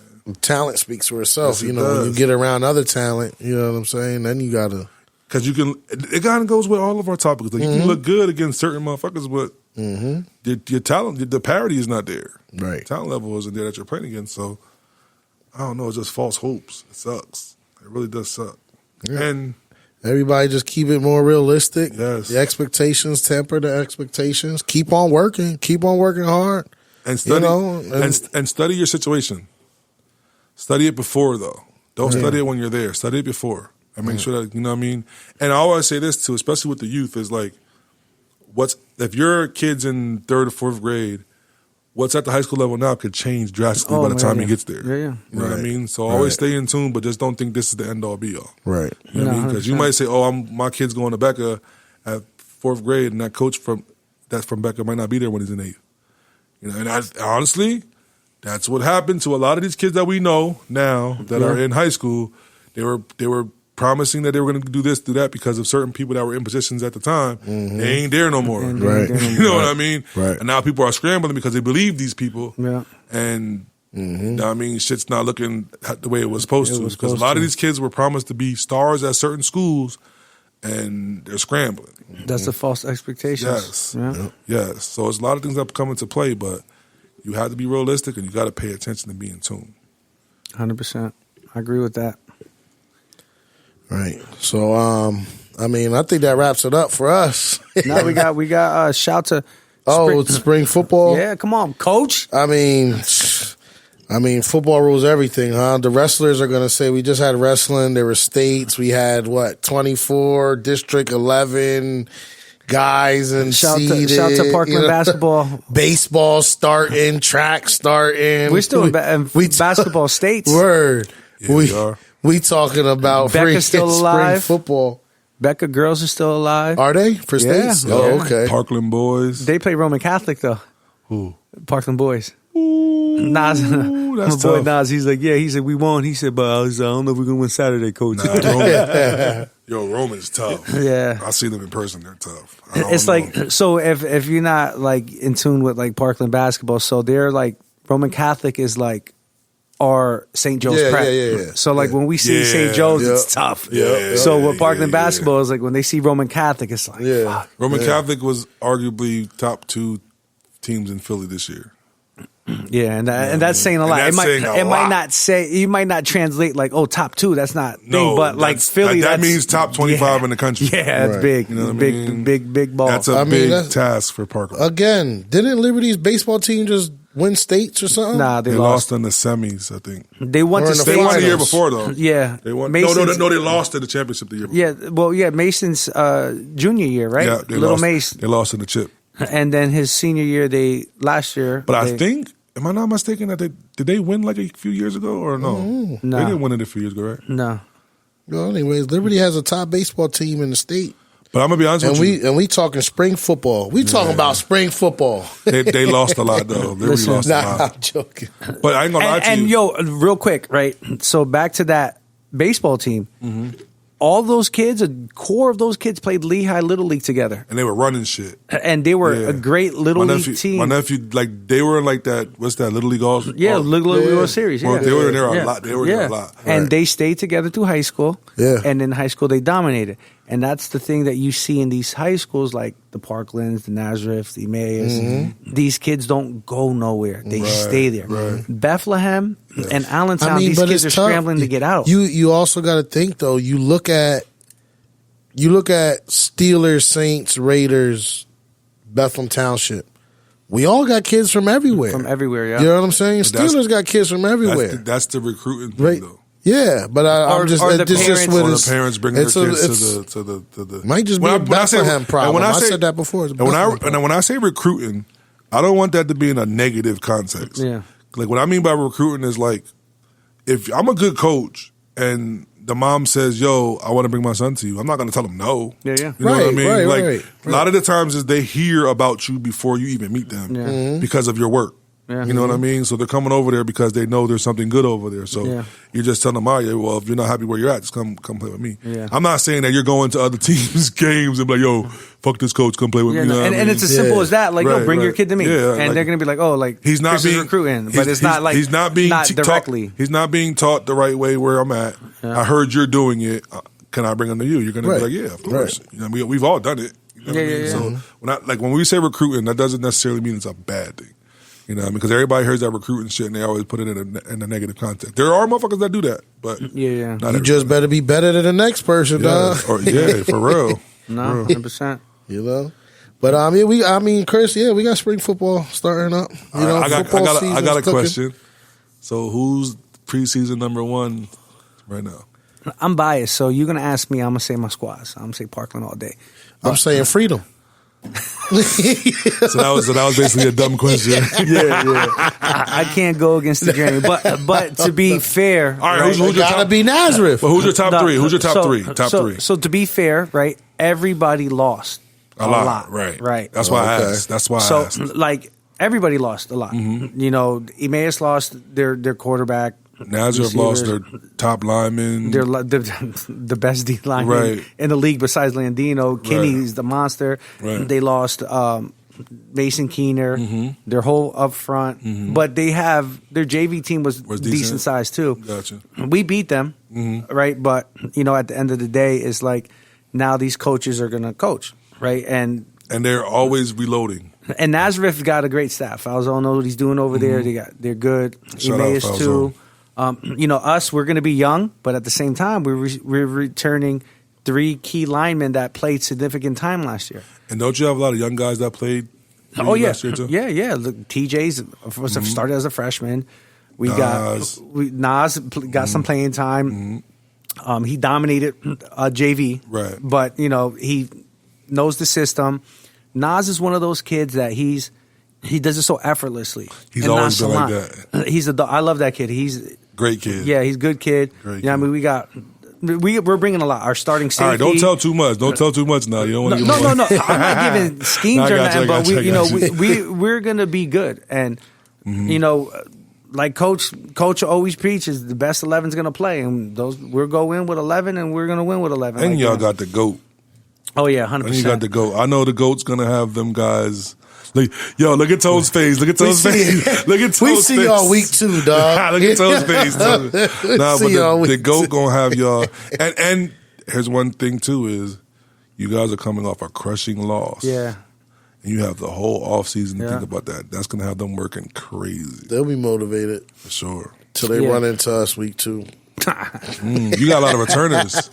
Talent speaks for itself. Yes, it When you does. get around other talent, you know what I'm saying? Then you got to. Because it kind of goes with all of our topics. Like you can look good against certain motherfuckers, but your talent, the parity is not there. Right. Talent level isn't there that you're playing against. So, I don't know. It's just false hopes. It sucks. It really does suck. Yeah. And Everybody just keep it more realistic. Yes. The expectations, temper the expectations. Keep on working. Keep on working hard. and study and and study your situation. Study it before though. Don't study it when you're there. Study it before. And make sure that, you know what I mean? And I always say this too, especially with the youth, is like, if your kid's in 3rd or 4th grade, what's at the high school level now could change drastically by the time he gets there. Yeah. You know what I mean? So always stay in tune, but just don't think this is the end all be all. right. You know what I mean? 100%. Because you might say, my kid's going to Becca at 4th grade, and that coach from Becca might not be there when he's in 8th. You know, and honestly, that's what happened to a lot of these kids that we know now that are in high school. They were promising that they were going to do this, do that because of certain people that were in positions at the time. They ain't there no more. Right. You know what I mean? Right. And now people are scrambling because they believe these people. Yeah. And you know what I mean, shit's not looking the way it was supposed to. Because a lot of these kids were promised to be stars at certain schools, and they're scrambling. That's the false expectations. Yes. Yeah. Yes. So there's a lot of things that come into play, but you have to be realistic and you got to pay attention and be in tune. 100%. I agree with that. Right. So, I think that wraps it up for us. Now we got shout to Spring football. Yeah, come on, coach. I mean, football rules everything, huh? The wrestlers are going to say we just had wrestling. There were states. We had 24, District 11 guys and Shout seeded. to Parkland basketball. Baseball starting, track starting. We're still in basketball states. Word. Yeah, we are. We talking about Becca's still spring alive. football. Becca girls are still alive. Are they for Yeah. states? Yeah. Oh, okay. Parkland boys. They play Roman Catholic though. Who? Parkland boys. Ooh, Nas, that's my boy tough. Nas. He's like, he said we won. He said, but I don't know if we're gonna win Saturday, coach. Roman's tough. Yeah. I see them in person. They're tough. I don't It's know. like, so if you're not like in tune with like Parkland basketball, so they're like Roman Catholic is like our St. Joe's Yeah, prep. yeah. So like when we see Yeah, St. Joe's, yeah. it's tough. Yeah, So yeah, with Parkland yeah, basketball is like when they see Roman Catholic, it's like, Yeah. fuck. Roman Catholic was arguably top 2 teams in Philly this year. Yeah, and that's saying a lot. that's saying a lot. Might not say, you might not translate like, oh, top 2. That's not No, thing, but like Philly, that that's, means top 25 in the country. Yeah, that's Right. big. You know what I big, mean? big ball. That's a big task for Parkland. Again, didn't Liberty's baseball team just win states or something? Nah, They lost in the semis, I think. They won Or to in the state. They won the year finals. before, though. Yeah, They won. Mason's- No, they lost in the championship the year before. Yeah, well, yeah, Mason's junior year, right? Yeah, they Little lost, Mace, They lost in the chip. and then his senior year, last year. But I think, am I not mistaken that did they win like a few years ago or no? No. They didn't win it a few years ago, right? no. Well, anyways, Liberty has a top baseball team in the state. But I'm gonna be honest And with you. we talking spring football. We talking about spring football. They lost a lot though. Liberty Listen. lost a Nah, lot. I'm joking. But I ain't gonna lie to And you. yo, real quick, right? So back to that baseball team. All those kids, a core of those kids played Lehigh Little League together. And they were running shit. And they were Yeah. a great Little my League nephew, team. My nephew, like they were like that. What's that? Little League all. Yeah, all- Little League World Series. Yeah. Well, they were there a Yeah. lot. They were there a lot. And Right. they stayed together through high school. Yeah. And in high school, they dominated. And that's the thing that you see in these high schools like the Parklands, the Nazareth, the Emmaus. These kids don't go nowhere. They stay there. right. Bethlehem and Allentown, these but kids it's are tough. scrambling to get out. You also got to think though. You look at Steelers, Saints, Raiders, Bethlehem Township. We all got kids from everywhere. From everywhere, yeah. You know what I'm saying? But that's- Steelers got kids from everywhere. That's the recruiting thing, Right? though. Yeah, but Or- I'm just or the this just parents- what Or it's- the parents bring their it's kids a- to the. might just be When a I- when I say- Bethlehem and problem. when I say- said that before. It's a And when Bethlehem problem. when I say recruiting, I don't want that to be in a negative context. Yeah. Like what I mean by recruiting is like, if I'm a good coach and the mom says, "Yo, I want to bring my son to you," I'm not going to tell them no. Yeah, yeah. You know what I Right, mean? right, like right, a lot of the times is they hear about you before you even meet them Yeah. because of your work. Yeah. You know what I mean? So they're coming over there because they know there's something good over there. So Yeah. you're just telling them, "Oh, yeah, well, if you're not happy where you're at, just come play with me." Yeah. I'm not saying that you're going to other teams' games and be like, "Yo, fuck this coach, come play with Yeah, me." You know what I and mean? it's as simple Yeah. as that. Like, yo, Right, bring your right. kid to me, Yeah, and like- they're gonna be like, oh, like He's not Chris is being recruiting, but it's not like he's not being not taught- directly. he's not being taught the right way where I'm at. I heard you're doing it. Can I bring him to you? You're gonna Right. be like, yeah, of course. You know, we've all done it. You know what I Yeah, mean? yeah, So when we say recruiting, that doesn't necessarily mean it's a bad thing. You know, because everybody hears that recruiting shit and they always put it in a negative context. There are motherfuckers that do that, but Yeah. not you everybody. just better be better than the next person, yeah, dog. or, yeah, for real. No, 100%. You know. But Chris, we got spring football starting up. You know, I got football a season's cooking. question. So who's preseason number one right now? I'm biased, so you're gonna ask me. I'm gonna say my squads. I'm gonna say Parkland all day. I'm saying freedom. So that was basically a dumb question. I can't go against the grain, but to be fair, All right, right? who's your Gotta top? be Nazareth. But who's your top No, three? Who's your top so- three? Top so- three. So to be fair, right? Everybody lost A lot. Right. right. That's why I Okay. asked. That's why I So asked. like everybody lost a lot. You know, Emmaus lost their quarterback. Nazareth lost their receivers. top lineman. They're the best D lineman Right. in the league besides Landino. Kinney's the monster. Right. They lost Mason Keener, their whole up front. But they have their JV team was Was decent decent. size too. Gotcha. We beat them, right? But you know, at the end of the day, it's like now these coaches are gonna coach, right? And they're always reloading. Nazareth got a great staff. I don't know what he's doing over there. They're good. Shout out Emmaus Falzo. too. You know, us, we're going to be young, but at the same time, we're returning 3 key linemen that played significant time last year. And don't you have a lot of young guys that played? Oh yeah, last year too? yeah. Look, TJ's started as a freshman. We Nas. Nas got some playing time. He dominated JV, Right. But you know he knows the system. Nas is one of those kids that he does it so efferlessly. He's and always been like nonchalant. I love that kid. He's Great kid. yeah, he's a good kid. Great Yeah, I kid. mean we're bringing a lot. Our starting safety. All right, don't tell too much. Don't tell too much now. You don't want to No. I'm not giving schemes No, I or got you, nothing, I got but you, I you know, got you. we're gonna be good, and you know, like Coach always preaches, the best 11's gonna play, and we'll go in with 11, and we're gonna win with 11. And Like, y'all you know. got the GOAT. Oh yeah, And 100%. you got the GOAT. I know the GOAT's going to have them guys. Like, yo, look at Toad's face. Look at Toad's face. Look at Toad's We face. see y'all week 2, dog. Look at Toad's face. Nah, See y'all but the week GOAT 2. going to have y'all. And here's one thing, too, is you guys are coming off a crushing loss. Yeah. And you have the whole offseason to Yeah. think about that. That's going to have them working crazy. They'll be motivated For sure. till they run into us week 2. You got a lot of returners.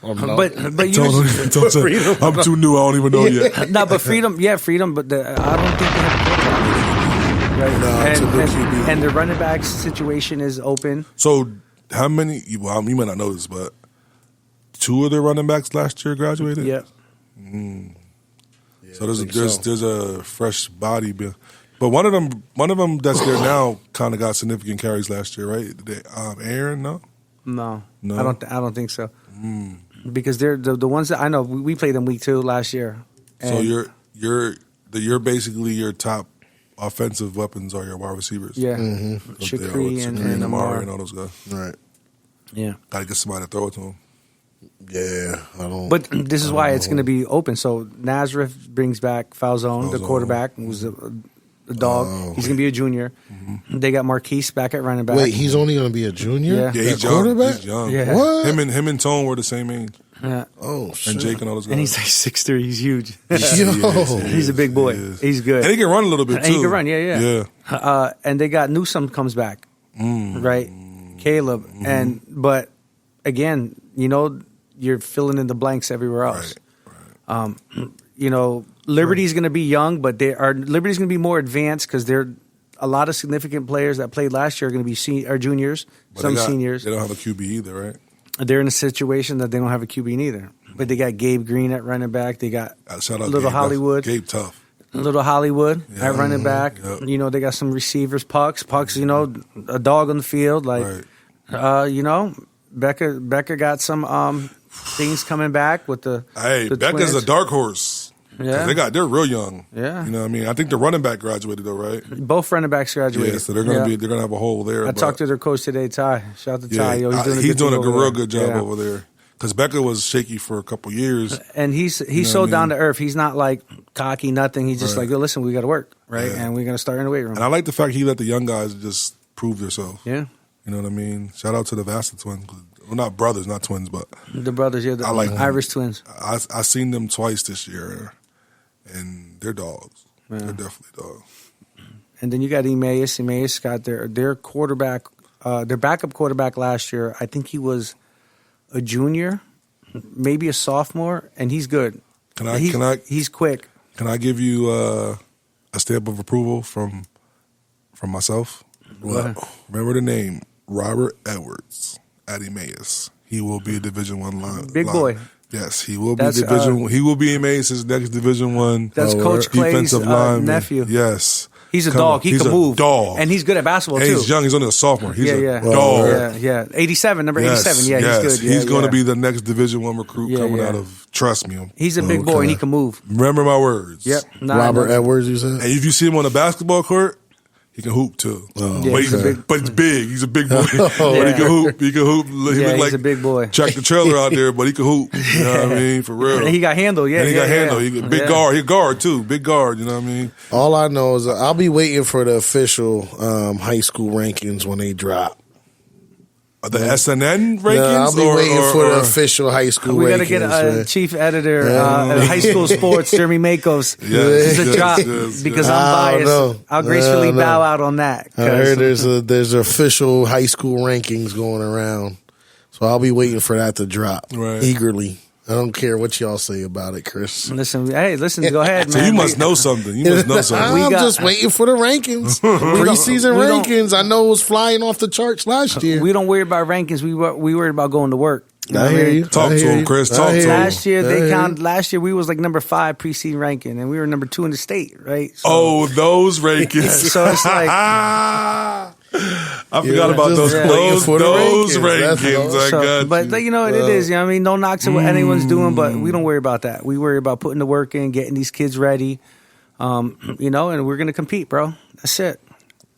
But Don't usually, say, I'm too new. I don't even know yet. no, but freedom. But I don't think they have a quarterback. Right. it's a good QB. And the running back situation is open. So how many? Well, you might not know this, but 2 of their running backs last year graduated. Yeah. So there's a fresh body, but one of them that's there now kind of got significant carries last year, right? Aaron, no. No, No? I don't think so. Because they're the ones that I know. We played them week 2 last year. So And- you're basically your top offensive weapons are your wide receivers. yeah, Shakri Shakri and Amari Amar. and all those guys. Right. Yeah. Got to get somebody to throw it to them. Yeah, I don't. But this is why it's going to be open. So Nazareth brings back Falzone, the Falzone. quarterback, who's a dog. He's going to be a junior. They got Marquise back at running back. Wait, he's only going to be a junior? Yeah. Yeah, That he's young. quarterback? He's young. Yeah. What? Him and Tone were the same age, Yeah. Oh, shit. and Jake and all those guys. And he's like 6'3". He's huge. Yo. He's a big boy. He is. He's good. And he can run a little bit And too. he can run, yeah. Yeah. And they got Newsome comes back, right? Caleb, but again, you're filling in the blanks everywhere else. Right. Liberty's going to be young, but Liberty's going to be more advanced because they're a lot of significant players that played last year are going to be are juniors, But some they seniors. They don't have a QB either, right? They're in a situation that they don't have a QB neither. But they got Gabe Green at running back. They got Shout out Little Gabe. Hollywood. Gabe tough. Little Hollywood Yeah. at running back. Yep. They got some receivers. Pucks, a dog on the field. Right. Becker got some things coming back with the. Hey, the Becca's twins. a dark horse. 'Cause Yeah. they're real young. Yeah. You know what I mean? I think the running back graduated though, right? Both running backs graduated. Yeah, so they're gonna have a hole there. I talked to their coach today, Ty. Shout out to Ty. Yo, he's doing a real real good job over there. Because Becca was shaky for a couple years. And he's what so I mean? down to earth. He's not like cocky, nothing. He's just Right. like, yo, listen, we got to work, right? Yeah. And we're gonna start in the weight room. And I like the fact he let the young guys just prove themselves. Yeah, You know what I mean? Shout out to the Vasta twins. Well, not brothers, not twins, but the brothers, the I like them. Irish twins. I seen them twice this year, and they're dogs. They're definitely dogs. And then you got Emmaus. Emmaus got their quarterback, their backup quarterback last year. I think he was a junior, maybe a sophomore, and he's good. He's quick. Can I give you a stamp of approval from myself? ahead. Remember the name Robert Edwards at Emmaus. He will be a Division I line. Big boy. Yes, he will be That's, he will be Emmaus' next Division I. That's Coach Clay's defensive lineman. nephew. Yes, He's a Come dog. on. He He's can a move. Dog. And he's good at basketball, And too. he's young. He's only a sophomore. He's a yeah. dog. Yeah. 87, number Yes, 87. Yeah, yes. he's good. He's going to yeah. be the next Division I recruit Yeah, coming yeah. out of. Trust me. He's a big boy and he can move. Remember my words. Yep. Robert Edwards, you said? And if you see him on the basketball court, he can hoop too. Yeah, but, he's a big- but he's big. He's a big boy. But Yeah. he can hoop. He can hoop. He Yeah, look he's like a big boy. Check the trailer out there, but he can hoop. You know what I mean? For real. And he got handle, yeah. And he yeah, got handle. yeah. He got big Yeah. guard. He guard too. Big guard. You know what I mean? All I know is I'll be waiting for the official high school rankings when they drop. The SNN rankings. Yeah, I'll be waiting for the official high school We got to rankings. get a man. chief editor Yeah. at High School Sports, Jeremy Makos, Yes, to yes, drop yes, because yes. I I'm don't biased. know. I'll gracefully I don't bow know. out on that. I heard there's official high school rankings going around, so I'll be waiting for that to drop Right. egerly. I don't care what y'all say about it, Chris. Listen, go ahead, man. So you must know something. You must know something. I'm got- just waiting for the rankings. Preseason we don't- rankings. I know it was flying off the charts last year. We don't worry about rankings. We worry about going to work. I hear you. Talk I to hear him, you. Chris. I Talk hear to you. him. Last year I hear you. Last year we was like number 5 preseason ranking, and we were number 2 in the state, right? So, Oh, those rankings. So it's like- I forgot about just those waiting for the those rankings. That's rankings. all. I So, got but you. you know what it is. You know what I mean, no knock to what anyone's doing, but we don't worry about that. We worry about putting the work in, getting these kids ready. And we're gonna compete, bro. That's it.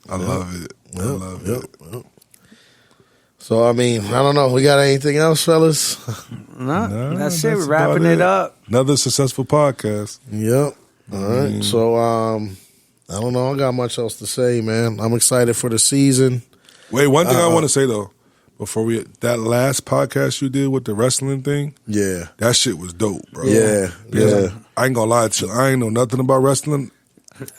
I love it. I love it. So I mean, I don't know. We got anything else, fellas? No, that's it. that's We're wrapping about it up. Another successful podcast. Yep. All right. So I don't know. I don't got much else to say, man. I'm excited for the season. Wait, one thing I want to say though, before that last podcast you did with the wrestling thing, Yeah. that shit was dope, bro. Yeah. Because Yeah. I ain't gonna lie to you. I ain't know nothing about wrestling.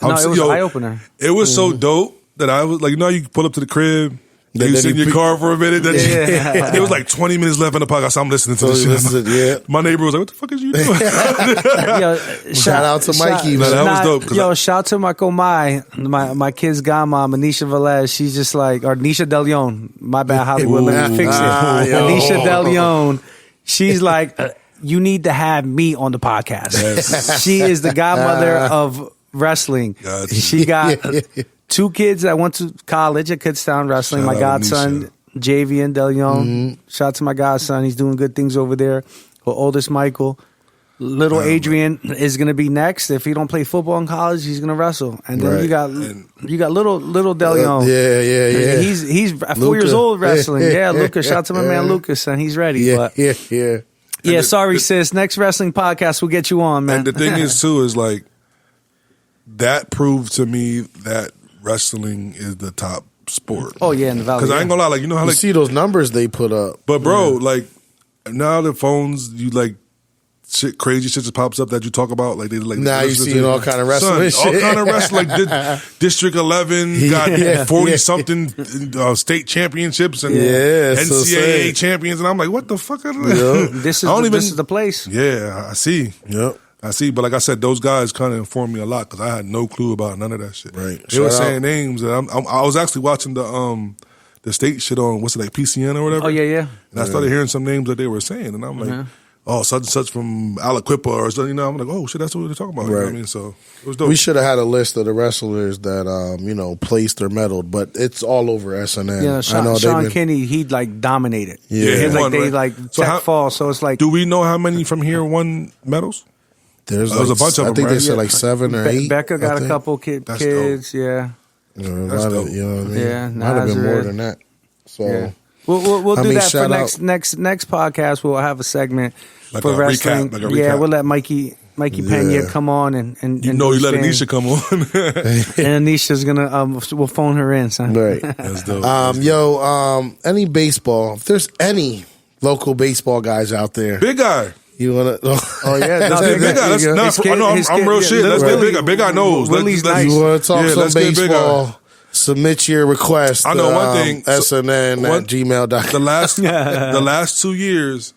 No, it was an eye opener. It was so dope that I was like, you know, how you pull up to the crib. Then You sit in he your car for a minute. Then Yeah. there was like 20 minutes left in the podcast. I'm listening to this shit. Yeah. My neighbor was like, "What the fuck is you doing?" Yo, Shout out to Mikey, No, man. that was dope, 'cause Yo, shout out to my Komai, my kid's godmom, Anisha Velez. She's just like, or Nisha De Leon. My bad, Hollywood. Let me fix it. yo. Anisha De Leon. She's like, you need to have me on the podcast. She is the godmother of wrestling. Gotcha. She got 2 kids that went to college at Kutztown Wrestling. Shout My out godson, Javian De Leon. Shout out to my godson. He's doing good things over there. Her oldest, Michael. Little Adrian is going to be next. If he don't play football in college, he's going to wrestle. And then Right. you got little De Leon. Yeah. He's 4 years old wrestling. Yeah, Lucas. Shout out to my man Lucas, and he's ready. Yeah, But yeah. yeah, sorry, sis. Next wrestling podcast, we'll get you on, man. And the thing is, too, is like that proved to me that wrestling is the top sport. Oh yeah, in the Valley. Because I ain't gonna lie, like you know how You like, see those numbers they put up. but bro, like now the phones, you like shit, crazy shit just pops up that you talk about. Like they like Now you listen seeing to- all kind of wrestling Son, all shit. kind of wrestling. Like District 11 got 40 something state championships and Yeah, so NCAA say. champions, and I'm like, what the fuck are Yeah. this is I don't this is the place. Yeah, I see. Yep. I see, but like I said, those guys kind of informed me a lot because I had no clue about none of that shit. Right. They were Shout saying out. names, and I was actually watching the state shit on what's it like PCN or whatever. Oh yeah. And I started hearing some names that they were saying, and I'm like, oh, such and such from Aliquippa or something. You know, I'm like, oh shit, that's what they're talking about. You know what I Right. mean? So it was dope. We should have had a list of the wrestlers that placed or medaled, but it's all over SNN. Yeah, I Sean, know Sean they've been, Kenny, he like dominated. Yeah. He he like won, they right? like So tech how- fall. So it's like Do we know how many from here won medals? there's There was like, a bunch of I them, think they right? said like 7 or 8. Becca got I a think. couple That's kids. Yeah. You know, That's dope. you know what I mean? Yeah, might have been more Nazareth. than that. So Yeah. We'll I do mean, that for shout next podcast. We'll have a segment Like for a wrestling. recap, like a Yeah, recap. we'll let Mikey Pena Yeah. come on and You know, do you let his Anisha thing. come on. And Anisha's gonna we'll phone her in, son. right. That's dope. Any baseball, if there's any local baseball guys out there, Big guy. you want to Oh yeah, no, Big guy. That's His not. kid- I know. his I'm kid- real yeah, shit. Let's Willie- get Big Guy. Big Guy knows. Willie's Let's- nice. you want to talk Yeah, some let's get Big baseball, submit your request. I know one thing. SNN One- at gmail.com. the last 2 years,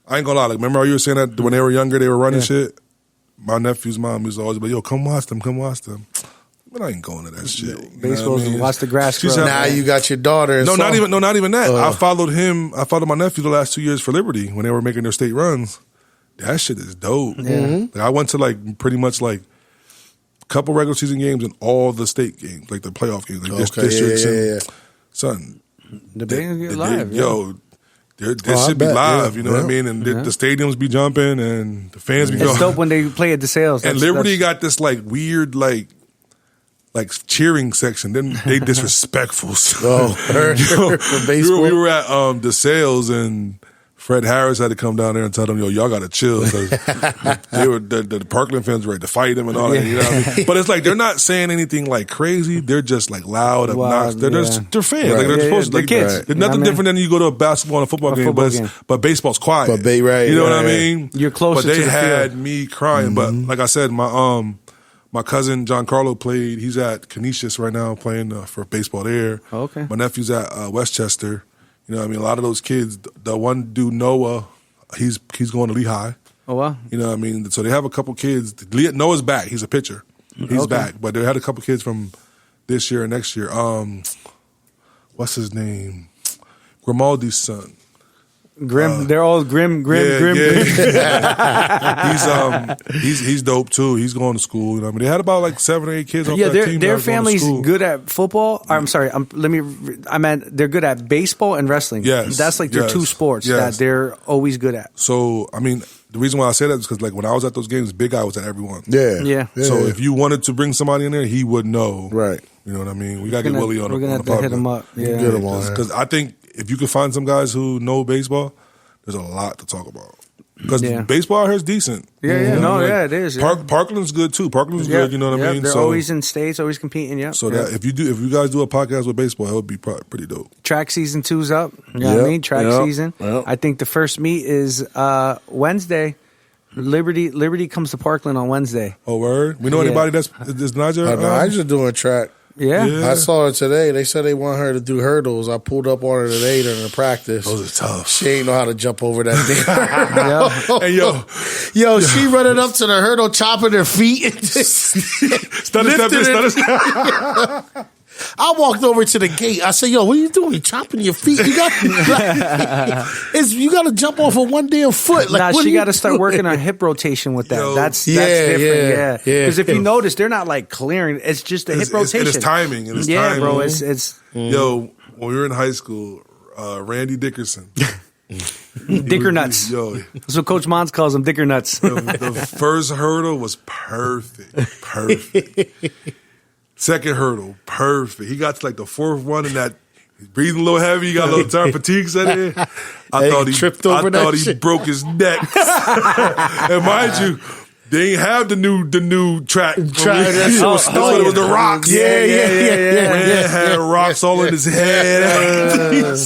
I ain't gonna lie. Like, remember how you were saying that when they were younger, they were running shit. My nephew's mom was always like, "Yo, come watch them, come watch them." But I ain't going to that shit. You know what I Baseball's mean? watch the grass She's grow. having- Now you got your daughter. And No, not even that. Uh. I followed him. I followed my nephew the last 2 years for Liberty when they were making their state runs. That shit is dope. Like, I went to like pretty much like a couple regular season games and all the state games, like the playoff games, like Okay, districts. yeah. And, son, The Bengals get they- live. yeah. yo, they I should be bet, live. yeah. You know what I Yeah. mean? And the stadiums be jumping and the fans be It's going. dope when they play at the sales. And That's- Liberty that's- got this like weird like cheering section. Then they disrespectful. Oh, for baseball. We were at the sales and Fred Harris had to come down there and tell them, "Yo, y'all got to chill." 'Cause they were the Parkland fans were ready to fight him and all that. You know what I mean? But it's like they're not saying anything like crazy. They're just like loud, obnoxious. Wild, They're yeah. they're fans. Like Right. they're Yeah, supposed to. they're Like, kids. There's You know nothing what I mean? different than you go to a basketball and a football game, football but game. but baseball's quiet. But right, you know what I right. mean? You're closer But they to the had field. me crying. But like I said, my cousin John Carlo played. He's at Canisius right now playing for baseball there. Okay. My nephew's at Westchester. You know what I mean? A lot of those kids, the one dude, Noah, he's going to Lehigh. Oh wow. You know what I mean? So they have a couple kids. Noah's back. He's a pitcher. He's Okay. back. But they had a couple kids from this year and next year. What's his name? Grimaldi's son. Grim. They're all grim. He's dope too. He's going to school. You know what I mean? They had about like 7 or 8 kids off Yeah, that team. their that was going to family's school. good at football. I'm sorry. I meant they're good at baseball and wrestling. Yes, That's like their yes, two sports yes. that they're always good at. So, I mean, the reason why I say that is because like when I was at those games, Big Guy was at every one. Yeah. Yeah. So if you wanted to bring somebody in there, he would know. Right. You know what I mean? We got to get Willie on We're gonna on have the to hit podcast. him up. Yeah. Get him on. Because I think if you could find some guys who know baseball, there's a lot to talk about. Because Yeah. baseball out here is decent. Yeah, yeah. You know No, what I mean? yeah, it is, yeah. Parkland's good too. Parkland's Yeah, good. You know what yeah, I mean? They're So, always in states, always competing. Yeah. so yeah. that if you guys do a podcast with baseball, it would be pretty dope. Track season 2's up. You know what I Yep, mean? Track yep, season. yep. I think the first meet is Wednesday. Liberty comes to Parkland on Wednesday. Oh, word? We know Yeah. anybody that's Niger? Niger doing track. Yeah. Yeah. I saw her today. They said they want her to do hurdles. I pulled up on her today during the practice. Those are tough. She ain't know how to jump over that thing. Hey, yo. Yo, she running up to the hurdle, chopping her feet. And just Stutter step lifting in, it. stutter step. I walked over to the gate. I said, "Yo, what are you doing? You chopping your feet? You got you got to jump off of one damn foot." Like, Nah, what she are you got to start doing? working on hip rotation with that. Yo. That's Yeah, different. yeah, Yeah, yeah. because if you notice, they're not like clearing. It's just a hip rotation. It's timing. It is yeah, timing. bro. It's Yo, when we were in high school, Randy Dickerson. dicker nuts. Yo, That's what Coach Mons calls them, dicker nuts. the first hurdle was perfect. Perfect. Second hurdle, perfect. He got to like the fourth one and that he's breathing a little heavy. He got a little time fatigue set in. I Hey, thought he tripped over I that thought he shit. broke his neck. And mind you, they ain't have the new track. That's what it was the rocks. Yeah. Ran had rocks all in his head.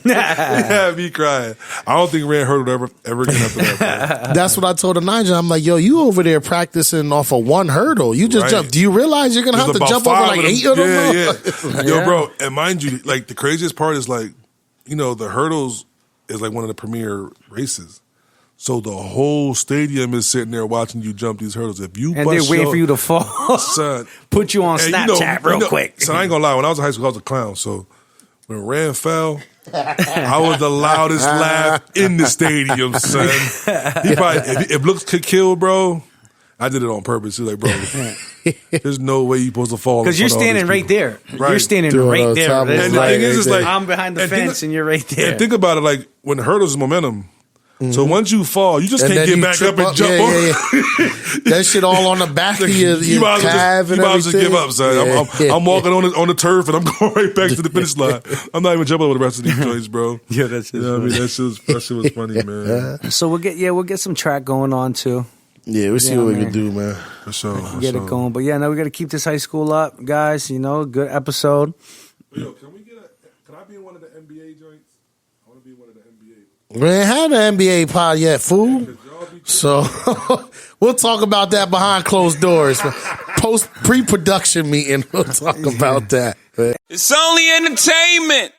Yeah, me crying. I don't think Rand hurdled ever again after that. Bro. That's what I told the Niger. I'm like, "Yo, you over there practicing off of one hurdle? You just Right. jump. Do you realize you're gonna have There's to about jump over 5 like of them. 8 of them?" Yeah. Yo, bro, and mind you, like the craziest part is like, you know, the hurdles is like one of the premier races. So the whole stadium is sitting there watching you jump these hurdles. If you And they're waiting for you to fall. son, Put you on and Snapchat real quick. So I ain't gonna lie. When I was in high school, I was a clown. So when Rand fell, I was the loudest laugh in the stadium, son. He probably, if looks could kill, bro. I did it on purpose. He was like, bro, there's no way you're supposed to fall. Because you're standing right there. Right. You're standing Doing right on there. top of It's And the like- thing is like I'm behind the and think- fence and you're right there. And think about it, like when hurdles is momentum. So once you fall, you just And can't then get you back trip up and jump yeah, on. yeah. That shit all on the back of your You might as well calf just, and you might as well everything. give up, son. I'm walking on the turf and I'm going right back to the finish line. I'm not even jumping over the rest of these joints, bro. Yeah, that's You know what I mean? That shit was funny, man. So we'll get some track going on too. Yeah, we'll see Yeah, what we man. can do, man. For sure. for Get sure. it going. But yeah, now we got to keep this high school up, guys. You know, good episode. Yo, can I be in one of the NBA joints? I want to be in one of the NBA. We ain't had an NBA pod yet, fool. So we'll talk about that behind closed doors. Pre-production meeting, we'll talk about that. It's only entertainment.